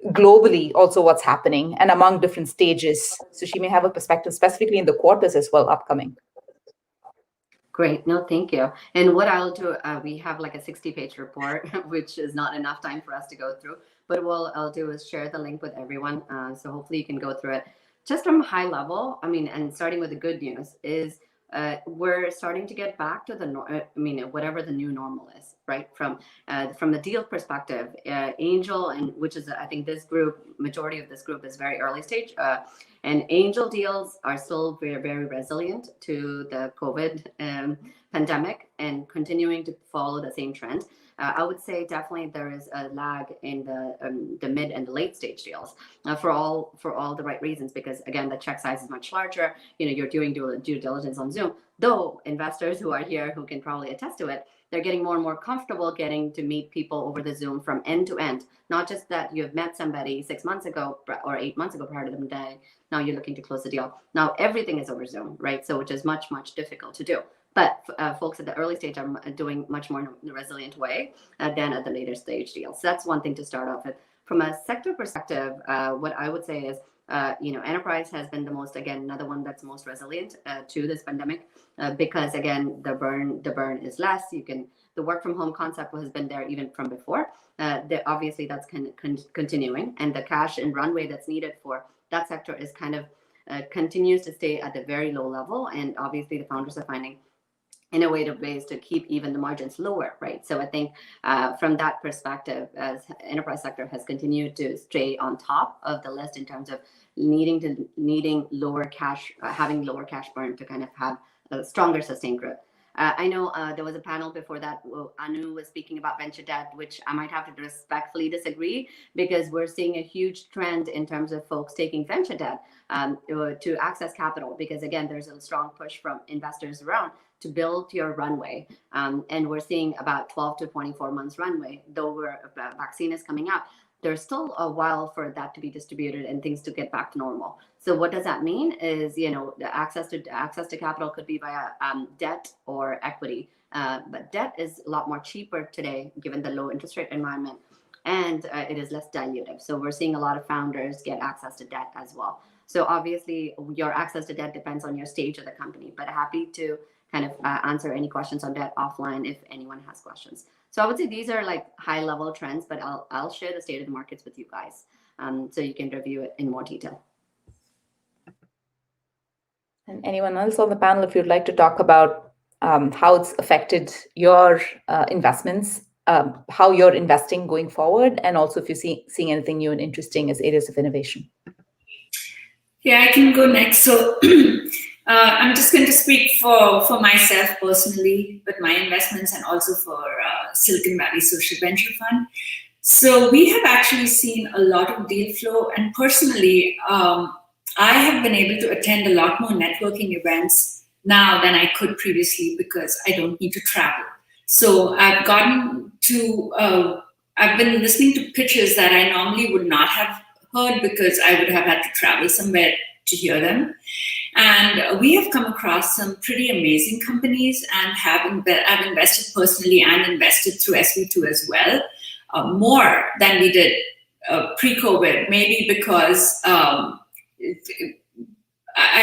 globally also what's happening and among different stages. So she may have a perspective specifically in the quarters as well upcoming. Great. No, thank you. And what I'll do, we have like a 60-page report, which is not enough time for us to go through. But what I'll do is share the link with everyone. So hopefully you can go through it. Just from a high level, and starting with the good news is we're starting to get back to whatever the new normal is, right? From the deal perspective, angel, and which is, I think this group, majority of this group is very early stage. And angel deals are still very, very resilient to the COVID pandemic and continuing to follow the same trend. I would say definitely there is a lag in the mid and the late stage deals for all the right reasons, because again, the check size is much larger. You're doing due diligence on Zoom. Though investors who are here who can probably attest to it, they're getting more and more comfortable getting to meet people over the Zoom from end to end. Not just that you've met somebody 6 months ago or 8 months ago prior to them dying. Now you're looking to close the deal. Now everything is over Zoom, right? So which is much, much difficult to do. But folks at the early stage are doing much more in a resilient way than at the later stage deals. So that's one thing to start off with. From a sector perspective, what I would say is Enterprise has been the most, again, another one that's most resilient to this pandemic because, again, the burn is less. The work from home concept has been there even from before. Obviously, that's continuing, and the cash and runway that's needed for that sector is kind of continues to stay at a very low level. And obviously, the founders are finding innovative ways to keep even the margins lower, right? So I think from that perspective, as enterprise sector has continued to stay on top of the list in terms of needing lower cash, having lower cash burn to kind of have a stronger sustained growth. I know there was a panel before that. Anu was speaking about venture debt, which I might have to respectfully disagree, because we're seeing a huge trend in terms of folks taking venture debt to access capital, because again, there's a strong push from investors around to build your runway. And we're seeing about 12 to 24 months runway, though a vaccine is coming out. There's still a while for that to be distributed and things to get back to normal. So what does that mean is, the access to capital could be via debt or equity. But debt is a lot more cheaper today, given the low interest rate environment, and it is less dilutive. So we're seeing a lot of founders get access to debt as well. So obviously your access to debt depends on your stage of the company, but happy to kind of answer any questions on debt offline if anyone has questions. So I would say these are like high level trends, but I'll share the state of the markets with you guys so you can review it in more detail. And anyone else on the panel, if you'd like to talk about how it's affected your investments, how you're investing going forward, and also if you're seeing anything new and interesting as areas of innovation. Yeah, I can go next. So I'm just going to speak for myself personally, with my investments, and also for Silicon Valley Social Venture Fund. So we have actually seen a lot of deal flow, and personally, I have been able to attend a lot more networking events now than I could previously because I don't need to travel. So I've been listening to pitches that I normally would not have heard because I would have had to travel somewhere to hear them. And we have come across some pretty amazing companies, and I've invested personally and invested through SV2 as well, more than we did pre-COVID, maybe because I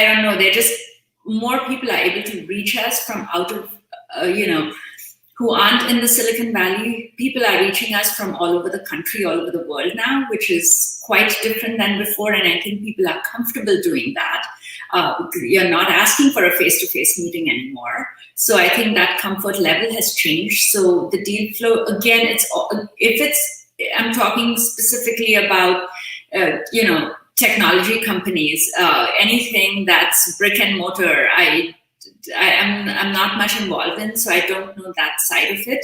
don't know, they're just more people are able to reach us from out of, who aren't in the Silicon Valley. People are reaching us from all over the country, all over the world now, which is quite different than before. And I think people are comfortable doing that. You're not asking for a face-to-face meeting anymore. So I think that comfort level has changed. So the deal flow, again, I'm talking specifically about, technology companies, anything that's brick and mortar, I'm not much involved in, so I don't know that side of it.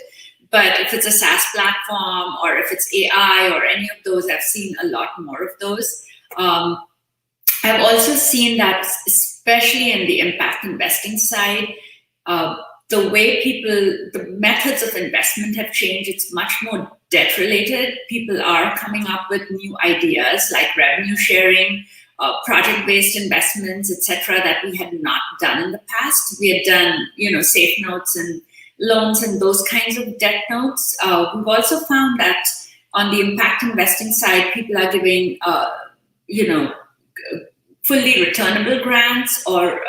But if it's a SaaS platform or if it's AI or any of those, I've seen a lot more of those. I've also seen that, especially in the impact investing side, the way the methods of investment have changed. It's much more debt related. People are coming up with new ideas like revenue sharing, project-based investments, etc., that we had not done in the past. We had done, safe notes and loans and those kinds of debt notes. We've also found that on the impact investing side, people are giving, fully returnable grants or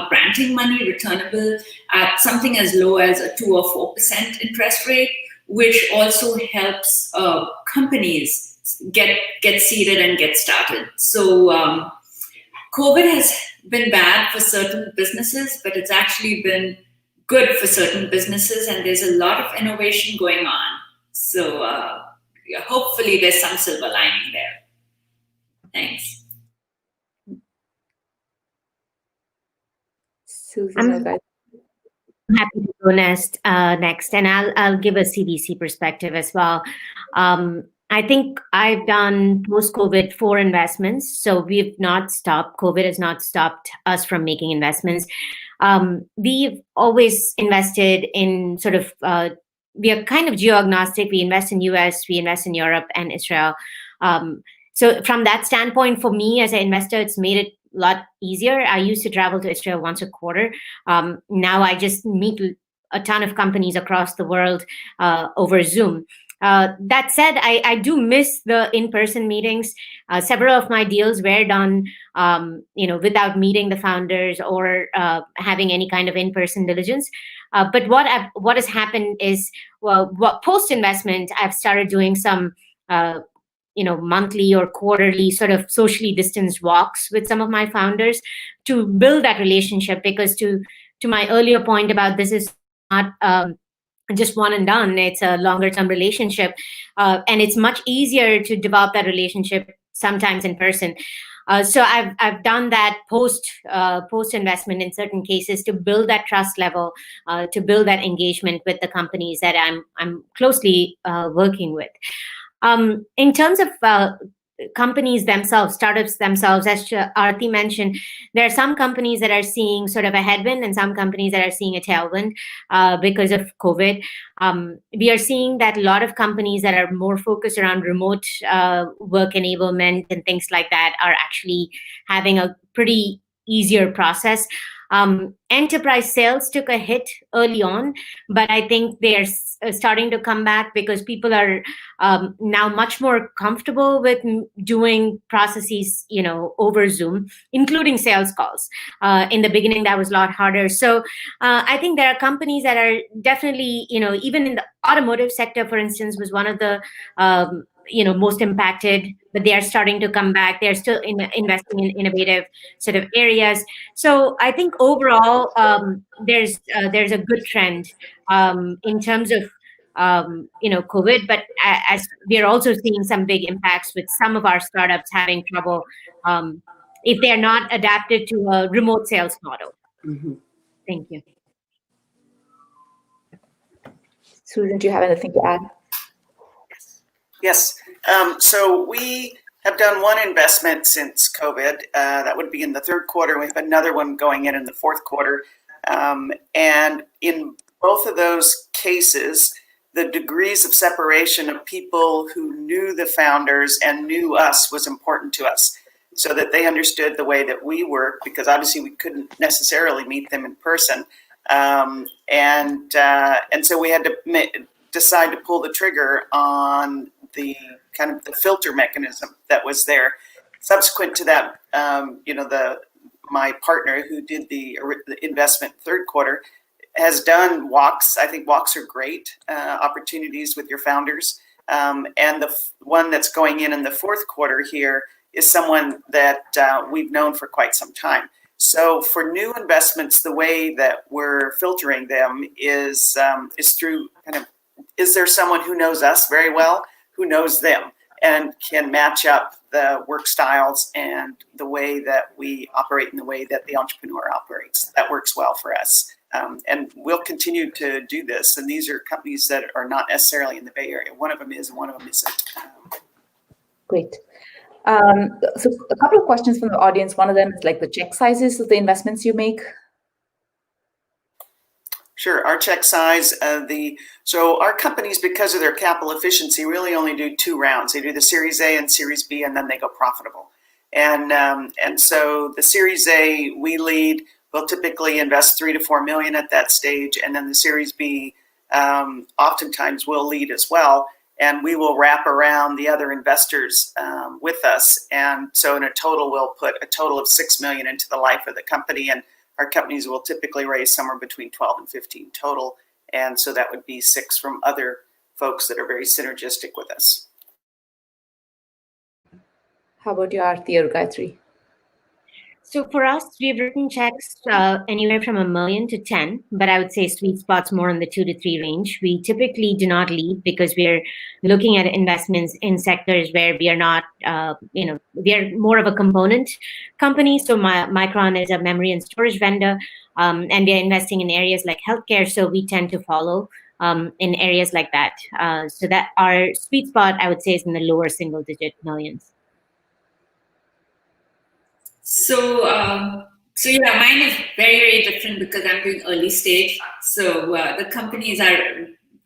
granting money returnable at something as low as a 2 or 4% interest rate, which also helps companies get seeded and get started. So COVID has been bad for certain businesses, but it's actually been good for certain businesses, and there's a lot of innovation going on. So hopefully there's some silver lining there. Thanks. Susan, I'm happy to go next, and I'll give a CVC perspective as well. I think I've done post-COVID 4 investments, so we've not stopped. COVID has not stopped us from making investments. We've always invested in sort of, we are kind of geo-agnostic. We invest in US, we invest in Europe and Israel. So from that standpoint, for me as an investor, it's made it a lot easier. I used to travel to Israel once a quarter. Now I just meet a ton of companies across the world over Zoom. That said, I do miss the in-person meetings. Several of my deals were done, without meeting the founders or having any kind of in-person diligence. But what has happened is, post-investment, I've started doing some, monthly or quarterly sort of socially distanced walks with some of my founders to build that relationship. Because to my earlier point about this is not just one and done, it's a longer term relationship, and it's much easier to develop that relationship sometimes in person. So I've done that post investment in certain cases to build that trust level, to build that engagement with the companies that I'm closely working with. In terms of companies themselves, startups themselves, as Aarti mentioned, there are some companies that are seeing sort of a headwind and some companies that are seeing a tailwind because of COVID. We are seeing that a lot of companies that are more focused around remote work enablement and things like that are actually having a pretty easier process. Enterprise sales took a hit early on, but I think they're starting to come back because people are now much more comfortable with doing processes, over Zoom, including sales calls. In the beginning, that was a lot harder. So I think there are companies that are definitely, even in the automotive sector, for instance, was one of the most impacted, but they are starting to come back. They're still investing in innovative sort of areas. So I think overall, there's a good trend in terms of COVID, but as we are also seeing some big impacts with some of our startups having trouble if they are not adapted to a remote sales model. Mm-hmm. Thank you. Susan, do you have anything to add? Yes. So we have done one investment since COVID. That would be in the third quarter. We have another one going in the fourth quarter. And in both of those cases, the degrees of separation of people who knew the founders and knew us was important to us, so that they understood the way that we work, because obviously we couldn't necessarily meet them in person. And so we had to decide to pull the trigger on the kind of the filter mechanism that was there. Subsequent to that, my partner who did the investment third quarter has done walks. I think walks are great opportunities with your founders. And the one that's going in the fourth quarter here is someone that we've known for quite some time. So for new investments, the way that we're filtering them is through kind of, is there someone who knows us very well, who knows them, and can match up the work styles and the way that we operate and the way that the entrepreneur operates. That works well for us. And we'll continue to do this. And these are companies that are not necessarily in the Bay Area. One of them is, and one of them isn't. Great. So a couple of questions from the audience. One of them is like the check sizes of the investments you make. Sure. Our check size, so our companies, because of their capital efficiency, really only do 2 rounds. They do the Series A and Series B, and then they go profitable. And so the Series A we lead. We'll typically invest $3 to $4 million at that stage, and then the Series B oftentimes will lead as well, and we will wrap around the other investors with us. And so in a total, we'll put a total of $6 million into the life of the company, and our companies will typically raise somewhere between 12 and 15 total, and so that would be 6 from other folks that are very synergistic with us. How about you, Aarti or Gayatri? So for us, we've written checks anywhere from $1 million to 10, but I would say sweet spots more in the 2 to 3 range. We typically do not lead because we're looking at investments in sectors where we are not, we are more of a component company. So Micron is a memory and storage vendor, and we are investing in areas like healthcare. So we tend to follow in areas like that. So that our sweet spot, I would say, is in the lower single-digit millions. So yeah, mine is very, very different because I'm doing early stage. So the companies that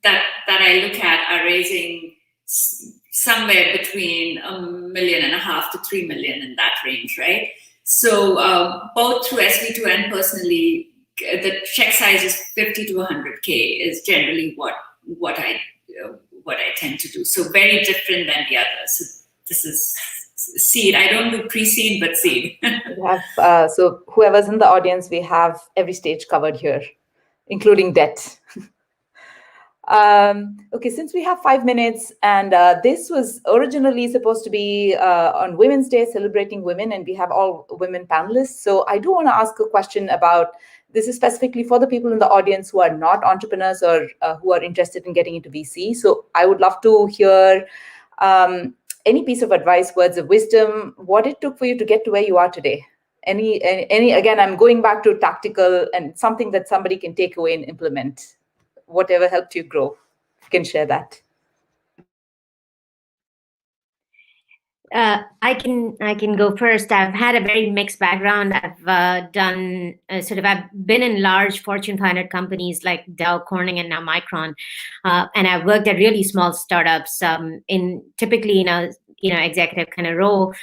I look at are raising somewhere between $1.5 million to $3 million, in that range, right? So both through SV2 and personally, the check size is 50 to 100K is generally what what I tend to do. So very different than the others. So this is seed. I don't do pre-seed, but seed. We have, so whoever's in the audience, we have every stage covered here, including debt. Okay, since we have 5 minutes, and this was originally supposed to be on Women's Day, celebrating women, and we have all women panelists. So I do want to ask a question about, this is specifically for the people in the audience who are not entrepreneurs or who are interested in getting into VC. So I would love to hear any piece of advice, words of wisdom, what it took for you to get to where you are today. Any again, I'm going back to tactical and something that somebody can take away and implement. Whatever helped you grow, you can share that. I can go first. I've had a very mixed background. I've done I've been in large Fortune 500 companies like Dow, Corning, and now Micron, and I've worked at really small startups. Typically in a executive kind of role,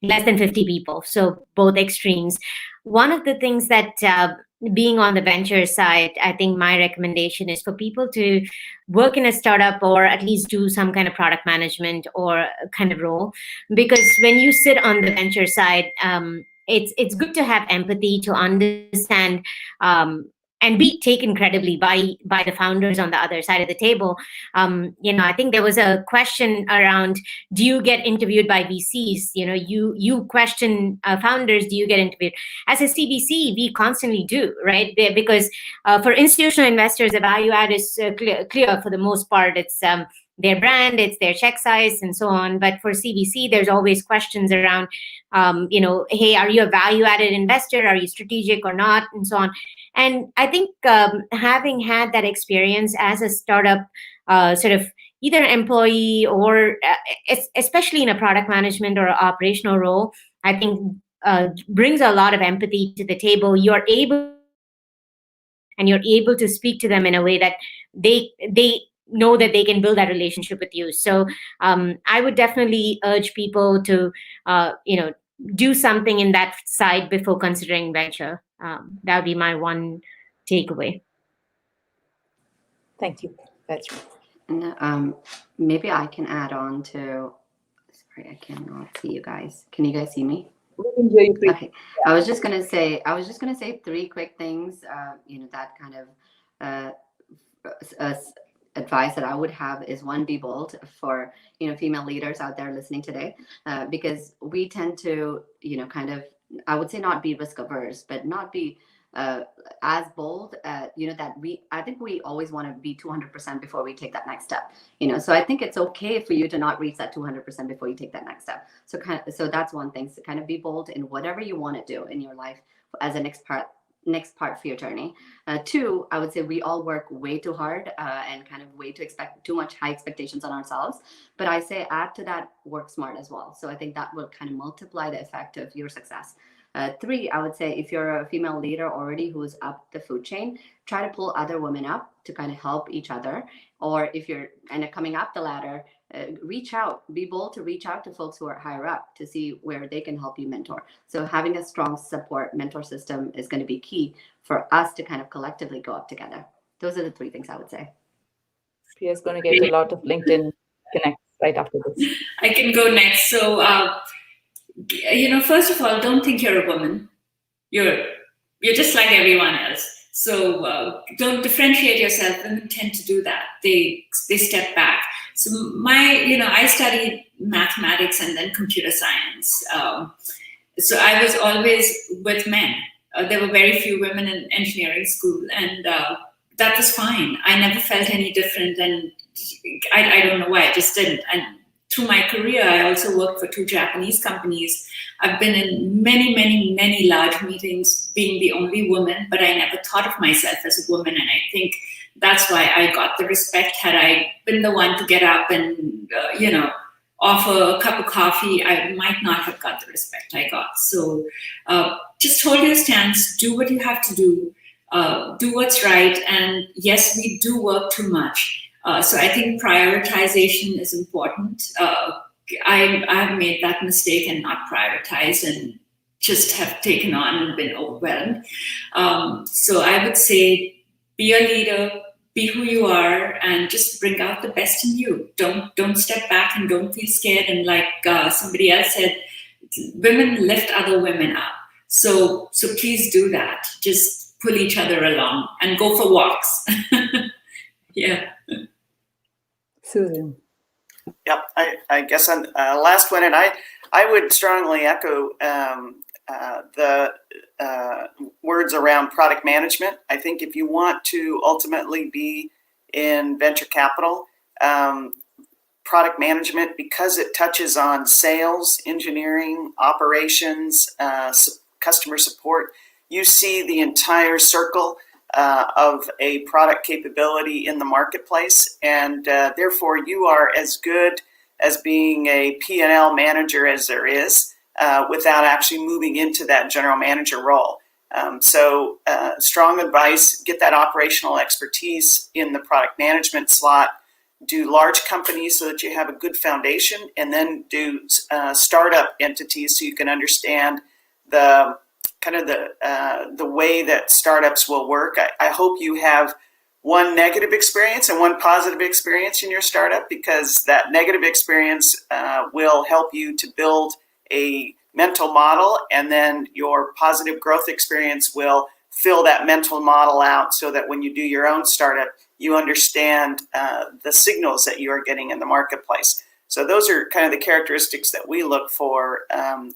less than 50 people. So both extremes. One of the things that being on the venture side, I think my recommendation is for people to work in a startup or at least do some kind of product management or kind of role. Because when you sit on the venture side, it's good to have empathy, to understand and be taken credibly by the founders on the other side of the table. I think there was a question around, do you get interviewed by VCs? You question founders, do you get interviewed? As a CVC, we constantly do, right? Because for institutional investors, the value add is clear for the most part. It's their brand, it's their check size, and so on. But for CVC, there's always questions around, hey, are you a value-added investor? Are you strategic or not? And so on. And I think having had that experience as a startup, either employee or especially in a product management or operational role, I think brings a lot of empathy to the table. You're able to speak to them in a way that they know that they can build that relationship with you. So I would definitely urge people to, do something in that side before considering venture. That would be my one takeaway. Thank you. That's right. And maybe I can add on to, sorry, I cannot see you guys. Can you guys see me? Okay. I was just gonna say 3 quick things, that kind of advice that I would have is, one, be bold for, female leaders out there listening today, because we tend to, I would say not be risk averse, but not be as bold, I think we always want to be 200% before we take that next step, so I think it's okay for you to not reach that 200% before you take that next step. So that's one thing, so kind of be bold in whatever you want to do in your life as a next part for your journey. 2, I would say we all work way too hard and kind of way to expect too much high expectations on ourselves. But I say add to that, work smart as well. So I think that will kind of multiply the effect of your success. 3, I would say if you're a female leader already who's up the food chain, try to pull other women up to kind of help each other. Or if you're kind of coming up the ladder, reach out, be bold to reach out to folks who are higher up to see where they can help you mentor. So having a strong support mentor system is going to be key for us to kind of collectively go up together. Those are the 3 things I would say. Priya's going to get a lot of LinkedIn connects right after this. I can go next. So, first of all, don't think you're a woman. You're just like everyone else. So don't differentiate yourself. Women tend to do that. They step back. So I studied mathematics and then computer science. So I was always with men. There were very few women in engineering school, and that was fine. I never felt any different, and I don't know why, I just didn't. And through my career, I also worked for 2 Japanese companies. I've been in many, many, many large meetings being the only woman, but I never thought of myself as a woman. And I think that's why I got the respect. Had I been the one to get up and, offer a cup of coffee, I might not have got the respect I got. So just hold your stance, do what you have to do what's right. And yes, we do work too much. So I think prioritization is important. I've made that mistake and not prioritized and just have taken on and been overwhelmed. So I would say be a leader, be who you are and just bring out the best in you. Don't step back and don't feel scared. And like somebody else said, women lift other women up. So please do that. Just pull each other along and go for walks. Yeah. Susan. Yep, I guess I'm last one, and I would strongly echo the words around product management. I think if you want to ultimately be in venture capital, product management, because it touches on sales, engineering, operations, customer support, you see the entire circle of a product capability in the marketplace, and therefore you are as good as being a P&L manager as there is without actually moving into that general manager role. So strong advice, get that operational expertise in the product management slot, do large companies so that you have a good foundation, and then do startup entities so you can understand the kind of the way that startups will work. I hope you have one negative experience and one positive experience in your startup, because that negative experience will help you to build a mental model, and then your positive growth experience will fill that mental model out so that when you do your own startup, you understand the signals that you are getting in the marketplace. So those are kind of the characteristics that we look for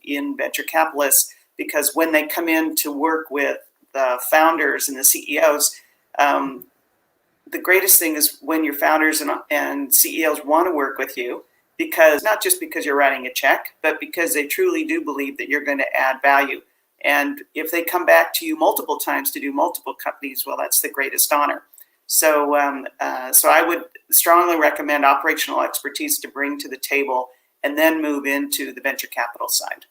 in venture capitalists, because when they come in to work with the founders and the CEOs, the greatest thing is when your founders and CEOs want to work with you, because not just because you're writing a check, but because they truly do believe that you're going to add value. And if they come back to you multiple times to do multiple companies, well, that's the greatest honor. So I would strongly recommend operational expertise to bring to the table, and then move into the venture capital side.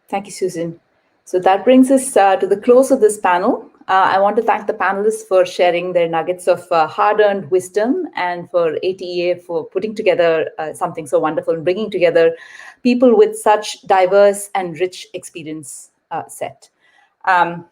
Thank you, Susan. So that brings us to the close of this panel. I want to thank the panelists for sharing their nuggets of hard-earned wisdom, and for ATEA for putting together something so wonderful and bringing together people with such diverse and rich experience set.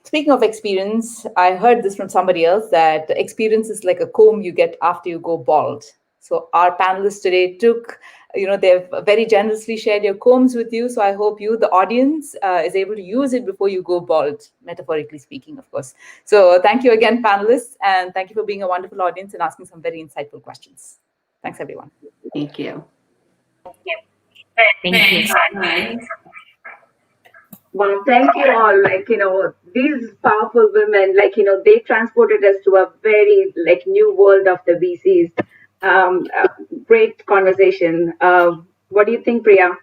Speaking of experience, I heard this from somebody else, that experience is like a comb you get after you go bald. So our panelists today took, they've very generously shared your combs with you. So I hope you, the audience, is able to use it before you go bald, metaphorically speaking, of course. So thank you again, panelists, and thank you for being a wonderful audience and asking some very insightful questions. Thanks, everyone. Thank you. Thank you. Bye. Well, thank you all. These powerful women, they transported us to a very new world of the VCs. Great conversation. What do you think, Priya?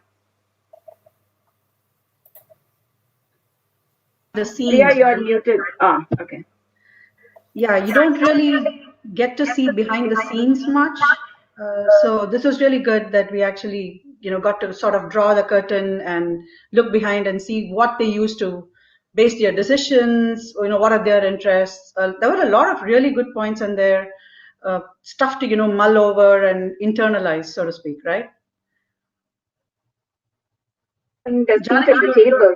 The scenes. Priya, you're muted. Okay. Yeah, you don't really get to see behind the scenes much. So this was really good that we actually, got to sort of draw the curtain and look behind and see what they use to base their decisions, what are their interests. There were a lot of really good points in there, stuff to, mull over and internalize, so to speak, right? The seat at the table.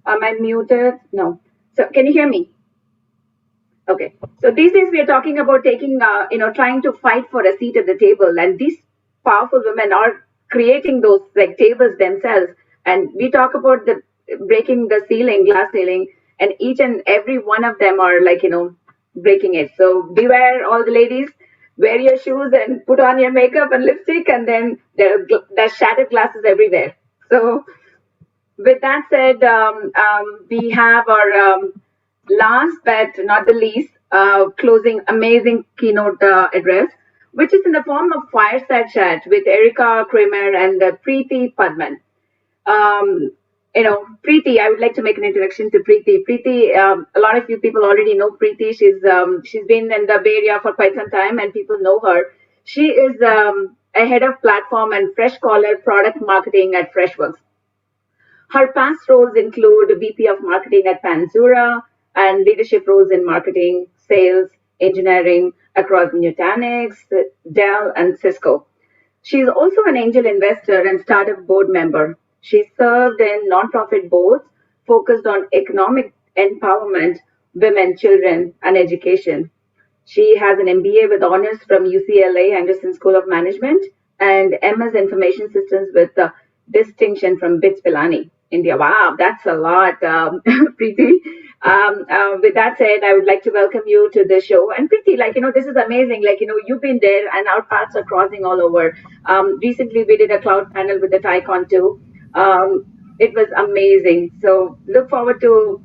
Am I muted? No. So can you hear me? Okay. So these days we are talking about taking, trying to fight for a seat at the table, and these powerful women are creating those tables themselves. And we talk about the breaking the ceiling, glass ceiling, and each and every one of them are breaking it. So beware, all the ladies. Wear your shoes and put on your makeup and lipstick, and then there's shattered glasses everywhere. So with that said, we have our last but not the least closing amazing keynote address, which is in the form of fireside chat with Erica Kramer and Preeti Padman. Preeti, I would like to make an introduction to Preeti. Preeti, a lot of you people already know Preeti. She's been in the Bay Area for quite some time, and people know her. She is a head of platform and fresh collar product marketing at Freshworks. Her past roles include VP of marketing at Panzura and leadership roles in marketing, sales, engineering across Nutanix, Dell, and Cisco. She is also an angel investor and startup board member. She served in nonprofit boards focused on economic empowerment, women, children, and education. She has an MBA with honors from UCLA Anderson School of Management and MS Information Systems with distinction from BITS Pilani, India. Wow, that's a lot, Preeti. With that said, I would like to welcome you to the show. And Preeti, this is amazing. You've been there and our paths are crossing all over. Recently, we did a cloud panel with the TICON too. It was amazing. So look forward to,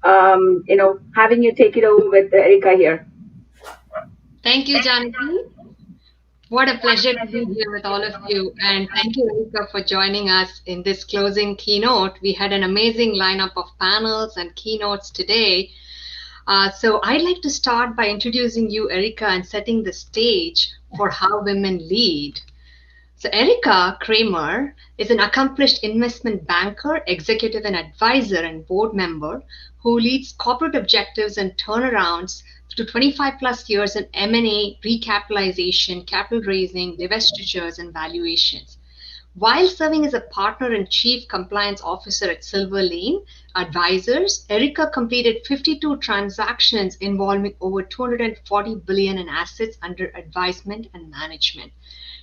having you take it over with Erica here. Thank you, Janaki. What a pleasure to be here with all of you. And thank you, Erica, for joining us in this closing keynote. We had an amazing lineup of panels and keynotes today. So I'd like to start by introducing you, Erica, and setting the stage for how women lead. So Erica Kramer is an accomplished investment banker, executive and advisor and board member who leads corporate objectives and turnarounds to 25 plus years in M&A, recapitalization, capital raising, divestitures, and valuations. While serving as a partner and chief compliance officer at Silver Lane Advisors, Erica completed 52 transactions involving over $240 billion in assets under advisement and management.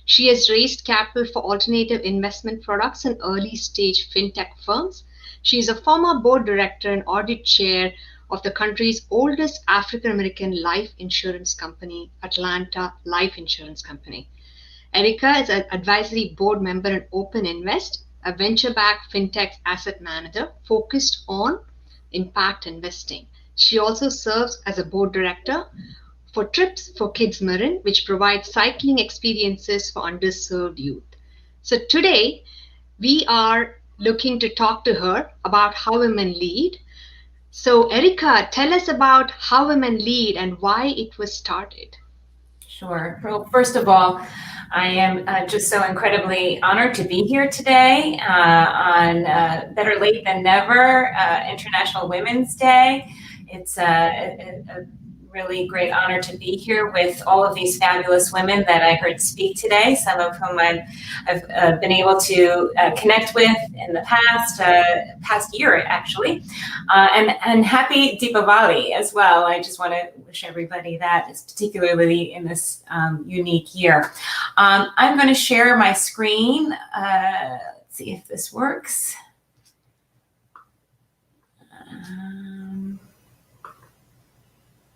She has raised capital for alternative investment products and early stage fintech firms. She is a former board director and audit chair of the country's oldest African-American life insurance company, Atlanta Life Insurance Company. Erica is an advisory board member in Open Invest, a venture-backed fintech asset manager focused on impact investing. She also serves as a board director for Trips for Kids Marin, which provides cycling experiences for underserved youth. So today, we are looking to talk to her about how women lead. So Erica, tell us about how women lead and why it was started. Sure. Well, first of all, I am just so incredibly honored to be here today on Better Late Than Never, International Women's Day. It's a really great honor to be here with all of these fabulous women that I heard speak today, some of whom I've been able to connect with in the past year, actually. And happy Deepavali as well. I just want to wish everybody that, particularly in this unique year. I'm going to share my screen. Let's see if this works.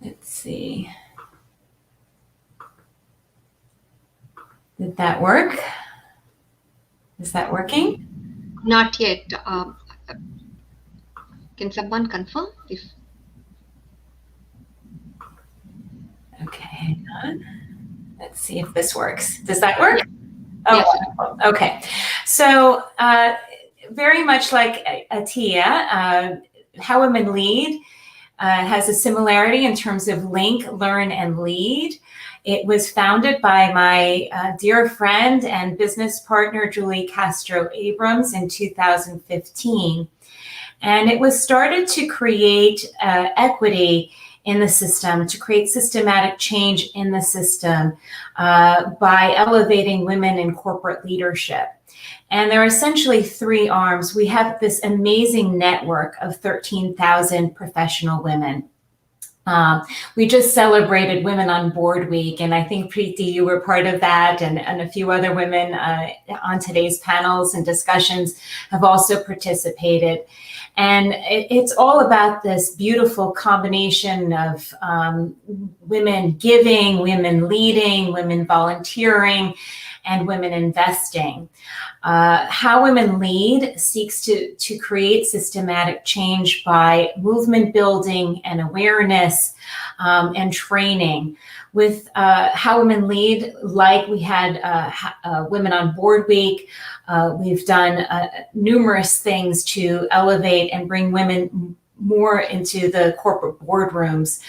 Let's see. Did that work? Is that working? Not yet. Can someone confirm if? Okay, hang on. Let's see if this works. Does that work? Yeah. Oh, yes. Wonderful. Okay. So very much like ATEA, How Women Lead has a similarity in terms of link, learn, and lead. It was founded by my dear friend and business partner, Julie Castro Abrams, in 2015. And it was started to create equity in the system, to create systematic change in the system by elevating women in corporate leadership. And there are essentially three arms. We have this amazing network of 13,000 professional women. We just celebrated Women on Board Week, and I think, Preeti, you were part of that, and a few other women on today's panels and discussions have also participated. And it's all about this beautiful combination of women giving, women leading, women volunteering, and women investing. How Women Lead seeks to create systematic change by movement building and awareness and training. With How Women Lead, like we had Women on Board Week, we've done numerous things to elevate and bring women more into the corporate boardrooms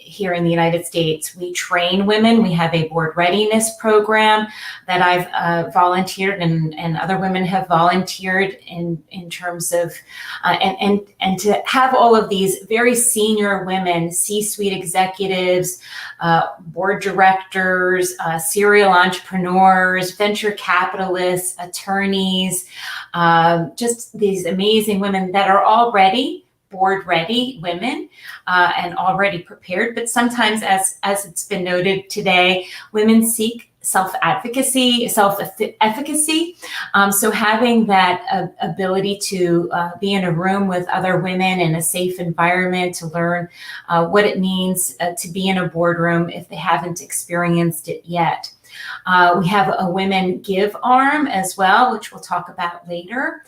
here in the United States. We train women. We have a board readiness program that I've volunteered and other women have volunteered in terms of, and to have all of these very senior women, C-suite executives, board directors, serial entrepreneurs, venture capitalists, attorneys, just these amazing women that are all ready, board ready women and already prepared. But sometimes, as it's been noted today, women seek self-advocacy, self-efficacy. So having that ability to be in a room with other women in a safe environment to learn what it means to be in a boardroom if they haven't experienced it yet. We have a women give arm as well, which we'll talk about later.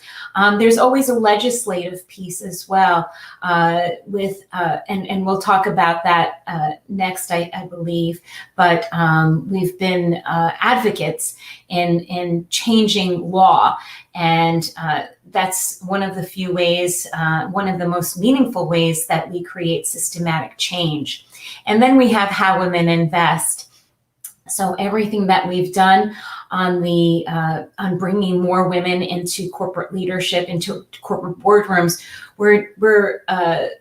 There's always a legislative piece as well and we'll talk about that next, I believe. But we've been advocates in changing law, and that's one of the few ways, one of the most meaningful ways that we create systematic change. And then we have how women invest. So everything that we've done on on bringing more women into corporate leadership, into corporate boardrooms, we're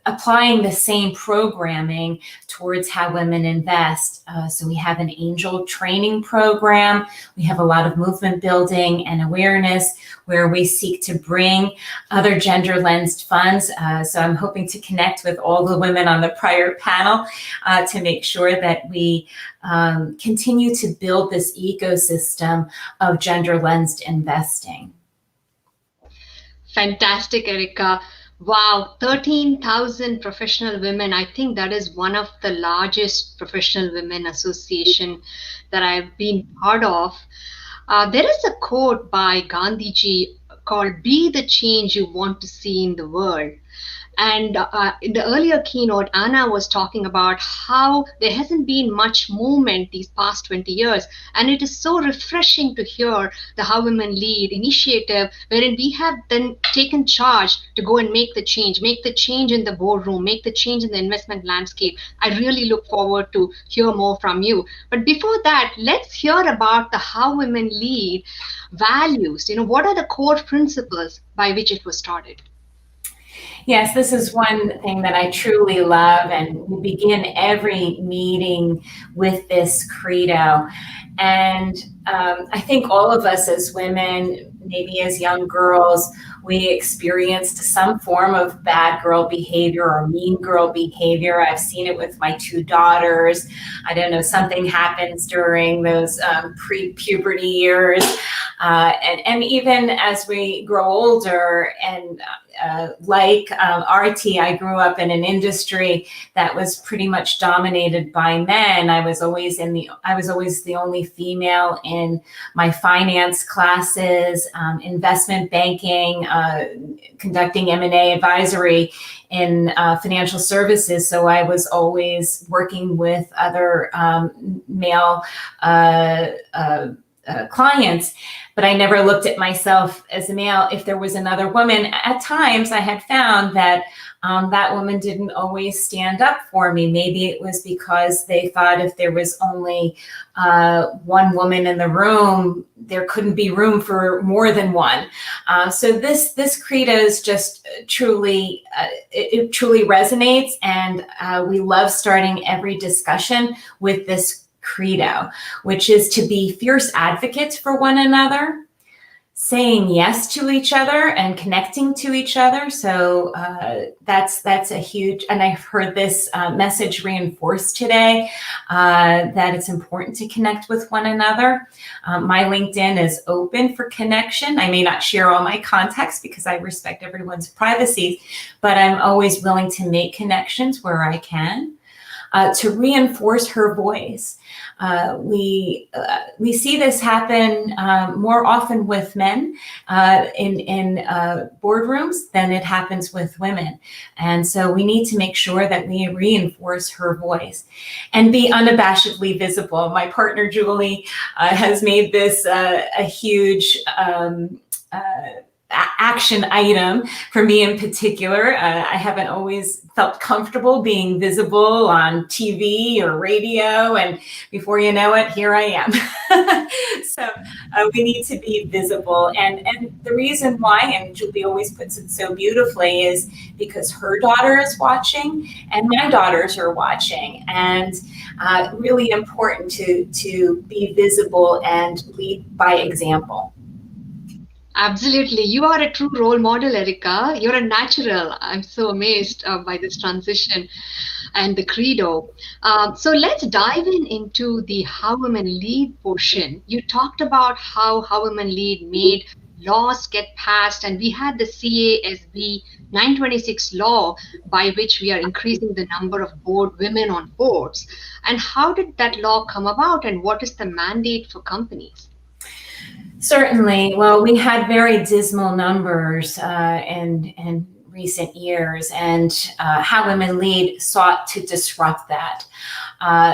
applying the same programming towards how women invest. So we have an angel training program. We have a lot of movement building and awareness where we seek to bring other gender lensed funds. So I'm hoping to connect with all the women on the prior panel to make sure that we continue to build this ecosystem of gender lensed investing. Fantastic, Erica. Wow, 13,000 professional women. I think that is one of the largest professional women association that I've been part of. There is a quote by Gandhiji called "Be the change you want to see in the world." And in the earlier keynote, Anna was talking about how there hasn't been much movement these past 20 years. And it is so refreshing to hear the How Women Lead initiative, wherein we have then taken charge to go and make the change in the boardroom, make the change in the investment landscape. I really look forward to hear more from you. But before that, let's hear about the How Women Lead values. What are the core principles by which it was started? Yes, this is one thing that I truly love, and we begin every meeting with this credo. And I think all of us as women, maybe as young girls, we experienced some form of bad girl behavior or mean girl behavior. I've seen it with my two daughters. I don't know, something happens during those pre-puberty years. And even as we grow older, and like RT, I grew up in an industry that was pretty much dominated by men. I was always the only female in my finance classes, investment banking, conducting M&A advisory in financial services. So I was always working with other male clients, but I never looked at myself as a male. If there was another woman, at times I had found that that woman didn't always stand up for me. Maybe it was because they thought if there was only one woman in the room, there couldn't be room for more than one. So this credo is just truly, it truly resonates, and we love starting every discussion with this credo, which is to be fierce advocates for one another, saying yes to each other and connecting to each other. So that's a huge, and I've heard this message reinforced today, that it's important to connect with one another. My LinkedIn is open for connection. I may not share all my contacts because I respect everyone's privacy, but I'm always willing to make connections where I can. To reinforce her voice. We see this happen more often with men in boardrooms than it happens with women. And so we need to make sure that we reinforce her voice and be unabashedly visible. My partner, Julie, has made this a huge action item for me in particular. I haven't always felt comfortable being visible on TV or radio, and before you know it, here I am. So we need to be visible, and the reason why, and Julie always puts it so beautifully, is because her daughter is watching and my daughters are watching, and really important to be visible and lead by example. Absolutely. You are a true role model, Erica. You're a natural. I'm so amazed by this transition and the credo. So let's dive into the How Women Lead portion. You talked about how Women Lead made laws get passed, and we had the CASB 926 law by which we are increasing the number of women on boards. And how did that law come about, and what is the mandate for companies? Certainly. Well, we had very dismal numbers in recent years, and How Women Lead sought to disrupt that.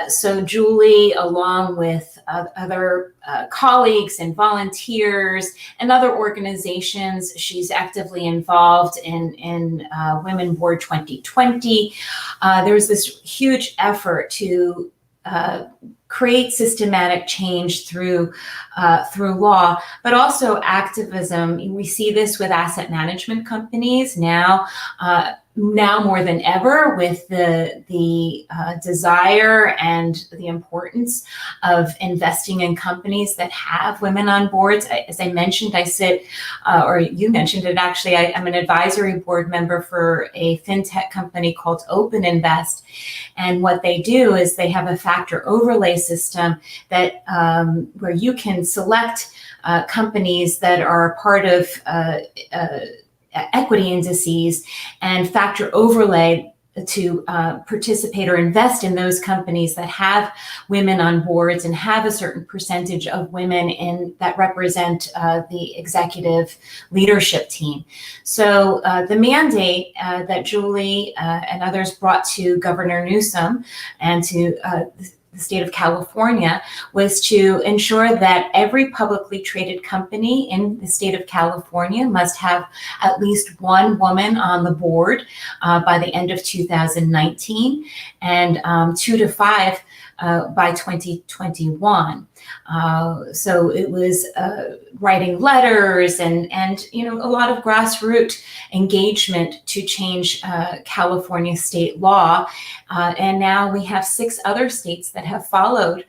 So Julie, along with other colleagues and volunteers and other organizations, she's actively involved in Women Board 2020. There was this huge effort to create systematic change through law, but also activism. We see this with asset management companies now more than ever, with the desire and the importance of investing in companies that have women on boards. As I mentioned, I sit, or you mentioned it actually, I'm an advisory board member for a fintech company called Open Invest. And what they do is they have a factor overlay system that where you can select companies that are part of equity indices and factor overlay to participate or invest in those companies that have women on boards and have a certain percentage of women that represent the executive leadership team. So the mandate that Julie and others brought to Governor Newsom and to the state of California was to ensure that every publicly traded company in the state of California must have at least one woman on the board by the end of 2019 and 2 to 5 by 2021. So it was writing letters and a lot of grassroots engagement to change California state law. And now we have 6 other states that have followed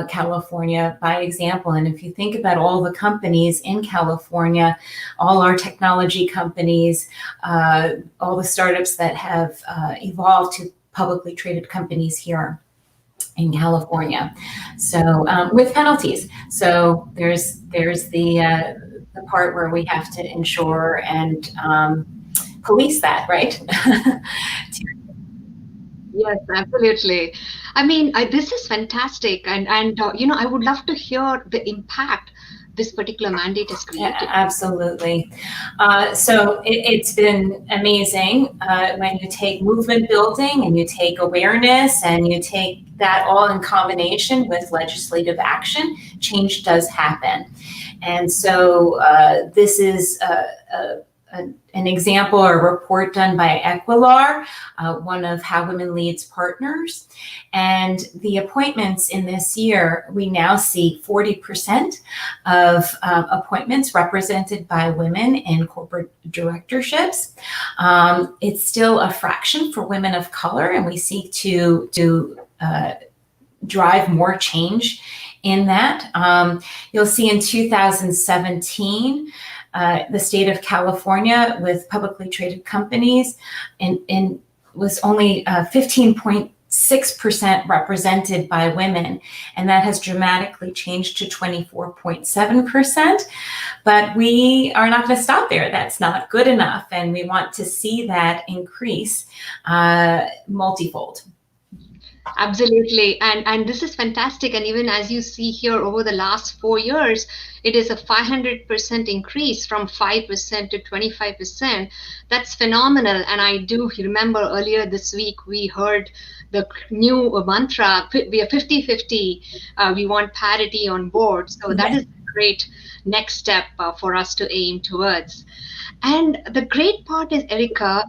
California by example. And if you think about all the companies in California, all our technology companies, all the startups that have evolved to publicly traded companies here in California, so with penalties. So there's the part where we have to ensure and police that, right? Yes, absolutely. I mean, this is fantastic, and I would love to hear the impact this particular mandate has created. Yeah, absolutely. So it's been amazing when you take movement building and you take awareness and you take that all in combination with legislative action, change does happen. And so this is an example or a report done by Equilar, one of How Women Lead's partners. And the appointments in this year, we now see 40% of appointments represented by women in corporate directorships. It's still a fraction for women of color, and we seek to drive more change in that. You'll see in 2017, the state of California with publicly traded companies was only 15.6% represented by women, and that has dramatically changed to 24.7%. But we are not going to stop there. That's not good enough, and we want to see that increase multifold. Absolutely. And this is fantastic. And even as you see here over the last 4 years, it is a 500% increase from 5% to 25%. That's phenomenal. And I do remember earlier this week, we heard the new mantra, we are 50-50. We want parity on board. So that is a great next step for us to aim towards. And the great part is, Erica,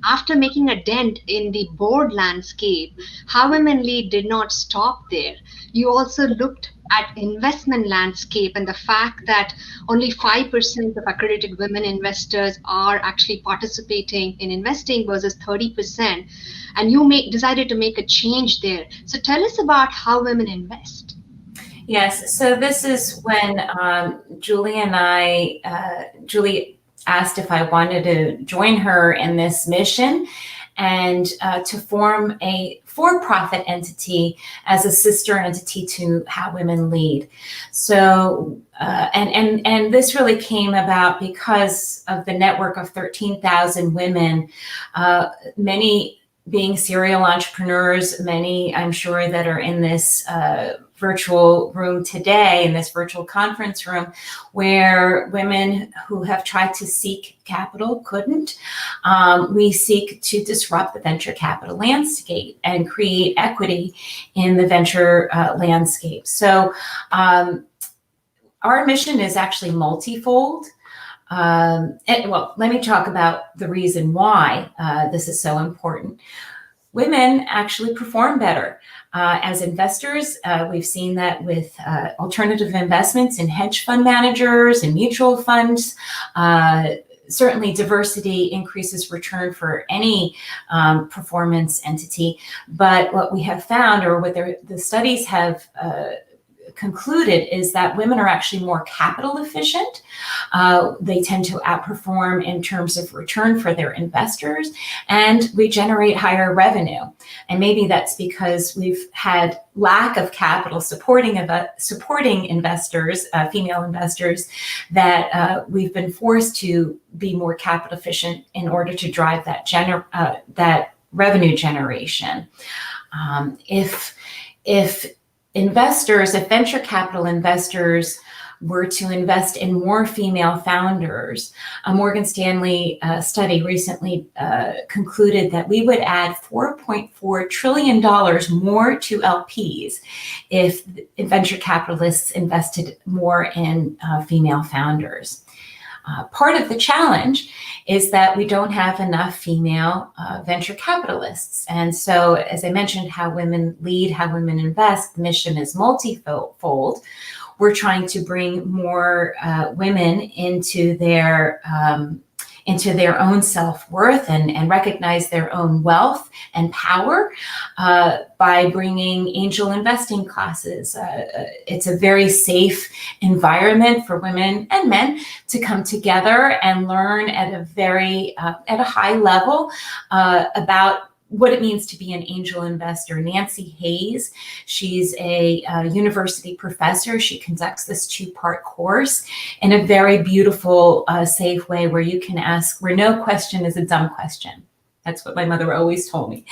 after making a dent in the board landscape, How Women Lead did not stop there. You also looked at investment landscape and the fact that only 5% of accredited women investors are actually participating in investing versus 30%. And you decided to make a change there. So tell us about How Women Invest. Yes, so this is when Julie asked if I wanted to join her in this mission and to form a for-profit entity as a sister entity to How Women Lead. So, and this really came about because of the network of 13,000 women, many being serial entrepreneurs, many I'm sure that are in this virtual room today, in this virtual conference room, where women who have tried to seek capital couldn't. We seek to disrupt the venture capital landscape and create equity in the venture landscape. So our mission is actually multifold. Well, let me talk about the reason why this is so important. Women actually perform better. As investors, we've seen that with alternative investments in hedge fund managers and mutual funds. Certainly diversity increases return for any performance entity. But what we have found, or what the studies have concluded, is that women are actually more capital efficient. They tend to outperform in terms of return for their investors, and we generate higher revenue. And maybe that's because we've had lack of capital supporting investors, female investors, that we've been forced to be more capital efficient in order to drive that revenue generation. If venture capital investors were to invest in more female founders, a Morgan Stanley study recently concluded that we would add $4.4 trillion more to LPs if venture capitalists invested more in female founders. Part of the challenge is that we don't have enough female venture capitalists. And so, as I mentioned, How Women Lead, How Women Invest, the mission is multifold. We're trying to bring more women into their own self-worth and recognize their own wealth and power by bringing angel investing classes. It's a very safe environment for women and men to come together and learn at a high level about what it means to be an angel investor. Nancy Hayes, she's a university professor. She conducts this 2-part course in a very beautiful, safe way where you can ask, where no question is a dumb question. That's what my mother always told me.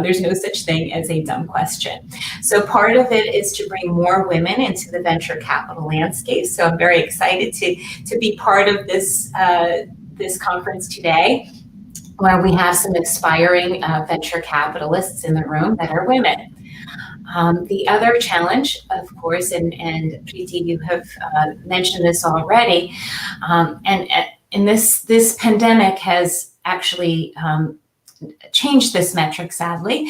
There's no such thing as a dumb question. So part of it is to bring more women into the venture capital landscape. So I'm very excited to be part of this conference today, where we have some aspiring venture capitalists in the room that are women. The other challenge, of course, and Preeti, you have mentioned this already, and this pandemic has actually changed this metric, sadly.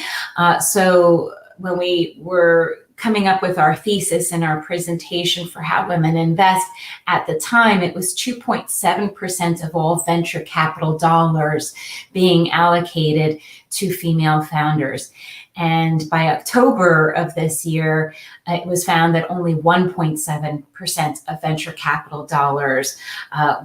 So when we were coming up with our thesis and our presentation for How Women Invest, at the time, it was 2.7% of all venture capital dollars being allocated to female founders. And by October of this year, it was found that only 1.7% of venture capital dollars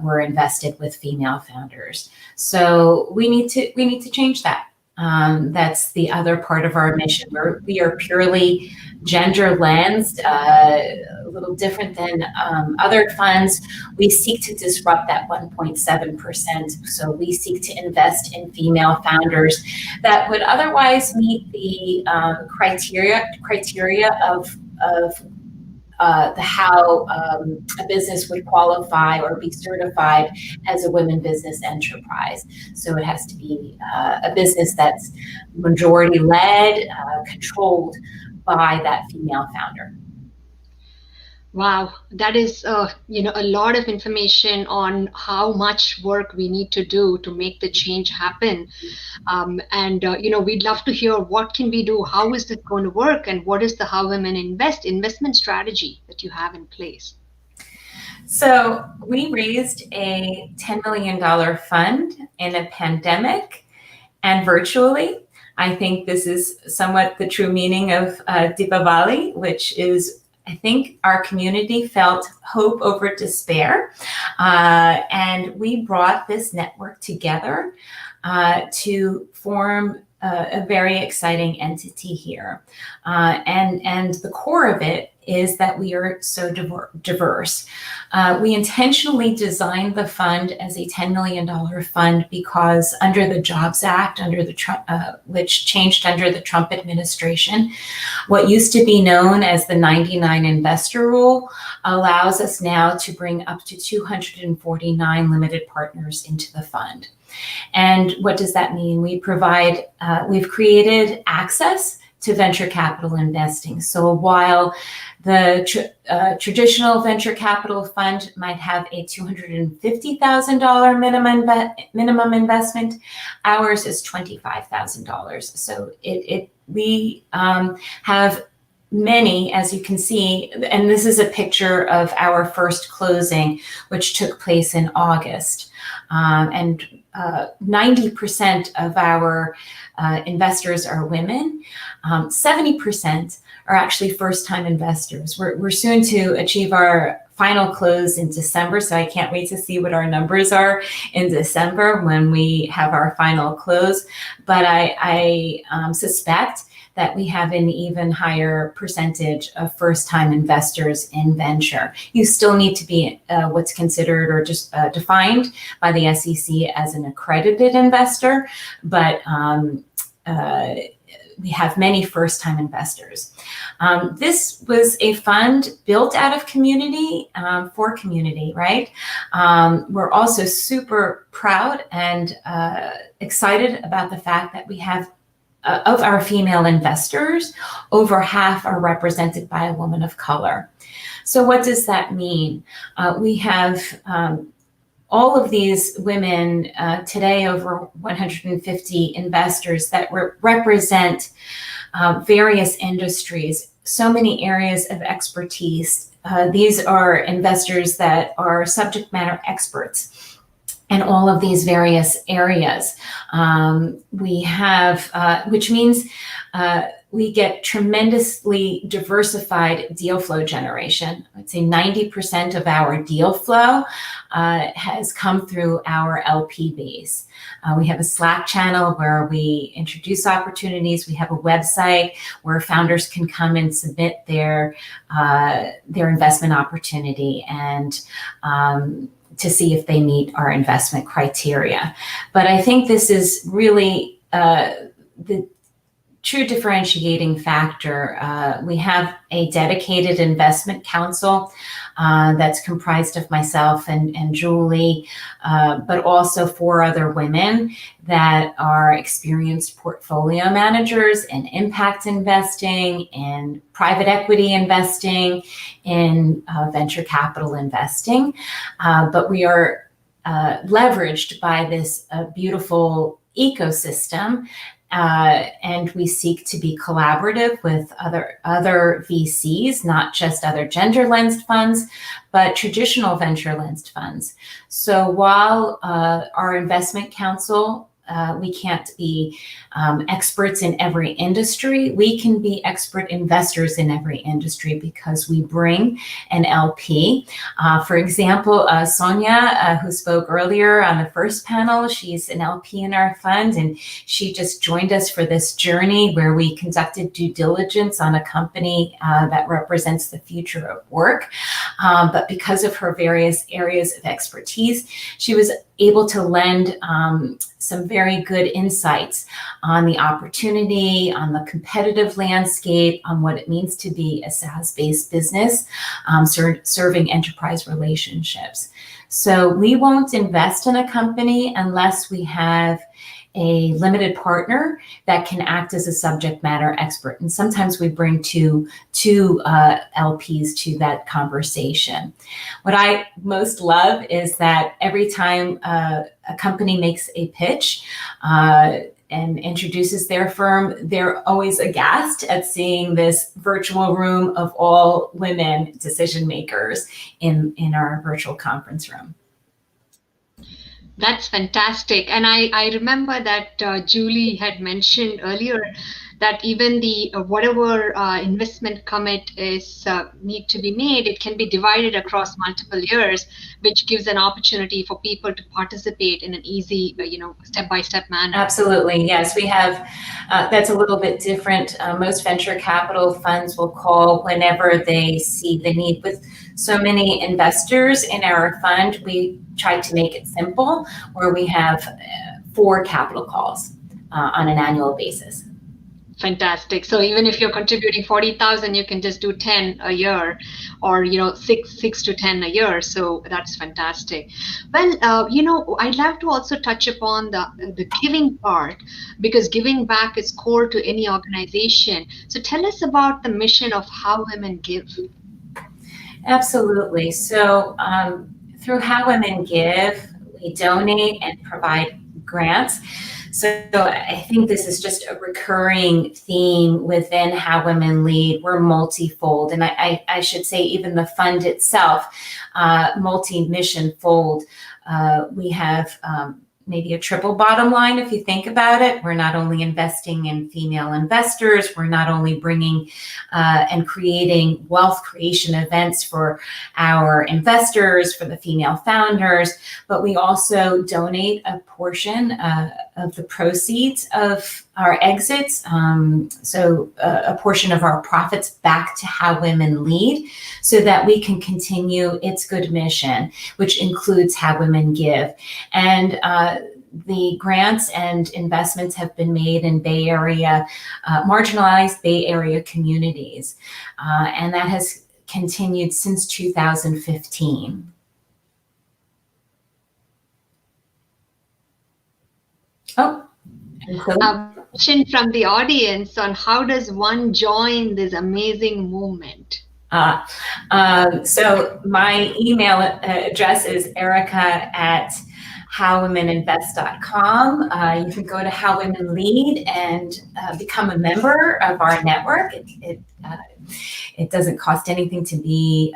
were invested with female founders. So we need to change that. That's the other part of our mission. We are purely gender lensed, a little different than other funds. We seek to disrupt that 1.7%. So we seek to invest in female founders that would otherwise meet the criteria of how a business would qualify or be certified as a women business enterprise. So it has to be a business that's majority led, controlled by that female founder. Wow, that is a lot of information on how much work we need to do to make the change happen. We'd love to hear what can we do, how is it going to work, and what is the How Women Invest investment strategy that you have in place? So we raised a $10 million fund in a pandemic and virtually. I think this is somewhat the true meaning of Deepavali, which is I think our community felt hope over despair. And we brought this network together to form a very exciting entity here. And the core of it is that we are so diverse. We intentionally designed the fund as a $10 million fund because under the Jobs Act, which changed under the Trump administration, what used to be known as the 99 investor rule allows us now to bring up to 249 limited partners into the fund. And what does that mean? We've created access to venture capital investing. So while the traditional venture capital fund might have a $250,000 minimum investment, ours is $25,000. So we have many, as you can see, and this is a picture of our first closing, which took place in August. And 90% of our investors are women. 70% are actually first-time investors. We're soon to achieve our final close in December, so I can't wait to see what our numbers are in December when we have our final close. But I suspect that we have an even higher percentage of first-time investors in venture. You still need to be what's considered or just defined by the SEC as an accredited investor, but we have many first-time investors. This was a fund built out of community for community, right? We're also super proud and excited about the fact that we have of our female investors, over half are represented by a woman of color. So what does that mean? We have all of these women today, over 150 investors that represent various industries, so many areas of expertise. These are investors that are subject matter experts in all of these various areas. We have, which means we get tremendously diversified deal flow generation. I'd say 90% of our deal flow has come through our LP base. We have a Slack channel where we introduce opportunities. We have a website where founders can come and submit their investment opportunity and to see if they meet our investment criteria. But I think this is really the true differentiating factor. We have a dedicated investment council that's comprised of myself and Julie, but also 4 other women that are experienced portfolio managers in impact investing, in private equity investing, in venture capital investing. But we are leveraged by this beautiful ecosystem. And we seek to be collaborative with other VCs, not just other gender-lensed funds, but traditional venture-lensed funds. So while our investment council, we can't be experts in every industry, we can be expert investors in every industry because we bring an LP. For example, Sonia, who spoke earlier on the first panel, she's an LP in our fund, and she just joined us for this journey where we conducted due diligence on a company that represents the future of work. But because of her various areas of expertise, she was able to lend some very good insights on the opportunity, on the competitive landscape, on what it means to be a SaaS-based business, serving enterprise relationships. So we won't invest in a company unless we have a limited partner that can act as a subject matter expert. And sometimes we bring two LPs to that conversation. What I most love is that every time a company makes a pitch and introduces their firm, they're always aghast at seeing this virtual room of all women decision makers in our virtual conference room. That's fantastic. And I remember that Julie had mentioned earlier that even the whatever investment commit is need to be made, it can be divided across multiple years, which gives an opportunity for people to participate in an easy, step-by-step manner. Absolutely, yes. We have, that's a little bit different. Most venture capital funds will call whenever they see the need. With so many investors in our fund, we try to make it simple, where we have 4 capital calls on an annual basis. Fantastic. So even if you're contributing 40,000, you can just do 10 a year, or 6 to 10 a year. So that's fantastic. Well, I'd love to also touch upon the giving part, because giving back is core to any organization. So tell us about the mission of How Women Give. Absolutely. So through How Women Give, we donate and provide grants. So I think this is just a recurring theme within How Women Lead. We're multifold, and I should say even the fund itself, multi-mission fold. We have maybe a triple bottom line if you think about it. We're not only investing in female investors, we're not only bringing and creating wealth creation events for our investors, for the female founders, but we also donate a portion of the proceeds of our exits, so a portion of our profits back to How Women Lead, so that we can continue its good mission, which includes How Women Give. And the grants and investments have been made in Bay Area, marginalized Bay Area communities, and that has continued since 2015. Oh, a question from the audience on how does one join this amazing movement? So my email address is erica@howwomeninvest.com. You can go to How Women Lead and become a member of our network. It doesn't cost anything to be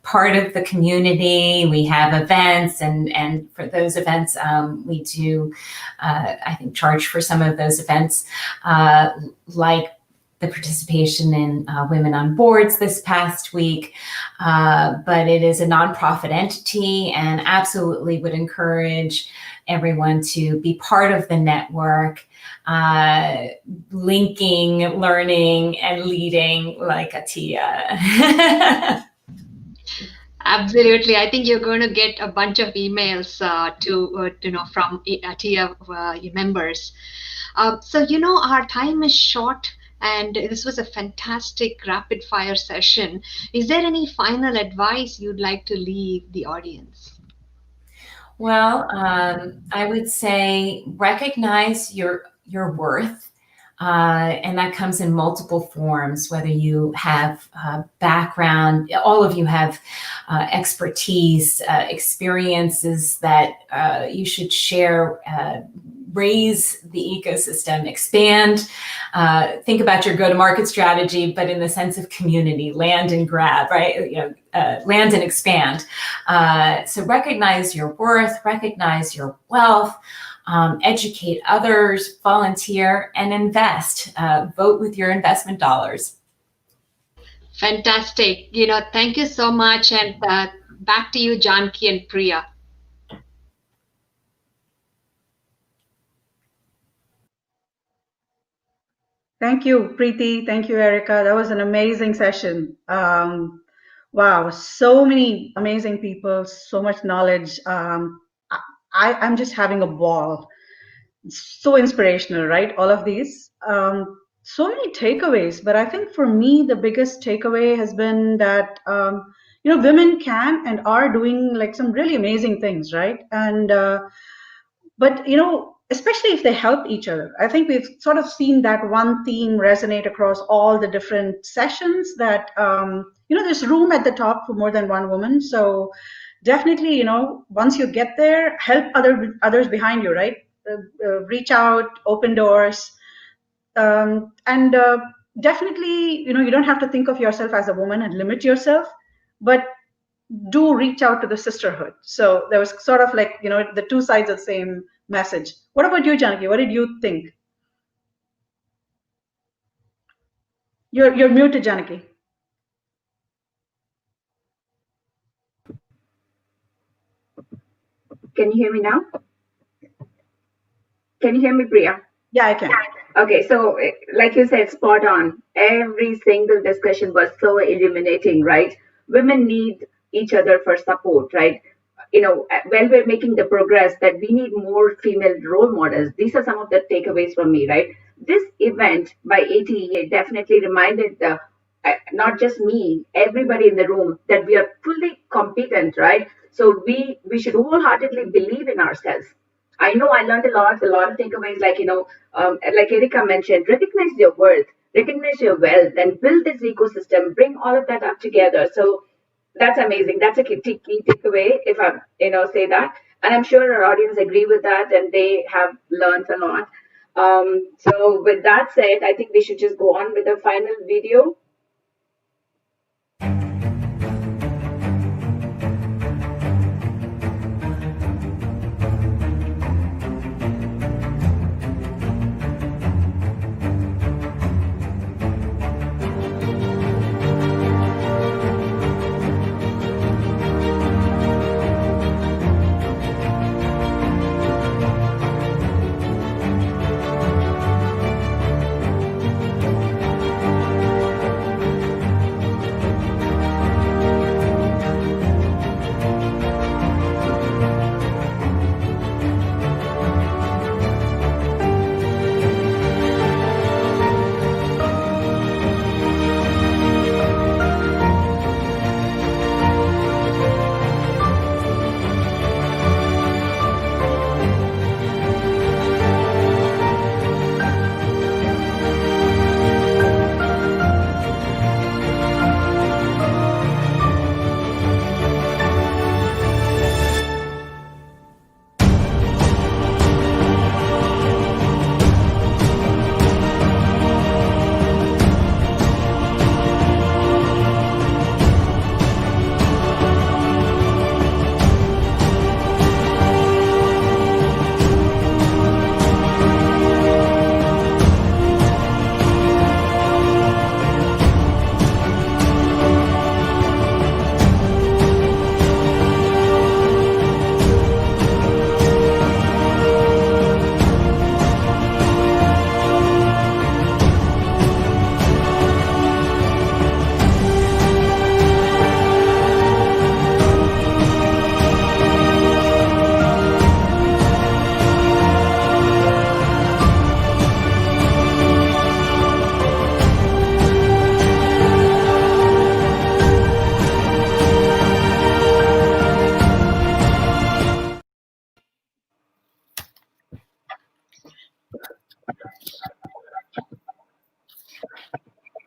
part of the community. We have events, and for those events, we do, I think, charge for some of those events, like the participation in Women on Boards this past week, but it is a nonprofit entity, and absolutely would encourage everyone to be part of the network, linking, learning, and leading like ATEA. Absolutely. I think you're going to get a bunch of emails from ATEA members. So, our time is short, and this was a fantastic rapid fire session. Is there any final advice you'd like to leave the audience? Well, I would say recognize your worth, and that comes in multiple forms, whether you have background, all of you have expertise, experiences that you should share, raise the ecosystem, expand, think about your go-to-market strategy, but in the sense of community, land and grab, right? Land and expand. So recognize your worth, recognize your wealth, educate others, volunteer, and invest. Vote with your investment dollars. Fantastic. Thank you so much. And back to you, Janki and Priya. Thank you, Preeti. Thank you, Erica. That was an amazing session. Wow, so many amazing people, so much knowledge. I'm just having a ball. It's so inspirational, right? All of these. So many takeaways, but I think for me, the biggest takeaway has been that, women can and are doing like some really amazing things, right? And, but, especially if they help each other. I think we've sort of seen that one theme resonate across all the different sessions, that, there's room at the top for more than one woman. So definitely, once you get there, help others behind you, right? Reach out, open doors. And definitely, you don't have to think of yourself as a woman and limit yourself, but do reach out to the sisterhood. So there was sort of like, the two sides of the same message. What about you, Janaki? What did you think? You're muted, Janaki. Can you hear me now? Can you hear me, Priya? Yeah, I can. Okay, so like you said, spot on. Every single discussion was so illuminating, right? Women need each other for support, right? You know, while we're making the progress that we need more female role models. These are some of the takeaways from me, right? This event by ATEA definitely reminded not just me, everybody in the room, that we are fully competent, right? So we should wholeheartedly believe in ourselves. I know I learned a lot of takeaways, like, like Erika mentioned, recognize your worth, recognize your wealth, and build this ecosystem, bring all of that up together. So that's amazing. That's a key takeaway, if I, say that. And I'm sure our audience agree with that, and they have learned a lot. So with that said, I think we should just go on with the final video.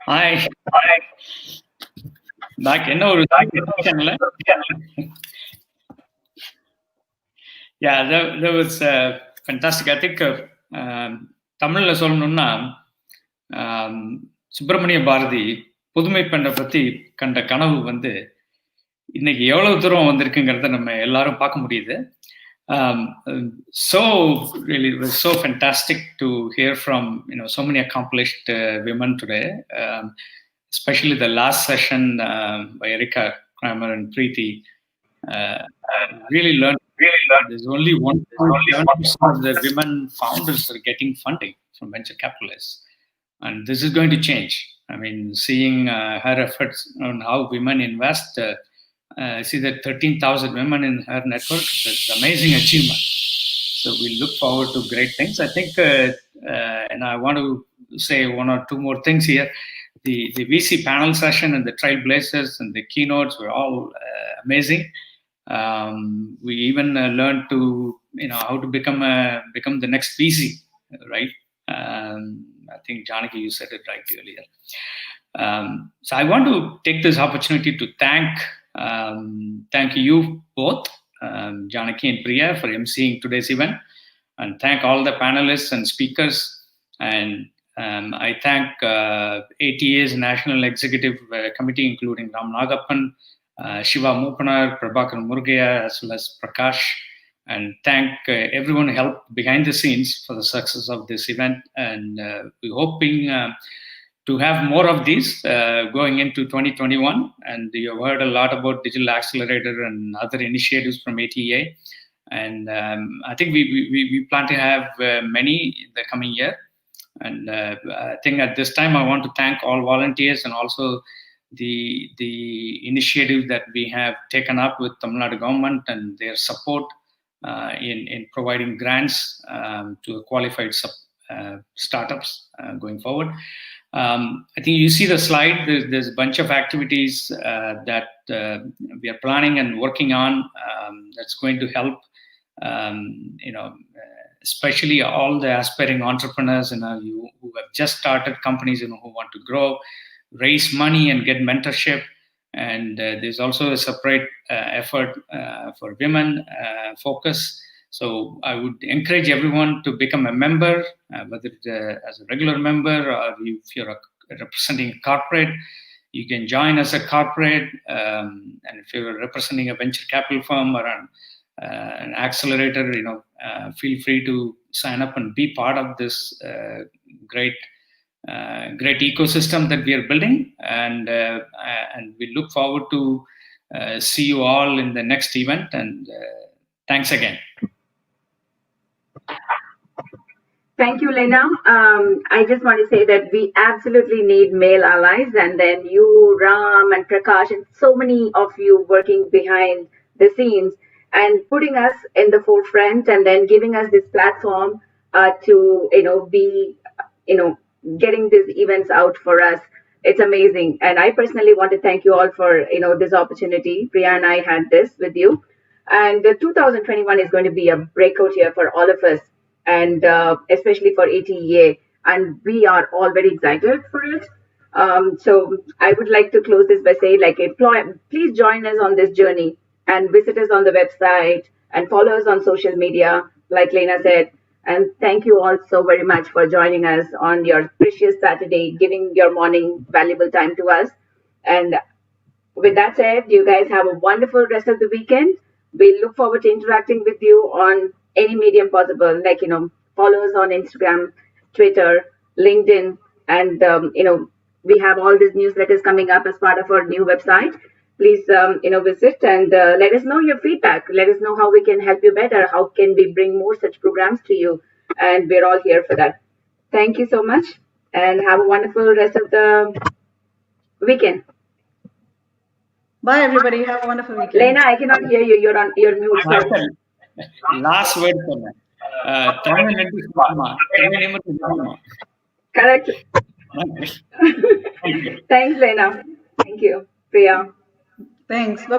Hi. Back in our channel. Yeah, that was fantastic. I think தமிழ்ல சொல்லணும்னா சுப்பிரமணிய பாரதி புதுமை பெண்ணை பத்தி கண்ட கனவு வந்து இன்னைக்கு எவ்வளவு தூரம் வந்திருக்குங்கிறத நம்ம எல்லாரும் பார்க்க முடியுது. So really it was so fantastic to hear from so many accomplished women today, especially the last session by Erika Kramer and Preeti. Really learned. There's only 1.7% of the women founders are getting funding from venture capitalists, and this is going to change. I mean, seeing her efforts on how women invest. See that 13,000 women in her network. That's an amazing achievement. So we look forward to great things. I think, and I want to say one or two more things here. The VC panel session and the Trailblazers and the keynotes were all amazing. We even learned to how to become the next VC, right? I think Janaki, you said it right earlier. So I want to take this opportunity to thank you both, Janaki and Priya, for emceeing today's event, and thank all the panelists and speakers. And I thank ATA's National Executive Committee, including Ram Nagappan, Shiva Mupanar, Prabhakar Murugaya, as well as Prakash, and thank everyone who helped behind the scenes for the success of this event. And we're hoping to have more of these going into 2021. And you've heard a lot about Digital Accelerator and other initiatives from ATEA. And I think we plan to have many in the coming year. And I think at this time, I want to thank all volunteers and also the initiative that we have taken up with Tamil Nadu government and their support in providing grants to qualified startups going forward. I think you see the slide. There's a bunch of activities that we are planning and working on that's going to help, especially all the aspiring entrepreneurs who have just started companies, who want to grow, raise money and get mentorship. And there's also a separate effort for women focus. So I would encourage everyone to become a member, whether as a regular member or if you're representing a corporate, you can join as a corporate. And if you're representing a venture capital firm or an accelerator, feel free to sign up and be part of this great ecosystem that we are building. And we look forward to see you all in the next event. And thanks again. Thank you, Lena. I just want to say that we absolutely need male allies, and then you, Ram, and Prakash, and so many of you working behind the scenes and putting us in the forefront, and then giving us this platform to be getting these events out for us. It's amazing, and I personally want to thank you all for this opportunity. Priya and I had this with you, and 2021 is going to be a breakout year for all of us, and especially for ATEA, and we are all very excited for it. So I would like to close this by saying, please join us on this journey and visit us on the website and follow us on social media, like Lena said. And thank you all so very much for joining us on your precious Saturday, giving your morning valuable time to us. And with that said, you guys have a wonderful rest of the weekend. We look forward to interacting with you on any medium possible, follow us on Instagram, Twitter, LinkedIn, and we have all these newsletters coming up as part of our new website. Please visit and let us know your feedback. Let us know how we can help you better. How can we bring more such programs to you? And we're all here for that. Thank you so much, and have a wonderful rest of the weekend. Bye, everybody. Have a wonderful weekend. Lena, I cannot hear you. You're mute. Last word. Correct. Thanks, Lena. Thank you, Priya. Thanks. Bye-bye.